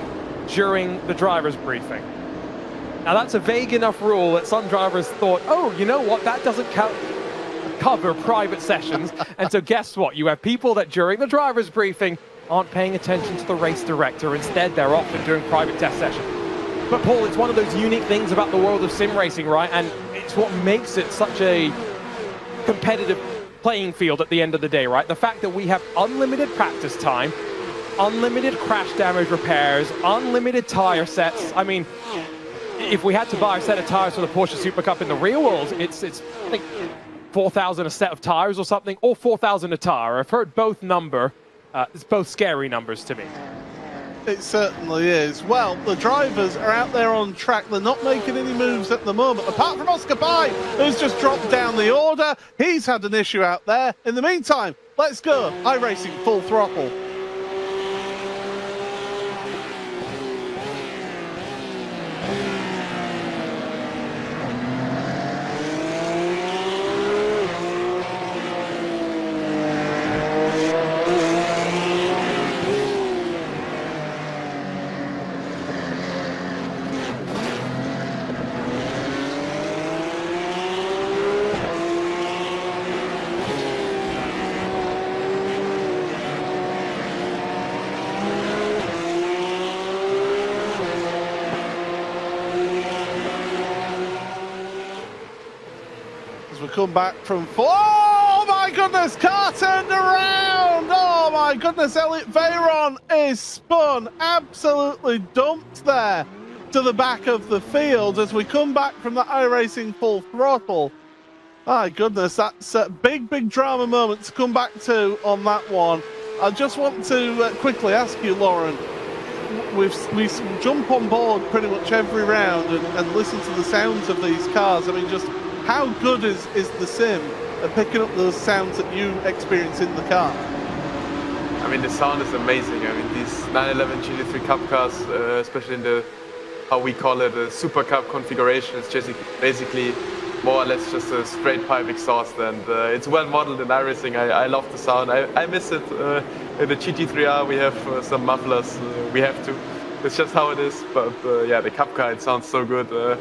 during the driver's briefing. Now that's a vague enough rule that some drivers thought, oh, you know what, that doesn't cover private sessions. And so guess what? You have people that during the driver's briefing aren't paying attention to the race director. Instead, they're off and doing private test sessions. But Paul, it's one of those unique things about the world of sim racing, right? And it's what makes it such a competitive playing field at the end of the day, right? The fact that we have unlimited practice time, unlimited crash damage repairs, unlimited tire sets. I mean, if we had to buy a set of tires for the Porsche Supercup in the real world, it's I think 4,000 a set of tires or something, or 4,000 a tire. I've heard both number. It's both scary numbers to me. It certainly is. Well, the drivers are out there on track. They're not making any moves at the moment, apart from Oscar Bai, who's just dropped down the order. He's had an issue out there. In the meantime, let's go. iRacing full throttle. Come back from oh my goodness, car turned around. Oh my goodness, Elliot Veyron is spun, absolutely dumped there to the back of the field as we come back from the iRacing full throttle. My goodness, that's a big drama moment to come back to on that one. I just want to quickly ask you, Lauren, we jump on board pretty much every round and listen to the sounds of these cars. I mean, just how good is the sim at picking up those sounds that you experience in the car? I mean, the sound is amazing. I mean, these 911 GT3 Cup cars, especially in the, how we call it, a Supercup configuration, it's just basically more or less just a straight pipe exhaust, and it's well modeled in iRacing. I love the sound. I miss it. In the GT3R we have some mufflers. We have to. It's just how it is. But yeah, the Cup car, it sounds so good.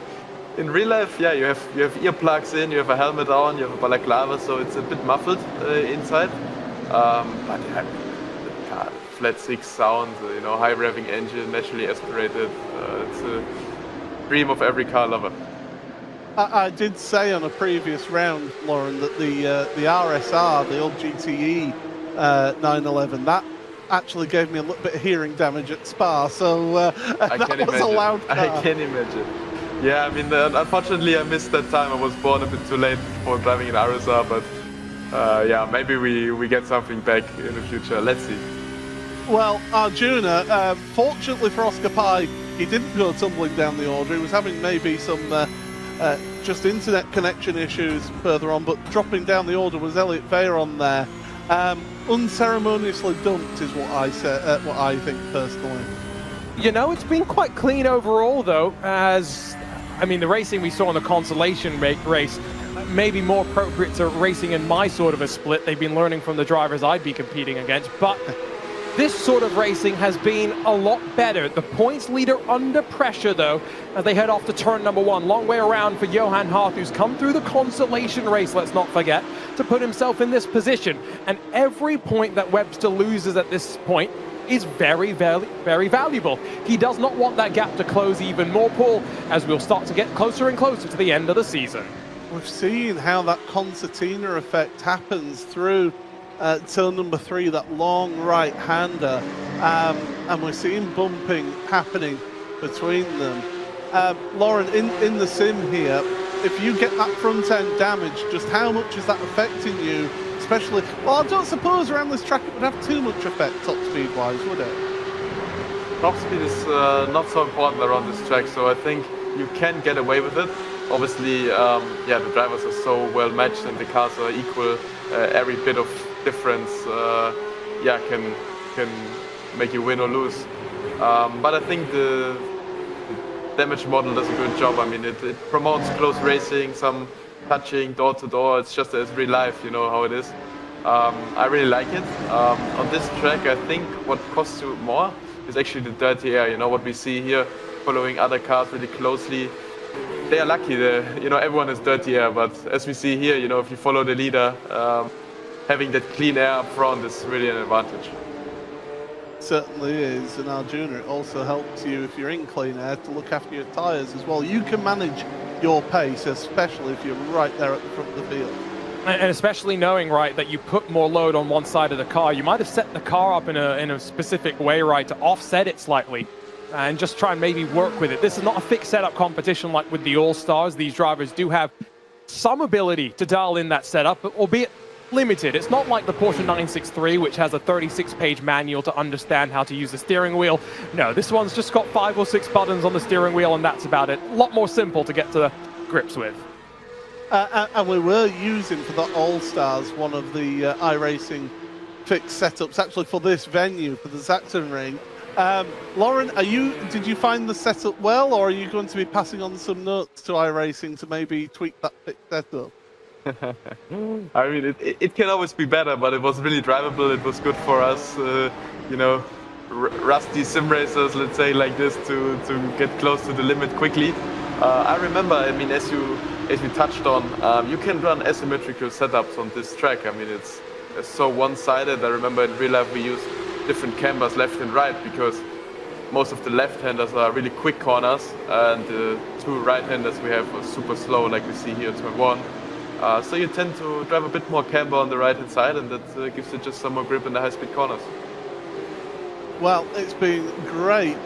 In real life, yeah, you have earplugs in, you have a helmet on, you have a balaclava, so it's a bit muffled inside. But yeah, the car, flat six sound, you know, high revving engine, naturally aspirated. It's a dream of every car lover. I did say on a previous round, Lauren, that the RSR, the old GTE 911, that actually gave me a little bit of hearing damage at Spa, so that was a loud car. I can imagine. Yeah, I mean, unfortunately I missed that time. I was born a bit too late for driving an RSR, but yeah, maybe we get something back in the future. Let's see. Well, Arjuna, fortunately for Oscar Pye, he didn't go tumbling down the order. He was having maybe some just internet connection issues further on, but dropping down the order was Elliot Veyron there. Unceremoniously dumped is what I say, what I think personally. You know, it's been quite clean overall, though, as, I mean, the racing we saw in the consolation race may be more appropriate to racing in my sort of a split. They've been learning from the drivers I'd be competing against, but this sort of racing has been a lot better. The points leader under pressure, though, as they head off to turn number one. Long way around for Johan Hart, who's come through the consolation race, let's not forget, to put himself in this position. And every point that Webster loses at this point is very, very, very valuable. He does not want that gap to close even more, Paul, as we'll start to get closer and closer to the end of the season. We've seen how that concertina effect happens through turn number 3, that long right-hander, and we're seeing bumping happening between them. Lauren, in the sim here, if you get that front-end damage, just how much is that affecting you? Especially, well, I don't suppose around this track it would have too much effect top speed-wise, would it? Top speed is not so important around this track, so I think you can get away with it. Obviously, yeah, the drivers are so well matched and the cars are equal. Every bit of difference, yeah, can make you win or lose. But I think the damage model does a good job. I mean, it promotes close racing, some touching door to door. It's just as real life, you know how it is. I really like it. On this track, I think what costs you more is actually the dirty air. You know what we see here, following other cars really closely. They are lucky. You know, everyone has dirty air, but as we see here, you know, if you follow the leader, having that clean air up front is really an advantage. Certainly is, and Arjuna, it also helps you if you're in clean air to look after your tyres as well. You can manage your pace, especially if you're right there at the front of the field. And especially knowing, right, that you put more load on one side of the car. You might have set the car up in a specific way, right, to offset it slightly and just try and maybe work with it. This is not a fixed setup competition like with the All-Stars. These drivers do have some ability to dial in that setup, albeit limited. It's not like the Porsche 963, which has a 36-page manual to understand how to use the steering wheel. No, this one's just got 5 or 6 buttons on the steering wheel, and that's about it. A lot more simple to get to grips with. And we were using for the All-Stars one of the iRacing fixed setups, actually for this venue, for the Sachsenring. Lauren, did you find the setup well, or are you going to be passing on some notes to iRacing to maybe tweak that fixed setup? I mean, it can always be better, but it was really drivable. It was good for us, you know, rusty sim racers, let's say, like this, to get close to the limit quickly. I remember, I mean, as we touched on, you can run asymmetrical setups on this track. I mean, it's so one-sided. I remember in real life we used different cambers left and right because most of the left-handers are really quick corners, and the 2 right-handers we have are super slow, like we see here, turn 1. So you tend to drive a bit more camber on the right-hand side, and that gives you just some more grip in the high-speed corners. Well, it's been great,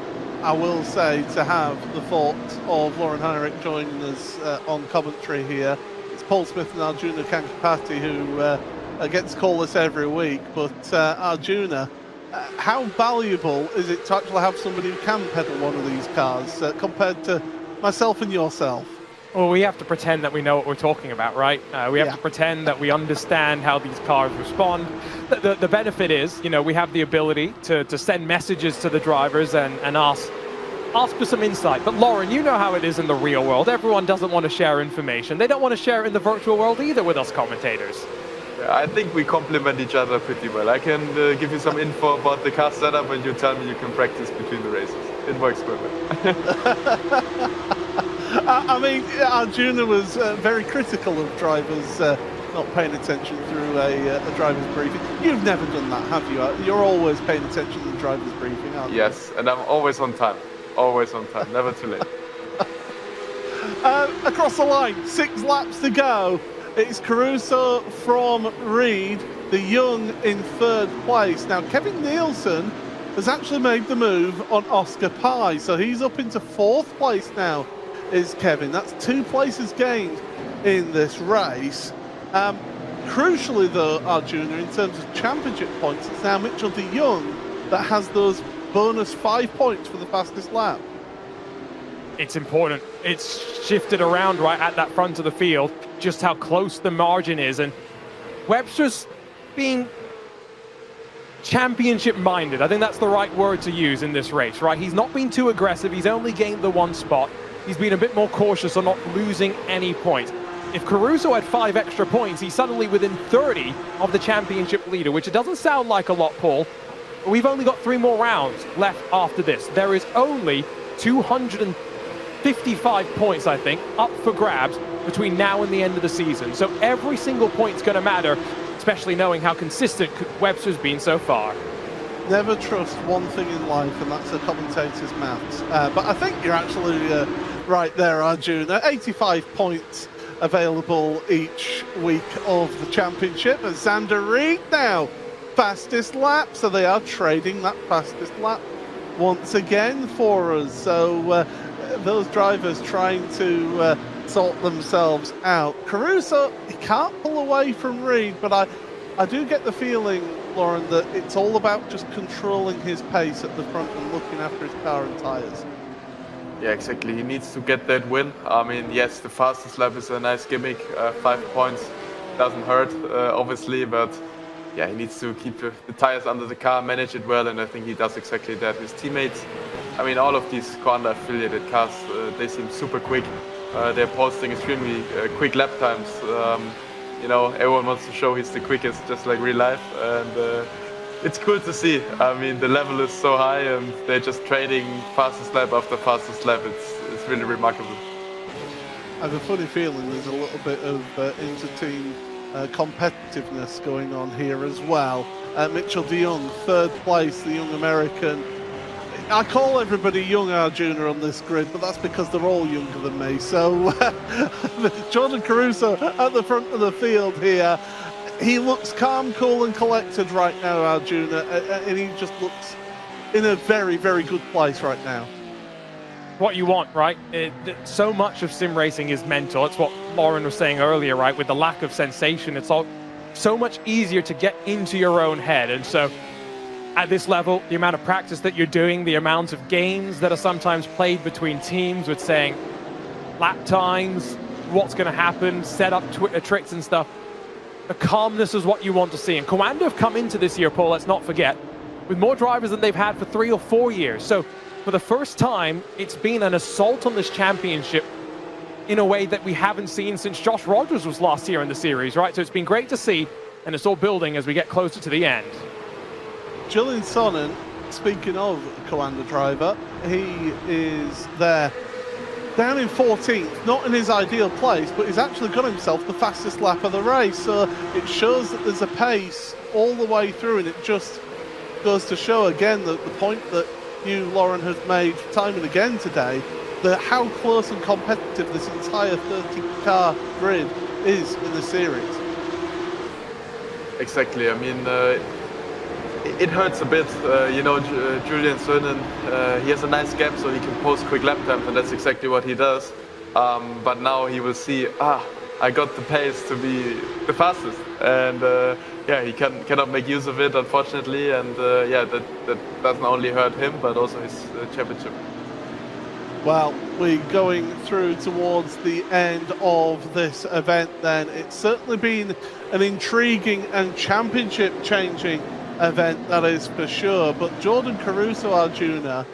I will say, to have the thought of Lauren Heinrich joining us on commentary here. it's Paul Smith and Arjuna Kankapati who gets to call this every week. But Arjuna, how valuable is it to actually have somebody who can pedal one of these cars compared to myself and yourself? Well, we have to pretend that we know what we're talking about, right? We have to pretend that we understand how these cars respond. The benefit is, we have the ability to send messages to the drivers and ask for some insight. But Lauren, you know how it is in the real world. Everyone doesn't want to share information. They don't want to share it in the virtual world either with us commentators. Yeah, I think we complement each other pretty well. I can give you some info about the car setup and you tell me you can practice between the races. It works perfect. I mean, Arjuna was very critical of drivers not paying attention through a driver's briefing. You've never done that, have you? You're always paying attention to the driver's briefing, aren't you? Yes, and I'm always on time. Always on time, never too late. Across the line, 6 laps to go. It's Caruso from Reed, the young in 3rd place. Now, Kevin Nielsen has actually made the move on Oscar Pye, so he's up into 4th place now. Is Kevin. That's 2 places gained in this race. Crucially, though, Arjuna, in terms of championship points, it's now Mitchell de Jong that has those bonus 5 points for the fastest lap. It's important. It's shifted around right at that front of the field, just how close the margin is. And Webster's being championship-minded. I think that's the right word to use in this race, right? He's not been too aggressive. He's only gained the 1 spot. He's been a bit more cautious on not losing any points. If Caruso had 5 extra points, he's suddenly within 30 of the championship leader, which it doesn't sound like a lot, Paul. But we've only got 3 more rounds left after this. There is only 255 points, I think, up for grabs between now and the end of the season. So every single point's going to matter, especially knowing how consistent Webster's been so far. Never trust one thing in life, and that's a commentator's maths. But I think you're actually right there, Arjuna. 85 points available each week of the championship. And Xander Reed now, fastest lap. So they are trading that fastest lap once again for us. So those drivers trying to sort themselves out. Caruso, he can't pull away from Reed, but I do get the feeling, Lauren, that it's all about just controlling his pace at the front and looking after his car and tyres. Yeah, exactly. He needs to get that win. I mean, yes, the fastest lap is a nice gimmick. 5 points doesn't hurt, obviously, but yeah, he needs to keep the tires under the car, manage it well, and I think he does exactly that. His teammates, I mean, all of these Honda affiliated cars, they seem super quick. They're posting extremely quick lap times. Everyone wants to show he's the quickest, just like real life, and it's cool to see. I mean, the level is so high, and they're just trading fastest lap after fastest lap. It's really remarkable. I have a funny feeling there's a little bit of inter-team competitiveness going on here as well. Mitchell de Jong, 3rd place, the young American. I call everybody young, Arjuna, on this grid, but that's because they're all younger than me. So Jordan Caruso at the front of the field here. He looks calm, cool and collected right now, Arjuna, and he just looks in a very, very good place right now. What you want, right? So much of sim racing is mental. It's what Lauren was saying earlier, right? With the lack of sensation, it's all so much easier to get into your own head. And so at this level, the amount of practice that you're doing, the amount of games that are sometimes played between teams with saying lap times, what's going to happen, set up tricks and stuff. The calmness is what you want to see. And Coanda have come into this year, Paul, let's not forget, with more drivers than they've had for 3 or 4 years. So for the first time, it's been an assault on this championship in a way that we haven't seen since Josh Rogers was last year in the series, right? So it's been great to see, and it's all building as we get closer to the end. Julian Sonnen, speaking of Coanda driver, he is there down in 14th, not in his ideal place, but he's actually got himself the fastest lap of the race. So it shows that there's a pace all the way through, and it just goes to show again that the point that you, Lauren, has made time and again today, that how close and competitive this entire 30-car grid is in the series. Exactly. I mean, it hurts a bit. Julian Sonnen, he has a nice gap, so he can post quick lap times, and that's exactly what he does. But now he will see, I got the pace to be the fastest, and yeah, he cannot make use of it, unfortunately, and yeah, that doesn't only hurt him, but also his championship. Well, we're going through towards the end of this event then. It's certainly been an intriguing and championship-changing event, that is for sure. But Jordan Caruso, Arjuna,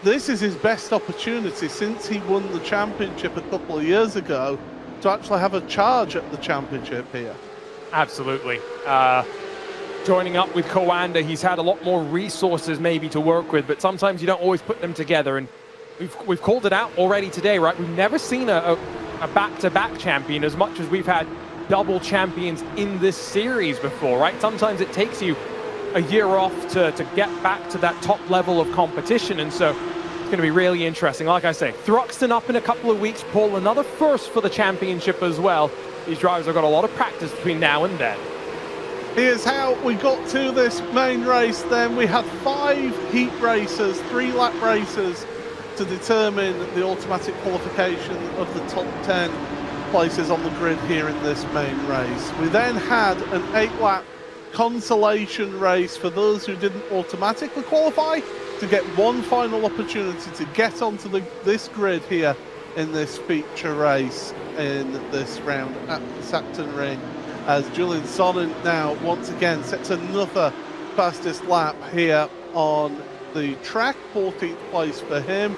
this is his best opportunity since he won the championship a couple of years ago to actually have a charge at the championship here. Absolutely. Joining up with Coanda, he's had a lot more resources maybe to work with, but sometimes you don't always put them together. And we've called it out already today, right? We've never seen a back-to-back champion as much as we've had double champions in this series before, right? Sometimes it takes you a year off to get back to that top level of competition, and so it's going to be really interesting. Like I say, Thruxton up in a couple of weeks, Paul, another first for the championship as well. These drivers have got a lot of practice between now and then. Here's how we got to this main race then. We had 5 heat races, 3 lap races to determine the automatic qualification of the top 10 places on the grid here in this main race. We then had an 8-lap consolation race for those who didn't automatically qualify to get one final opportunity to get onto this grid here in this feature race in this round at the Sachsenring, as Julian Sonnen now once again sets another fastest lap here on the track, 14th place for him,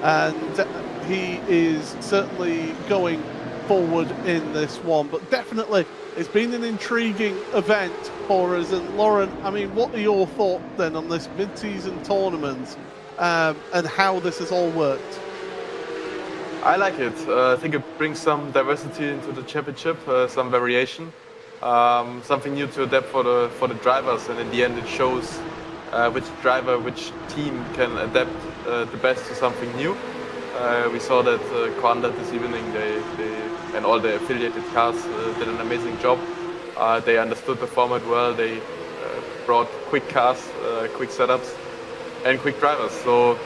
and he is certainly going forward in this one. But definitely it's been an intriguing event for us. And Lauren, I mean, what are your thoughts then on this mid-season tournament and how this has all worked? I like it. I think it brings some diversity into the championship, some variation, something new to adapt for the drivers, and in the end it shows which driver, which team can adapt the best to something new. We saw that Coanda this evening, they and all the affiliated cars did an amazing job. They understood the format well. They brought quick cars, quick setups, and quick drivers. So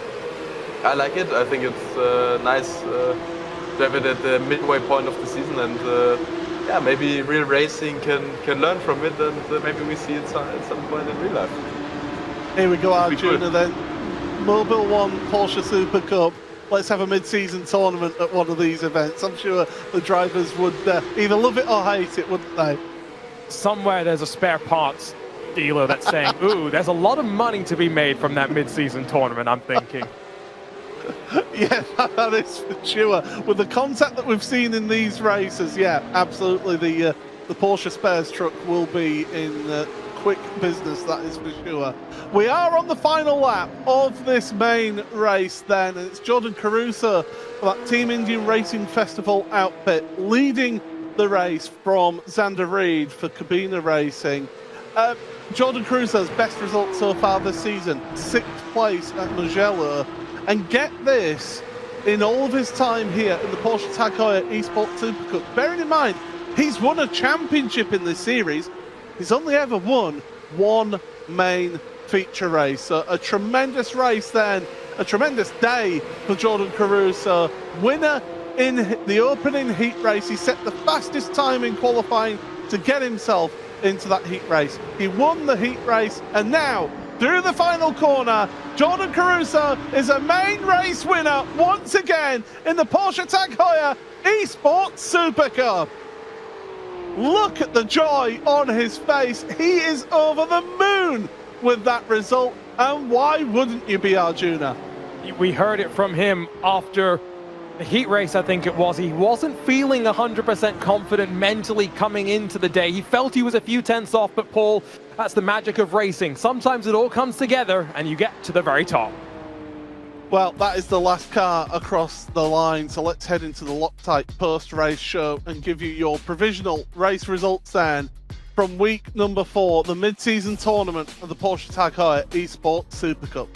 I like it. I think it's nice to have it at the midway point of the season, and yeah, maybe real racing can learn from it, and maybe we see it at some point in real life. Here we go, Arjuna then. Mobile 1 Porsche Supercup. Let's have a mid-season tournament at one of these events. I'm sure the drivers would either love it or hate it, wouldn't they? Somewhere there's a spare parts dealer that's saying, ooh, there's a lot of money to be made from that mid-season tournament, I'm thinking. Yeah, that is for sure. With the contact that we've seen in these races, yeah, absolutely. The Porsche spares truck will be in quick business, that is for sure. We are on the final lap of this main race then, and it's Jordan Caruso for that Team Indian Racing Festival outfit leading the race from Xander Reed for Cabina Racing. Jordan Caruso's best result so far this season, 6th place at Mugello. And get this, in all of his time here in the Porsche Tag Heuer Esports Supercup, bearing in mind, he's won a championship in this series. He's only ever won one main feature race. So a tremendous race then, a tremendous day for Jordan Caruso. Winner in the opening heat race. He set the fastest time in qualifying to get himself into that heat race. He won the heat race, and now through the final corner, Jordan Caruso is a main race winner once again in the Porsche Tag Heuer Esports Supercup. Look at the joy on his face. He is over the moon with that result. And why wouldn't you be, Arjuna? We heard it from him after the heat race, I think it was. He wasn't feeling 100% confident mentally coming into the day. He felt he was a few tenths off, but Paul, that's the magic of racing. Sometimes it all comes together and you get to the very top. Well, that is the last car across the line, so let's head into the Loctite post-race show and give you your provisional race results then from week number 4, the mid-season tournament of the Porsche Tag Heuer Esports Supercup.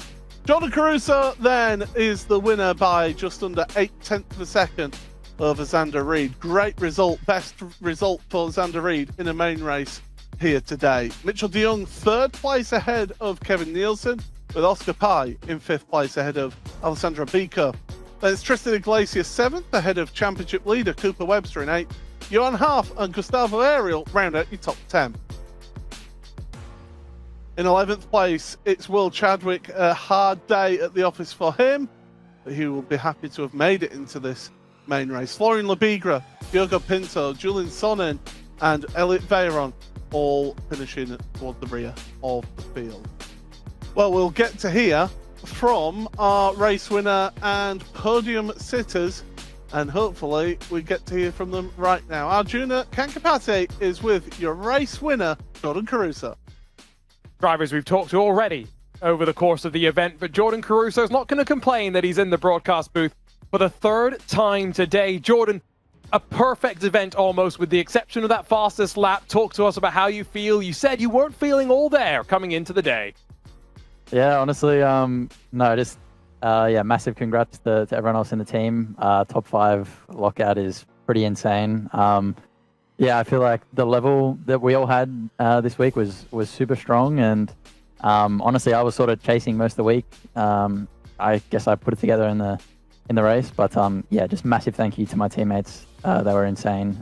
Jordan Caruso then is the winner by just under 0.8 of a second over Xander Reed. Great result, best result for Xander Reed in a main race here today. Mitchell de Jong, 3rd place ahead of Kevin Nielsen, with Oscar Pai in 5th place ahead of Alessandro Bico. Then it's Tristan Iglesias 7th ahead of championship leader Cooper Webster in 8th. Johan Half and Gustavo Ariel round out your top 10. In 11th place, it's Will Chadwick. A hard day at the office for him, but he will be happy to have made it into this main race. Florian Labigra, Diogo Pinto, Julian Sonnen, and Elliot Veyron all finishing toward the rear of the field. Well, we'll get to hear from our race winner and podium sitters, and hopefully we get to hear from them right now. Arjuna Kankapate is with your race winner, Jordan Caruso. Drivers we've talked to already over the course of the event, but Jordan Caruso's not going to complain that he's in the broadcast booth for the third time today. Jordan, a perfect event almost, with the exception of that fastest lap. Talk to us about how you feel. You said you weren't feeling all there coming into the day. Yeah, honestly, massive congrats to everyone else in the team. Top 5 lockout is pretty insane. I feel like the level that we all had this week was super strong, and honestly, I was sort of chasing most of the week. I guess I put it together in the race, but just massive thank you to my teammates. They were insane.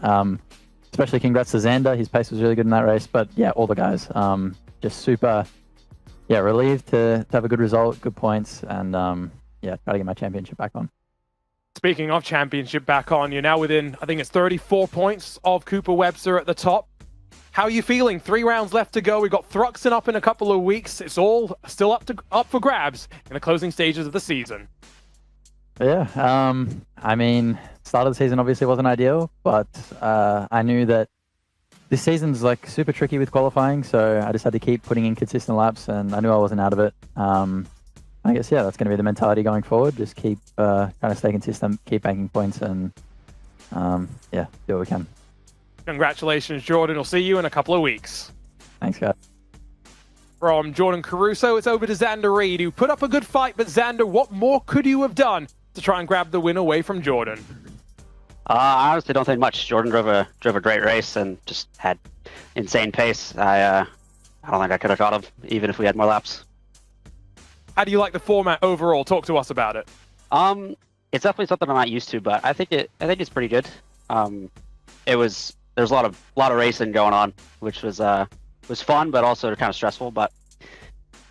Especially congrats to Xander. His pace was really good in that race, but yeah, all the guys just super. Yeah, relieved to have a good result, good points, and try to get my championship back on. Speaking of championship back on, you're now within, I think it's 34 points of Cooper Webster at the top. How are you feeling? 3 rounds left to go. We've got Thruxton up in a couple of weeks. It's all still up for grabs in the closing stages of the season. Yeah, start of the season obviously wasn't ideal, but I knew that this season's like super tricky with qualifying, so I just had to keep putting in consistent laps, and I knew I wasn't out of it. I guess, that's going to be the mentality going forward. Just keep trying to stay consistent, keep banking points, and do what we can. Congratulations, Jordan. We'll see you in a couple of weeks. Thanks, guys. From Jordan Caruso, it's over to Xander Reed, who put up a good fight, but Xander, what more could you have done to try and grab the win away from Jordan? I honestly don't think much. Jordan drove a great race and just had insane pace. I don't think I could have caught him, even if we had more laps. How do you like the format overall? Talk to us about it. It's definitely something I'm not used to, but I think it's pretty good. There's a lot of racing going on, which was fun, but also kind of stressful. But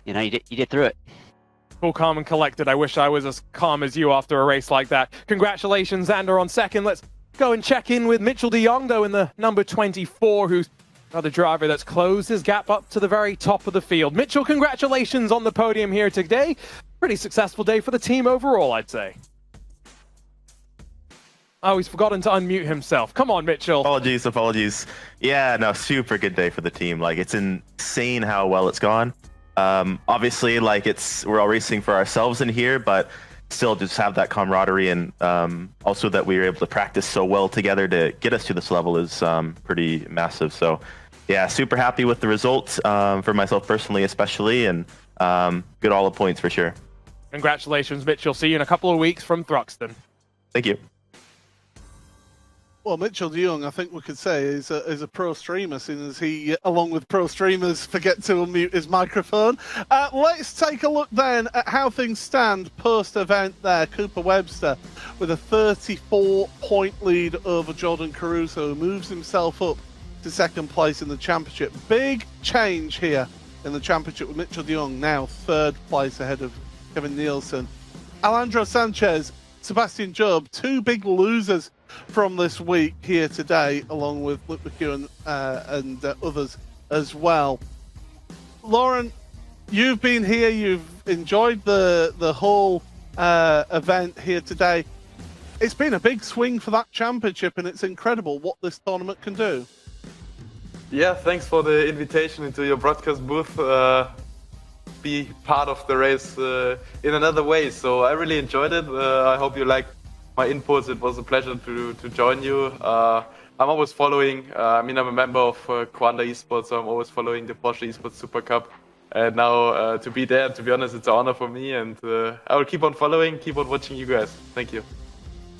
you get through it. Cool, calm and collected. I wish I was as calm as you after a race like that. Congratulations, Xander, on second. Let's go and check in with Mitchell de Jong, though, in the number 24, who's another driver that's closed his gap up to the very top of the field. Mitchell, congratulations on the podium here today. Pretty successful day for the team overall, I'd say. Oh, he's forgotten to unmute himself. Come on, Mitchell. Apologies. Yeah, no, super good day for the team. Like, it's insane how well it's gone. Obviously, we're all racing for ourselves in here, but still just have that camaraderie, and also that we were able to practice so well together to get us to this level is pretty massive. So yeah, super happy with the results for myself personally, especially, and good all the points for sure. Congratulations, Mitchell. See you in a couple of weeks from Thruxton. Thank you. Well, Mitchell de Jong, I think we could say, is a pro streamer, seeing as he, along with pro streamers, forget to unmute his microphone. Let's take a look then at how things stand post-event there. Cooper Webster with a 34-point lead over Jordan Caruso, who moves himself up to second place in the championship. Big change here in the championship with Mitchell de Jong now third place ahead of Kevin Nielsen. Alejandro Sanchez, Sebastian Job, 2 big losers from this week here today, along with Luke McEwen and others as well. Lauren, you've been here, you've enjoyed the whole event here today. It's been a big swing for that championship, and it's incredible what this tournament can do. Yeah, thanks for the invitation into your broadcast booth. Be part of the race in another way. So I really enjoyed it. I hope you liked my inputs. It was a pleasure to join you. I'm always following. I'm a member of Quanda Esports, so I'm always following the Porsche Esports Supercup. And now to be there, to be honest, it's an honor for me. And I will keep on following, keep on watching you guys. Thank you.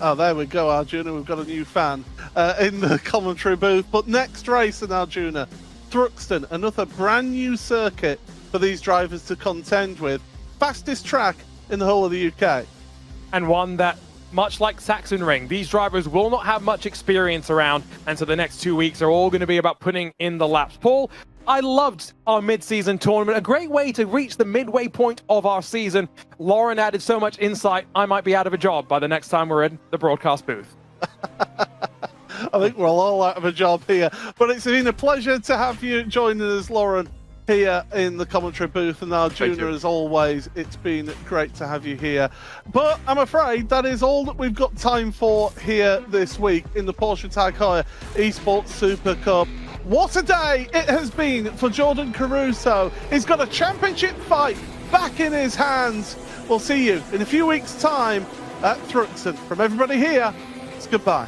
Oh, there we go, Arjuna. We've got a new fan in the commentary booth. But next race in Arjuna, Thruxton, another brand new circuit for these drivers to contend with. Fastest track in the whole of the UK. And one that much like Sachsenring, these drivers will not have much experience around, and so the next 2 weeks are all going to be about putting in the laps. Paul, I loved our mid-season tournament, a great way to reach the midway point of our season. Lauren added so much insight, I might be out of a job by the next time we're in the broadcast booth. I think we're all out of a job here, but it's been a pleasure to have you joining us, Lauren, here in the commentary booth, and Arjuna, as always, it's been great to have you here. But I'm afraid that is all that we've got time for here this week in the Porsche Tag Heuer Esports Super Cup. What a day it has been for Jordan Caruso. He's got a championship fight back in his hands. We'll see you in a few weeks' time at Thruxton. From everybody here, it's goodbye.